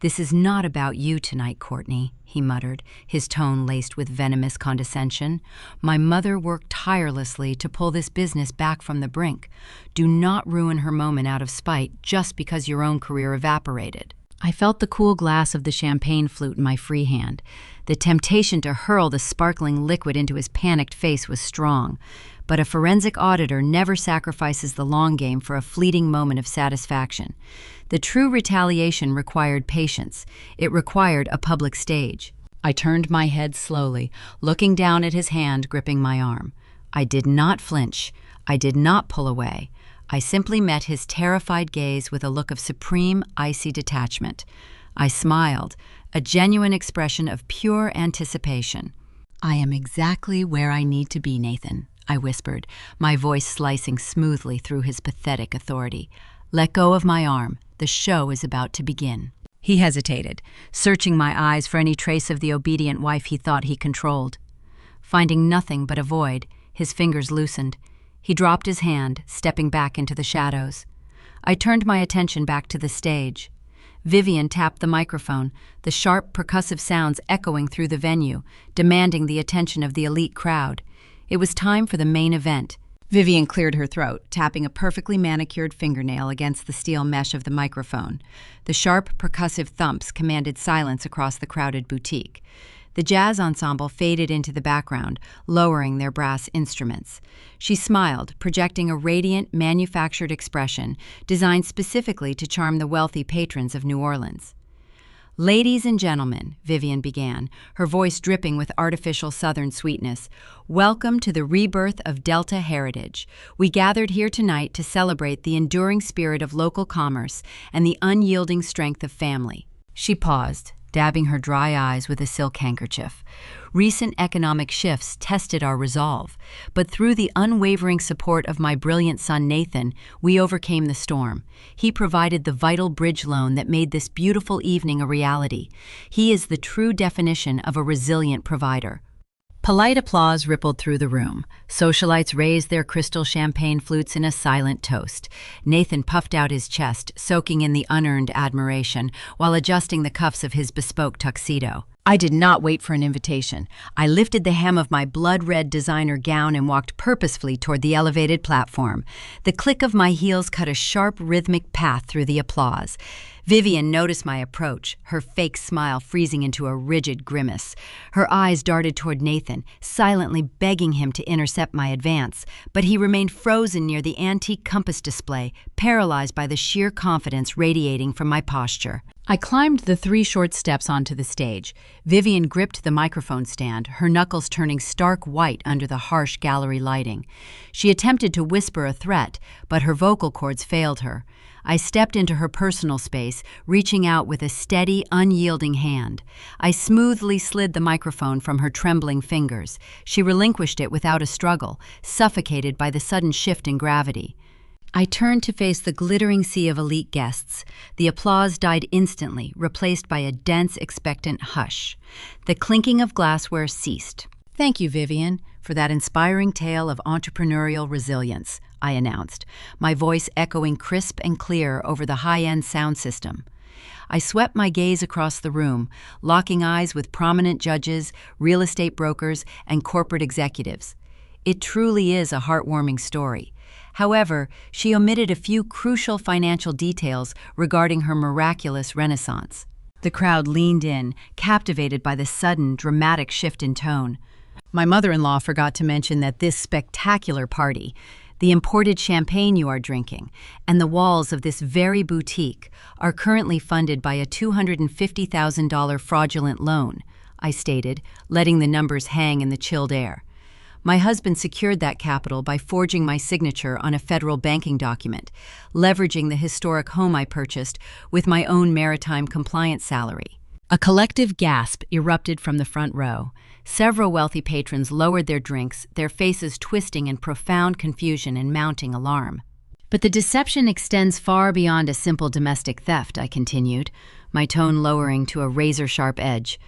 "This is not about you tonight, Courtney," he muttered, his tone laced with venomous condescension. "My mother worked tirelessly to pull this business back from the brink. Do not ruin her moment out of spite just because your own career evaporated." I felt the cool glass of the champagne flute in my free hand. The temptation to hurl the sparkling liquid into his panicked face was strong, but a forensic auditor never sacrifices the long game for a fleeting moment of satisfaction. The true retaliation required patience. It required a public stage. I turned my head slowly, looking down at his hand gripping my arm. I did not flinch. I did not pull away. I simply met his terrified gaze with a look of supreme, icy detachment. I smiled, a genuine expression of pure anticipation. "I am exactly where I need to be, Nathan," I whispered, my voice slicing smoothly through his pathetic authority. "Let go of my arm. The show is about to begin." He hesitated, searching my eyes for any trace of the obedient wife he thought he controlled. Finding nothing but a void, his fingers loosened. He dropped his hand, stepping back into the shadows. I turned my attention back to the stage. Vivian tapped the microphone, the sharp, percussive sounds echoing through the venue, demanding the attention of the elite crowd. It was time for the main event. Vivian cleared her throat, tapping a perfectly manicured fingernail against the steel mesh of the microphone. The sharp, percussive thumps commanded silence across the crowded boutique. The jazz ensemble faded into the background, lowering their brass instruments. She smiled, projecting a radiant, manufactured expression designed specifically to charm the wealthy patrons of New Orleans. "Ladies and gentlemen," Vivian began, her voice dripping with artificial Southern sweetness, "welcome to the rebirth of Delta Heritage. We gathered here tonight to celebrate the enduring spirit of local commerce and the unyielding strength of family." She paused, dabbing her dry eyes with a silk handkerchief. Recent economic shifts tested our resolve, but through the unwavering support of my brilliant son Nathan, we overcame the storm. He provided the vital bridge loan that made this beautiful evening a reality. He is the true definition of a resilient provider. Polite applause rippled through the room. Socialites raised their crystal champagne flutes in a silent toast. Nathan puffed out his chest, soaking in the unearned admiration, while adjusting the cuffs of his bespoke tuxedo. I did not wait for an invitation. I lifted the hem of my blood-red designer gown and walked purposefully toward the elevated platform. The click of my heels cut a sharp, rhythmic path through the applause. Vivian noticed my approach, her fake smile freezing into a rigid grimace. Her eyes darted toward Nathan, silently begging him to intercept my advance, but he remained frozen near the antique compass display, paralyzed by the sheer confidence radiating from my posture. I climbed the 3 short steps onto the stage. Vivian gripped the microphone stand, her knuckles turning stark white under the harsh gallery lighting. She attempted to whisper a threat, but her vocal cords failed her. I stepped into her personal space, reaching out with a steady, unyielding hand. I smoothly slid the microphone from her trembling fingers. She relinquished it without a struggle, suffocated by the sudden shift in gravity. I turned to face the glittering sea of elite guests. The applause died instantly, replaced by a dense, expectant hush. The clinking of glassware ceased. "Thank you, Vivian, for that inspiring tale of entrepreneurial resilience," I announced, my voice echoing crisp and clear over the high-end sound system. I swept my gaze across the room, locking eyes with prominent judges, real estate brokers, and corporate executives. It truly is a heartwarming story. However, she omitted a few crucial financial details regarding her miraculous renaissance. The crowd leaned in, captivated by the sudden, dramatic shift in tone. My mother-in-law forgot to mention that this spectacular party, the imported champagne you are drinking, and the walls of this very boutique are currently funded by a $250,000 fraudulent loan, I stated, letting the numbers hang in the chilled air. My husband secured that capital by forging my signature on a federal banking document, leveraging the historic home I purchased with my own maritime compliance salary. A collective gasp erupted from the front row. Several wealthy patrons lowered their drinks, their faces twisting in profound confusion and mounting alarm. "But the deception extends far beyond a simple domestic theft," I continued, my tone lowering to a razor-sharp edge.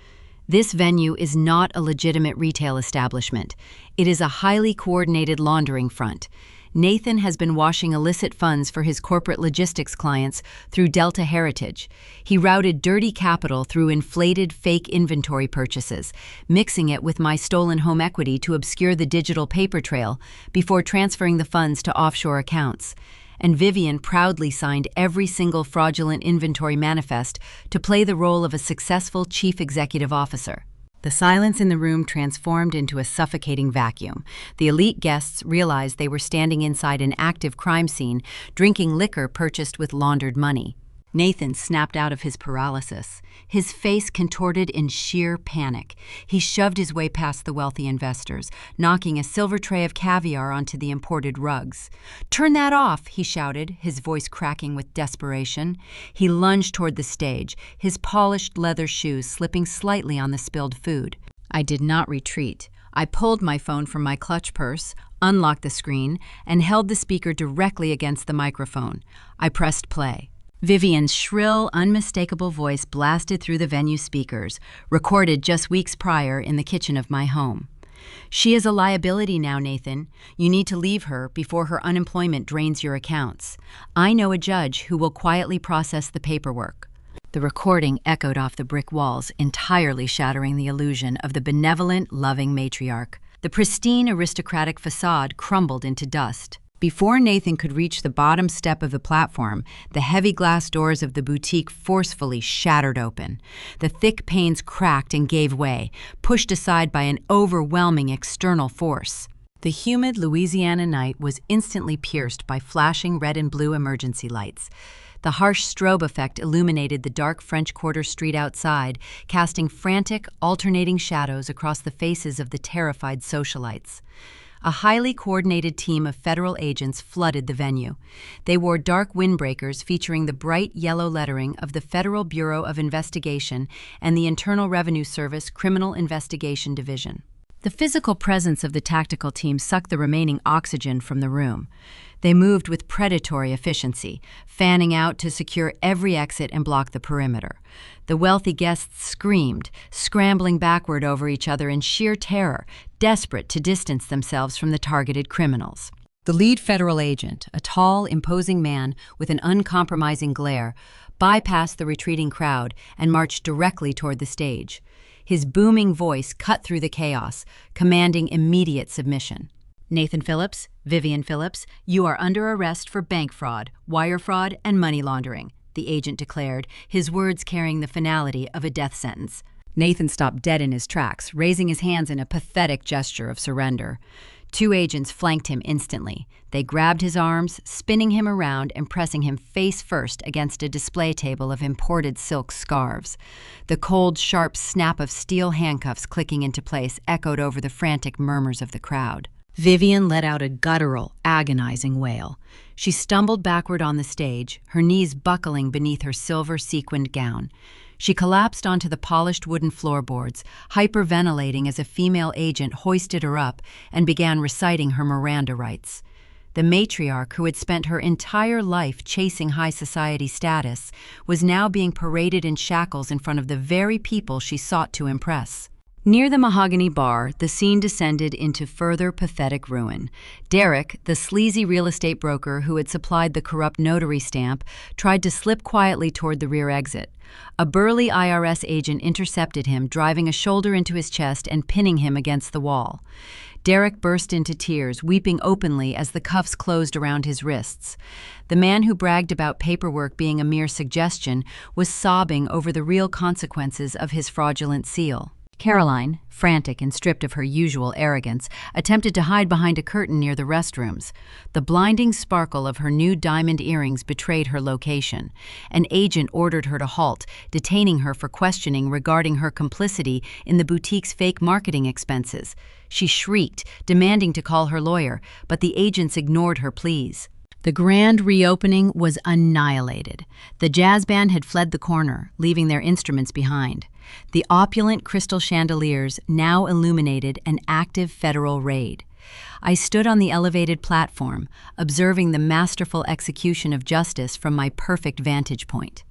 "This venue is not a legitimate retail establishment. It is a highly coordinated laundering front. Nathan has been washing illicit funds for his corporate logistics clients through Delta Heritage. He routed dirty capital through inflated fake inventory purchases, mixing it with my stolen home equity to obscure the digital paper trail before transferring the funds to offshore accounts. And Vivian proudly signed every single fraudulent inventory manifest to play the role of a successful chief executive officer. The silence in the room transformed into a suffocating vacuum. The elite guests realized they were standing inside an active crime scene, drinking liquor purchased with laundered money. Nathan snapped out of his paralysis, his face contorted in sheer panic. He shoved his way past the wealthy investors, knocking a silver tray of caviar onto the imported rugs. "Turn that off," he shouted, his voice cracking with desperation. He lunged toward the stage, his polished leather shoes slipping slightly on the spilled food. I did not retreat. I pulled my phone from my clutch purse, unlocked the screen, and held the speaker directly against the microphone. I pressed play. Vivian's shrill, unmistakable voice blasted through the venue speakers, recorded just weeks prior in the kitchen of my home. "She is a liability now, Nathan. You need to leave her before her unemployment drains your accounts. I know a judge who will quietly process the paperwork." The recording echoed off the brick walls, entirely shattering the illusion of the benevolent, loving matriarch. The pristine, aristocratic facade crumbled into dust. Before Nathan could reach the bottom step of the platform, the heavy glass doors of the boutique forcefully shattered open. The thick panes cracked and gave way, pushed aside by an overwhelming external force. The humid Louisiana night was instantly pierced by flashing red and blue emergency lights. The harsh strobe effect illuminated the dark French Quarter street outside, casting frantic, alternating shadows across the faces of the terrified socialites. A highly coordinated team of federal agents flooded the venue. They wore dark windbreakers featuring the bright yellow lettering of the Federal Bureau of Investigation and the Internal Revenue Service Criminal Investigation Division. The physical presence of the tactical team sucked the remaining oxygen from the room. They moved with predatory efficiency, fanning out to secure every exit and block the perimeter. The wealthy guests screamed, scrambling backward over each other in sheer terror, desperate to distance themselves from the targeted criminals. The lead federal agent, a tall, imposing man with an uncompromising glare, bypassed the retreating crowd and marched directly toward the stage. His booming voice cut through the chaos, commanding immediate submission. "Nathan Phillips, Vivian Phillips, you are under arrest for bank fraud, wire fraud, and money laundering," the agent declared, his words carrying the finality of a death sentence. Nathan stopped dead in his tracks, raising his hands in a pathetic gesture of surrender. Two agents flanked him instantly. They grabbed his arms, spinning him around and pressing him face first against a display table of imported silk scarves. The cold, sharp snap of steel handcuffs clicking into place echoed over the frantic murmurs of the crowd. Vivian let out a guttural, agonizing wail. She stumbled backward on the stage, her knees buckling beneath her silver sequined gown. She collapsed onto the polished wooden floorboards, hyperventilating as a female agent hoisted her up and began reciting her Miranda rights. The matriarch, who had spent her entire life chasing high society status, was now being paraded in shackles in front of the very people she sought to impress. Near the mahogany bar, the scene descended into further pathetic ruin. Derek, the sleazy real estate broker who had supplied the corrupt notary stamp, tried to slip quietly toward the rear exit. A burly IRS agent intercepted him, driving a shoulder into his chest and pinning him against the wall. Derek burst into tears, weeping openly as the cuffs closed around his wrists. The man who bragged about paperwork being a mere suggestion was sobbing over the real consequences of his fraudulent seal. Caroline, frantic and stripped of her usual arrogance, attempted to hide behind a curtain near the restrooms. The blinding sparkle of her new diamond earrings betrayed her location. An agent ordered her to halt, detaining her for questioning regarding her complicity in the boutique's fake marketing expenses. She shrieked, demanding to call her lawyer, but the agents ignored her pleas. The grand reopening was annihilated. The jazz band had fled the corner, leaving their instruments behind. The opulent crystal chandeliers now illuminated an active federal raid. I stood on the elevated platform, observing the masterful execution of justice from my perfect vantage point.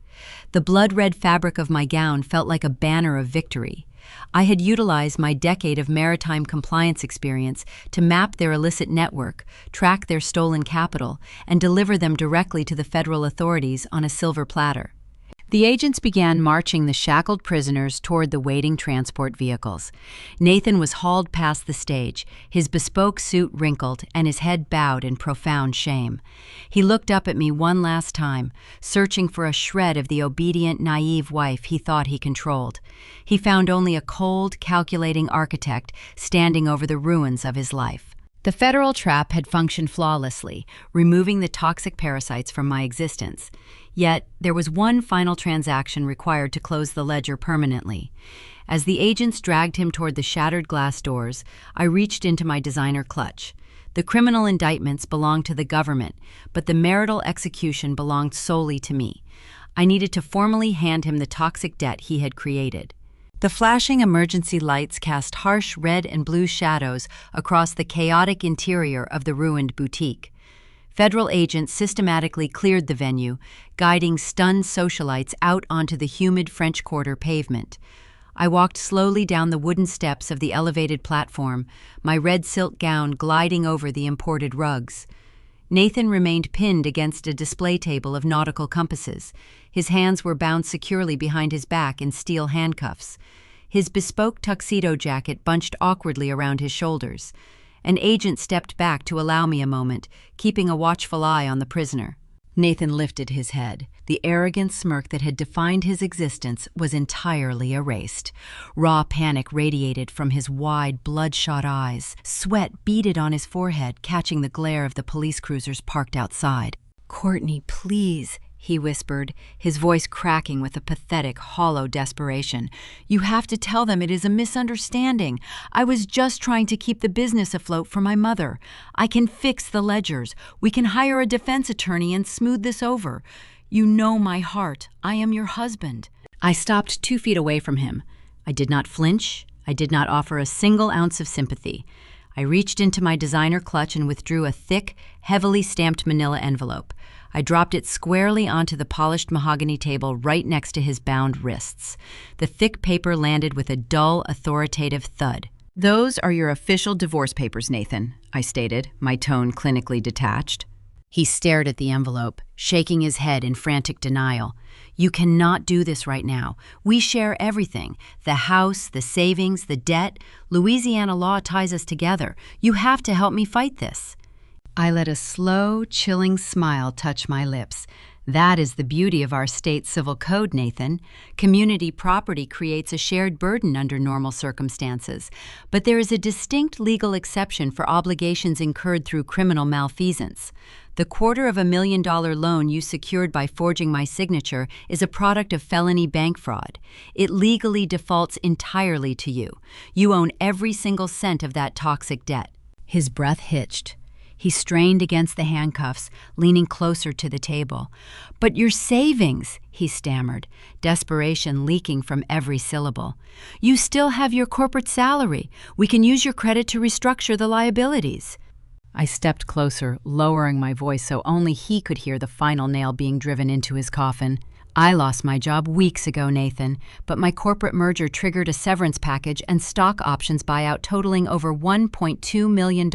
The blood-red fabric of my gown felt like a banner of victory. I had utilized my decade of maritime compliance experience to map their illicit network, track their stolen capital, and deliver them directly to the federal authorities on a silver platter. The agents began marching the shackled prisoners toward the waiting transport vehicles. Nathan was hauled past the stage, his bespoke suit wrinkled and his head bowed in profound shame. He looked up at me one last time, searching for a shred of the obedient, naive wife he thought he controlled. He found only a cold, calculating architect standing over the ruins of his life. The federal trap had functioned flawlessly, removing the toxic parasites from my existence. Yet, there was one final transaction required to close the ledger permanently. As the agents dragged him toward the shattered glass doors, I reached into my designer clutch. The criminal indictments belonged to the government, but the marital execution belonged solely to me. I needed to formally hand him the toxic debt he had created. The flashing emergency lights cast harsh red and blue shadows across the chaotic interior of the ruined boutique. Federal agents systematically cleared the venue, guiding stunned socialites out onto the humid French Quarter pavement. I walked slowly down the wooden steps of the elevated platform, my red silk gown gliding over the imported rugs. Nathan remained pinned against a display table of nautical compasses. His hands were bound securely behind his back in steel handcuffs. His bespoke tuxedo jacket bunched awkwardly around his shoulders. An agent stepped back to allow me a moment, keeping a watchful eye on the prisoner. Nathan lifted his head. The arrogant smirk that had defined his existence was entirely erased. Raw panic radiated from his wide, bloodshot eyes. Sweat beaded on his forehead, catching the glare of the police cruisers parked outside. "Courtney, please," he whispered, his voice cracking with a pathetic, hollow desperation. "You have to tell them it is a misunderstanding. I was just trying to keep the business afloat for my mother. I can fix the ledgers. We can hire a defense attorney and smooth this over. You know my heart. I am your husband." I stopped 2 feet away from him. I did not flinch. I did not offer a single ounce of sympathy. I reached into my designer clutch and withdrew a thick, heavily stamped manila envelope. I dropped it squarely onto the polished mahogany table right next to his bound wrists. The thick paper landed with a dull, authoritative thud. "Those are your official divorce papers, Nathan," I stated, my tone clinically detached. He stared at the envelope, shaking his head in frantic denial. "You cannot do this right now. We share everything. The house, the savings, the debt. Louisiana law ties us together. You have to help me fight this." I let a slow, chilling smile touch my lips. "That is the beauty of our state civil code, Nathan. Community property creates a shared burden under normal circumstances. But there is a distinct legal exception for obligations incurred through criminal malfeasance. The $250,000 loan you secured by forging my signature is a product of felony bank fraud. It legally defaults entirely to you. You own every single cent of that toxic debt." His breath hitched. He strained against the handcuffs, leaning closer to the table. "But your savings," he stammered, desperation leaking from every syllable. "You still have your corporate salary. We can use your credit to restructure the liabilities." I stepped closer, lowering my voice so only he could hear the final nail being driven into his coffin. "I lost my job weeks ago, Nathan, but my corporate merger triggered a severance package and stock options buyout totaling over $1.2 million.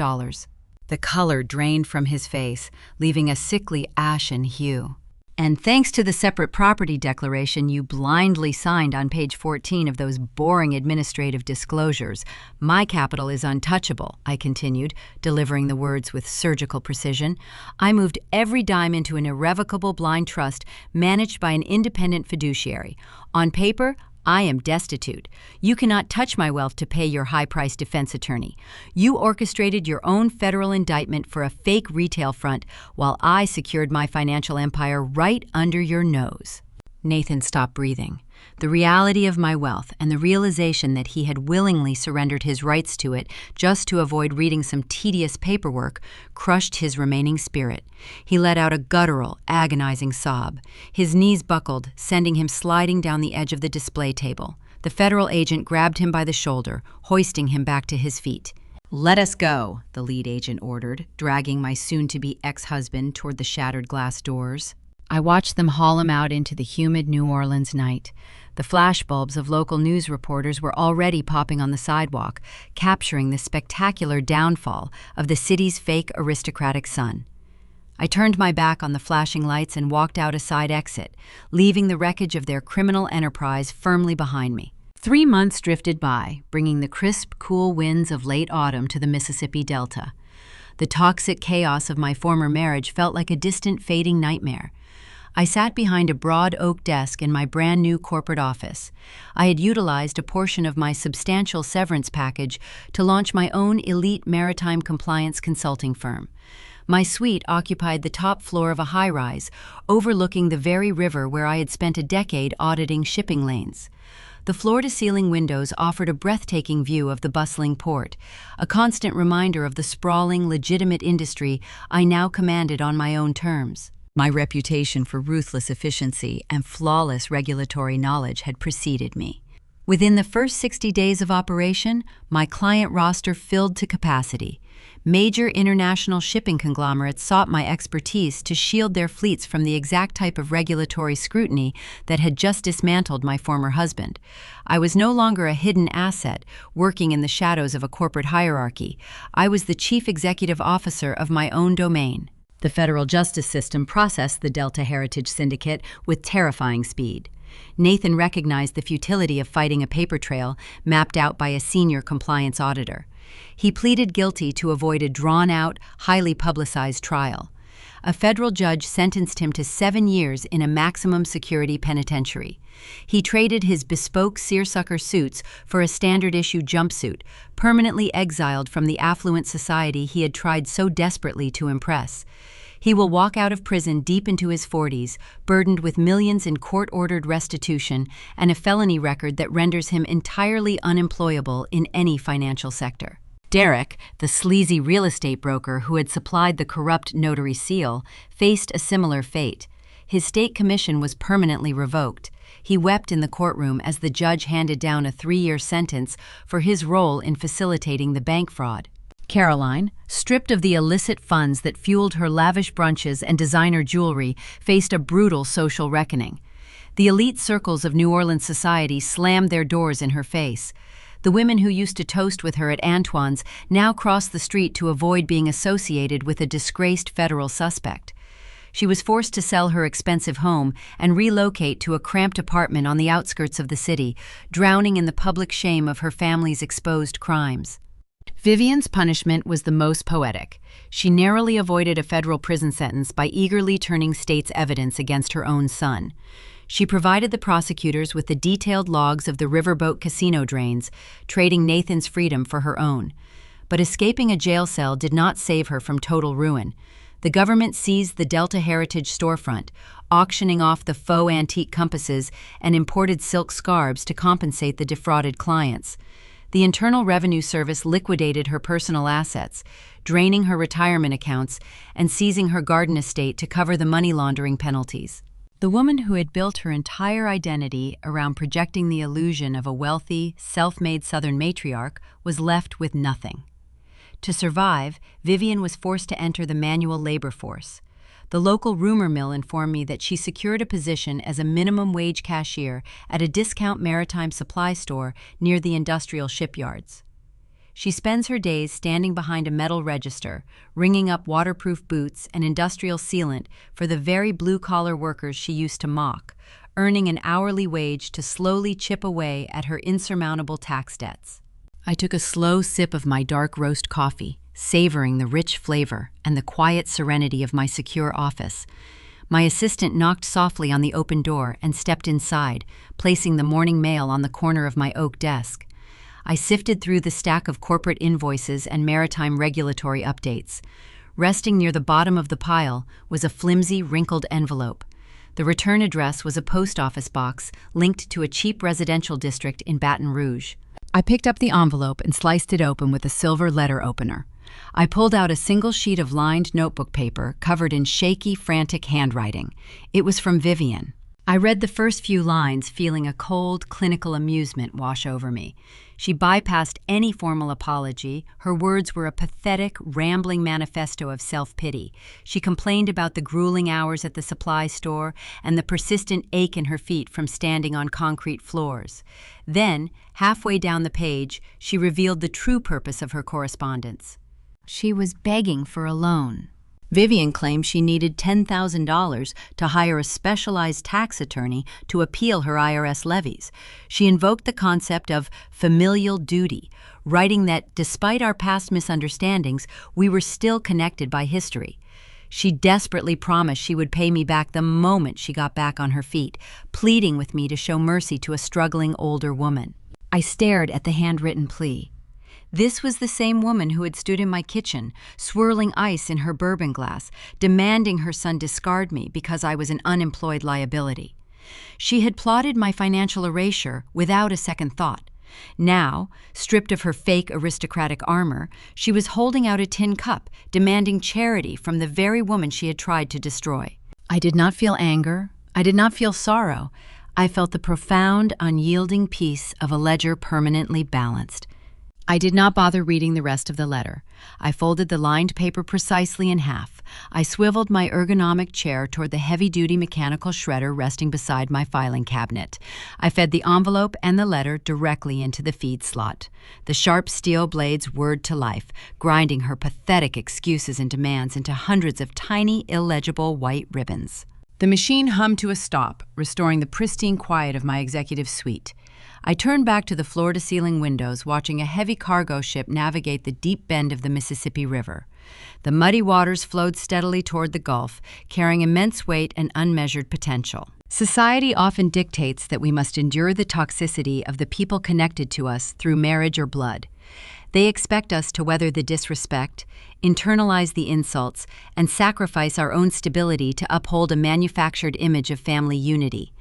The color drained from his face, leaving a sickly ashen hue. "And thanks to the separate property declaration you blindly signed on page 14 of those boring administrative disclosures, my capital is untouchable," I continued, delivering the words with surgical precision. "I moved every dime into an irrevocable blind trust managed by an independent fiduciary. On paper, I am destitute. You cannot touch my wealth to pay your high-priced defense attorney. You orchestrated your own federal indictment for a fake retail front while I secured my financial empire right under your nose." Nathan stopped breathing. The reality of my wealth and the realization that he had willingly surrendered his rights to it just to avoid reading some tedious paperwork crushed his remaining spirit. He let out a guttural, agonizing sob. His knees buckled, sending him sliding down the edge of the display table. The federal agent grabbed him by the shoulder, hoisting him back to his feet. "Let us go," the lead agent ordered, dragging my soon-to-be ex-husband toward the shattered glass doors. I watched them haul him out into the humid New Orleans night. The flashbulbs of local news reporters were already popping on the sidewalk, capturing the spectacular downfall of the city's fake aristocratic son. I turned my back on the flashing lights and walked out a side exit, leaving the wreckage of their criminal enterprise firmly behind me. 3 months drifted by, bringing the crisp, cool winds of late autumn to the Mississippi Delta. The toxic chaos of my former marriage felt like a distant, fading nightmare. I sat behind a broad oak desk in my brand-new corporate office. I had utilized a portion of my substantial severance package to launch my own elite maritime compliance consulting firm. My suite occupied the top floor of a high-rise, overlooking the very river where I had spent a decade auditing shipping lanes. The floor-to-ceiling windows offered a breathtaking view of the bustling port, a constant reminder of the sprawling, legitimate industry I now commanded on my own terms. My reputation for ruthless efficiency and flawless regulatory knowledge had preceded me. Within the first 60 days of operation, my client roster filled to capacity. Major international shipping conglomerates sought my expertise to shield their fleets from the exact type of regulatory scrutiny that had just dismantled my former husband. I was no longer a hidden asset, working in the shadows of a corporate hierarchy. I was the chief executive officer of my own domain. The federal justice system processed the Delta Heritage Syndicate with terrifying speed. Nathan recognized the futility of fighting a paper trail mapped out by a senior compliance auditor. He pleaded guilty to avoid a drawn-out, highly publicized trial. A federal judge sentenced him to 7 years in a maximum security penitentiary. He traded his bespoke seersucker suits for a standard-issue jumpsuit, permanently exiled from the affluent society he had tried so desperately to impress. He will walk out of prison deep into his 40s, burdened with millions in court-ordered restitution and a felony record that renders him entirely unemployable in any financial sector. Derek, the sleazy real estate broker who had supplied the corrupt notary seal, faced a similar fate. His state commission was permanently revoked. He wept in the courtroom as the judge handed down a 3-year sentence for his role in facilitating the bank fraud. Caroline, stripped of the illicit funds that fueled her lavish brunches and designer jewelry, faced a brutal social reckoning. The elite circles of New Orleans society slammed their doors in her face. The women who used to toast with her at Antoine's now crossed the street to avoid being associated with a disgraced federal suspect. She was forced to sell her expensive home and relocate to a cramped apartment on the outskirts of the city, drowning in the public shame of her family's exposed crimes. Vivian's punishment was the most poetic. She narrowly avoided a federal prison sentence by eagerly turning state's evidence against her own son. She provided the prosecutors with the detailed logs of the riverboat casino drains, trading Nathan's freedom for her own. But escaping a jail cell did not save her from total ruin. The government seized the Delta Heritage storefront, auctioning off the faux antique compasses and imported silk scarves to compensate the defrauded clients. The Internal Revenue Service liquidated her personal assets, draining her retirement accounts and seizing her garden estate to cover the money laundering penalties. The woman who had built her entire identity around projecting the illusion of a wealthy, self-made Southern matriarch was left with nothing. To survive, Vivian was forced to enter the manual labor force. The local rumor mill informed me that she secured a position as a minimum wage cashier at a discount maritime supply store near the industrial shipyards. She spends her days standing behind a metal register, ringing up waterproof boots and industrial sealant for the very blue-collar workers she used to mock, earning an hourly wage to slowly chip away at her insurmountable tax debts. I took a slow sip of my dark roast coffee, savoring the rich flavor and the quiet serenity of my secure office. My assistant knocked softly on the open door and stepped inside, placing the morning mail on the corner of my oak desk. I sifted through the stack of corporate invoices and maritime regulatory updates. Resting near the bottom of the pile was a flimsy, wrinkled envelope. The return address was a post office box linked to a cheap residential district in Baton Rouge. I picked up the envelope and sliced it open with a silver letter opener. I pulled out a single sheet of lined notebook paper covered in shaky, frantic handwriting. It was from Vivian. I read the first few lines, feeling a cold, clinical amusement wash over me. She bypassed any formal apology. Her words were a pathetic, rambling manifesto of self-pity. She complained about the grueling hours at the supply store and the persistent ache in her feet from standing on concrete floors. Then, halfway down the page, she revealed the true purpose of her correspondence. She was begging for a loan. Vivian claimed she needed $10,000 to hire a specialized tax attorney to appeal her IRS levies. She invoked the concept of familial duty, writing that despite our past misunderstandings, we were still connected by history. She desperately promised she would pay me back the moment she got back on her feet, pleading with me to show mercy to a struggling older woman. I stared at the handwritten plea. This was the same woman who had stood in my kitchen, swirling ice in her bourbon glass, demanding her son discard me because I was an unemployed liability. She had plotted my financial erasure without a second thought. Now, stripped of her fake aristocratic armor, she was holding out a tin cup, demanding charity from the very woman she had tried to destroy. I did not feel anger. I did not feel sorrow. I felt the profound, unyielding peace of a ledger permanently balanced. I did not bother reading the rest of the letter. I folded the lined paper precisely in half. I swiveled my ergonomic chair toward the heavy-duty mechanical shredder resting beside my filing cabinet. I fed the envelope and the letter directly into the feed slot. The sharp steel blades whirred to life, grinding her pathetic excuses and demands into hundreds of tiny, illegible white ribbons. The machine hummed to a stop, restoring the pristine quiet of my executive suite. I turned back to the floor-to-ceiling windows, watching a heavy cargo ship navigate the deep bend of the Mississippi River. The muddy waters flowed steadily toward the Gulf, carrying immense weight and unmeasured potential. Society often dictates that we must endure the toxicity of the people connected to us through marriage or blood. They expect us to weather the disrespect, internalize the insults, and sacrifice our own stability to uphold a manufactured image of family unity.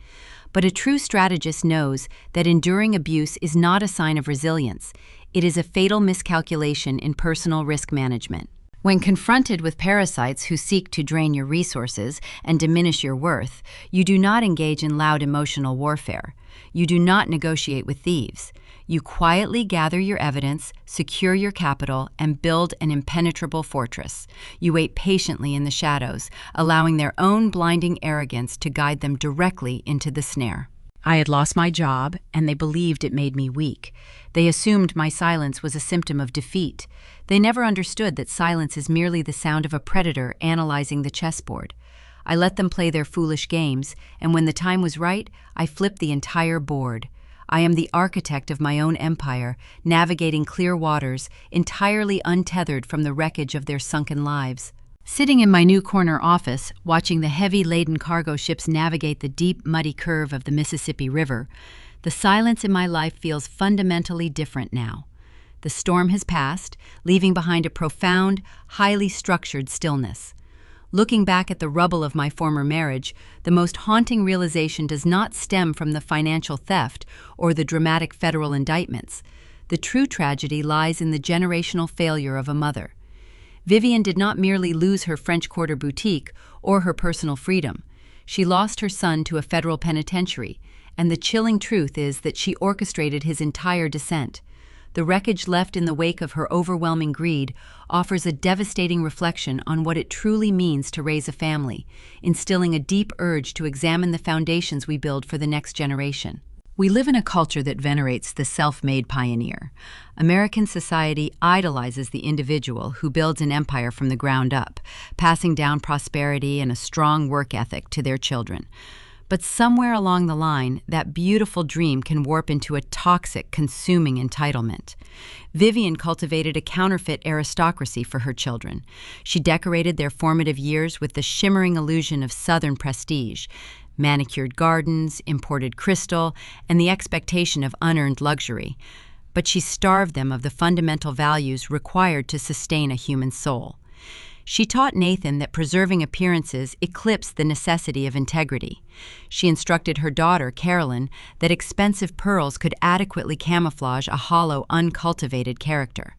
But a true strategist knows that enduring abuse is not a sign of resilience. It is a fatal miscalculation in personal risk management. When confronted with parasites who seek to drain your resources and diminish your worth, you do not engage in loud emotional warfare. You do not negotiate with thieves. You quietly gather your evidence, secure your capital, and build an impenetrable fortress. You wait patiently in the shadows, allowing their own blinding arrogance to guide them directly into the snare. I had lost my job, and they believed it made me weak. They assumed my silence was a symptom of defeat. They never understood that silence is merely the sound of a predator analyzing the chessboard. I let them play their foolish games, and when the time was right, I flipped the entire board. I am the architect of my own empire, navigating clear waters, entirely untethered from the wreckage of their sunken lives. Sitting in my new corner office, watching the heavy-laden cargo ships navigate the deep, muddy curve of the Mississippi River, the silence in my life feels fundamentally different now. The storm has passed, leaving behind a profound, highly structured stillness. Looking back at the rubble of my former marriage, the most haunting realization does not stem from the financial theft or the dramatic federal indictments. The true tragedy lies in the generational failure of a mother. Vivian did not merely lose her French Quarter boutique or her personal freedom. She lost her son to a federal penitentiary, and the chilling truth is that she orchestrated his entire descent. The wreckage left in the wake of her overwhelming greed offers a devastating reflection on what it truly means to raise a family, instilling a deep urge to examine the foundations we build for the next generation. We live in a culture that venerates the self-made pioneer. American society idolizes the individual who builds an empire from the ground up, passing down prosperity and a strong work ethic to their children. But somewhere along the line, that beautiful dream can warp into a toxic, consuming entitlement. Vivian cultivated a counterfeit aristocracy for her children. She decorated their formative years with the shimmering illusion of Southern prestige, manicured gardens, imported crystal, and the expectation of unearned luxury. But she starved them of the fundamental values required to sustain a human soul. She taught Nathan that preserving appearances eclipsed the necessity of integrity. She instructed her daughter, Carolyn, that expensive pearls could adequately camouflage a hollow, uncultivated character.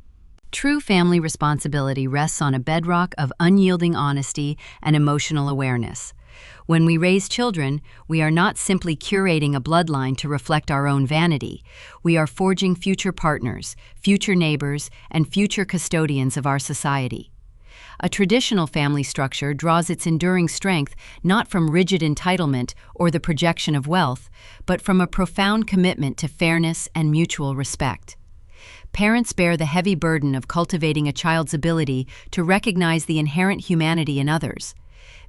True family responsibility rests on a bedrock of unyielding honesty and emotional awareness. When we raise children, we are not simply curating a bloodline to reflect our own vanity. We are forging future partners, future neighbors, and future custodians of our society. A traditional family structure draws its enduring strength not from rigid entitlement or the projection of wealth, but from a profound commitment to fairness and mutual respect. Parents bear the heavy burden of cultivating a child's ability to recognize the inherent humanity in others.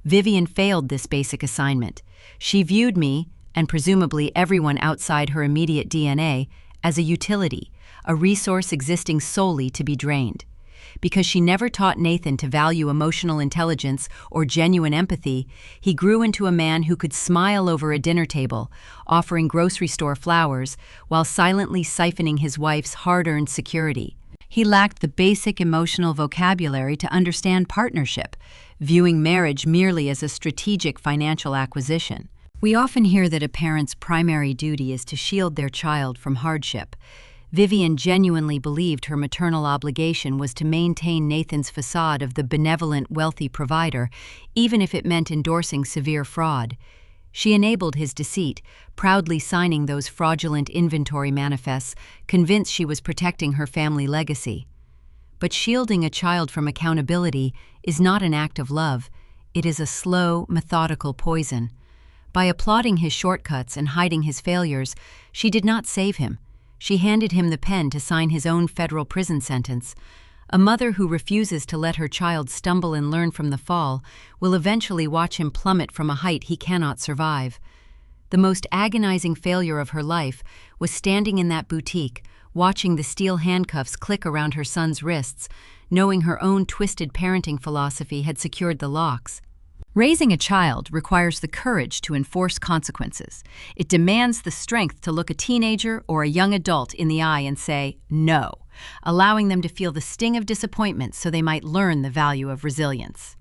Vivian failed this basic assignment. She viewed me, and presumably everyone outside her immediate DNA, as a utility, a resource existing solely to be drained. Because she never taught Nathan to value emotional intelligence or genuine empathy, he grew into a man who could smile over a dinner table, offering grocery store flowers, while silently siphoning his wife's hard-earned security. He lacked the basic emotional vocabulary to understand partnership, viewing marriage merely as a strategic financial acquisition. We often hear that a parent's primary duty is to shield their child from hardship. Vivian genuinely believed her maternal obligation was to maintain Nathan's facade of the benevolent, wealthy provider, even if it meant endorsing severe fraud. She enabled his deceit, proudly signing those fraudulent inventory manifests, convinced she was protecting her family legacy. But shielding a child from accountability is not an act of love. It is a slow, methodical poison. By applauding his shortcuts and hiding his failures, she did not save him. She handed him the pen to sign his own federal prison sentence. A mother who refuses to let her child stumble and learn from the fall will eventually watch him plummet from a height he cannot survive. The most agonizing failure of her life was standing in that boutique, watching the steel handcuffs click around her son's wrists, knowing her own twisted parenting philosophy had secured the locks. Raising a child requires the courage to enforce consequences. It demands the strength to look a teenager or a young adult in the eye and say, no, allowing them to feel the sting of disappointment so they might learn the value of resilience.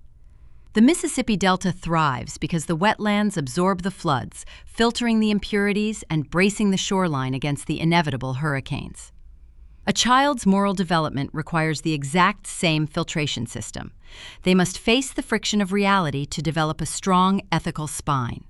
The Mississippi Delta thrives because the wetlands absorb the floods, filtering the impurities and bracing the shoreline against the inevitable hurricanes. A child's moral development requires the exact same filtration system. They must face the friction of reality to develop a strong ethical spine.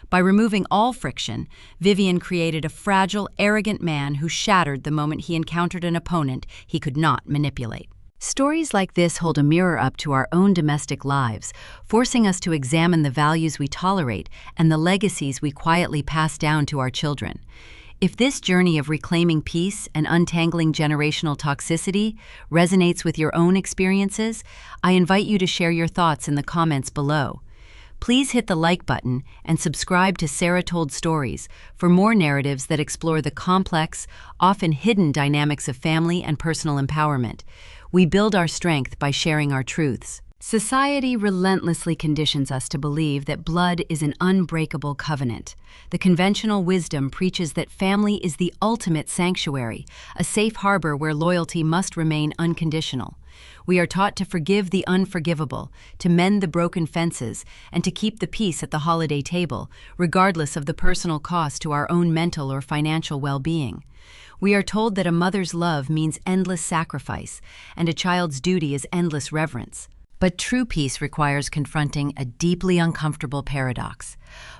By removing all friction, Vivian created a fragile, arrogant man who shattered the moment he encountered an opponent he could not manipulate. Stories like this hold a mirror up to our own domestic lives, forcing us to examine the values we tolerate and the legacies we quietly pass down to our children. If this journey of reclaiming peace and untangling generational toxicity resonates with your own experiences, I invite you to share your thoughts in the comments below. Please hit the like button and subscribe to Sarah Told Stories for more narratives that explore the complex, often hidden dynamics of family and personal empowerment. We build our strength by sharing our truths. Society relentlessly conditions us to believe that blood is an unbreakable covenant. The conventional wisdom preaches that family is the ultimate sanctuary, a safe harbor where loyalty must remain unconditional. We are taught to forgive the unforgivable, to mend the broken fences, and to keep the peace at the holiday table, regardless of the personal cost to our own mental or financial well-being. We are told that a mother's love means endless sacrifice, and a child's duty is endless reverence. But true peace requires confronting a deeply uncomfortable paradox.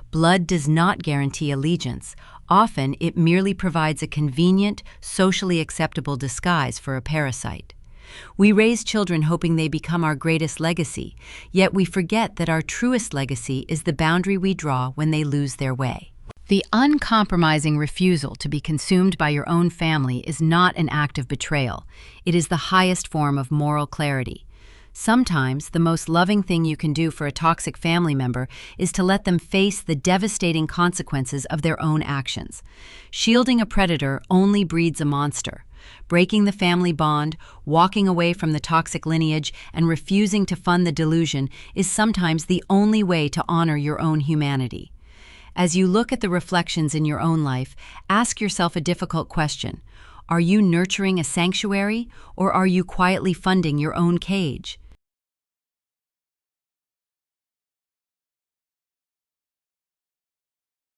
Blood does not guarantee allegiance. Often, it merely provides a convenient, socially acceptable disguise for a parasite. We raise children hoping they become our greatest legacy, yet we forget that our truest legacy is the boundary we draw when they lose their way. The uncompromising refusal to be consumed by your own family is not an act of betrayal. It is the highest form of moral clarity. Sometimes, the most loving thing you can do for a toxic family member is to let them face the devastating consequences of their own actions. Shielding a predator only breeds a monster. Breaking the family bond, walking away from the toxic lineage, and refusing to fund the delusion is sometimes the only way to honor your own humanity. As you look at the reflections in your own life, ask yourself a difficult question. Are you nurturing a sanctuary, or are you quietly funding your own cage?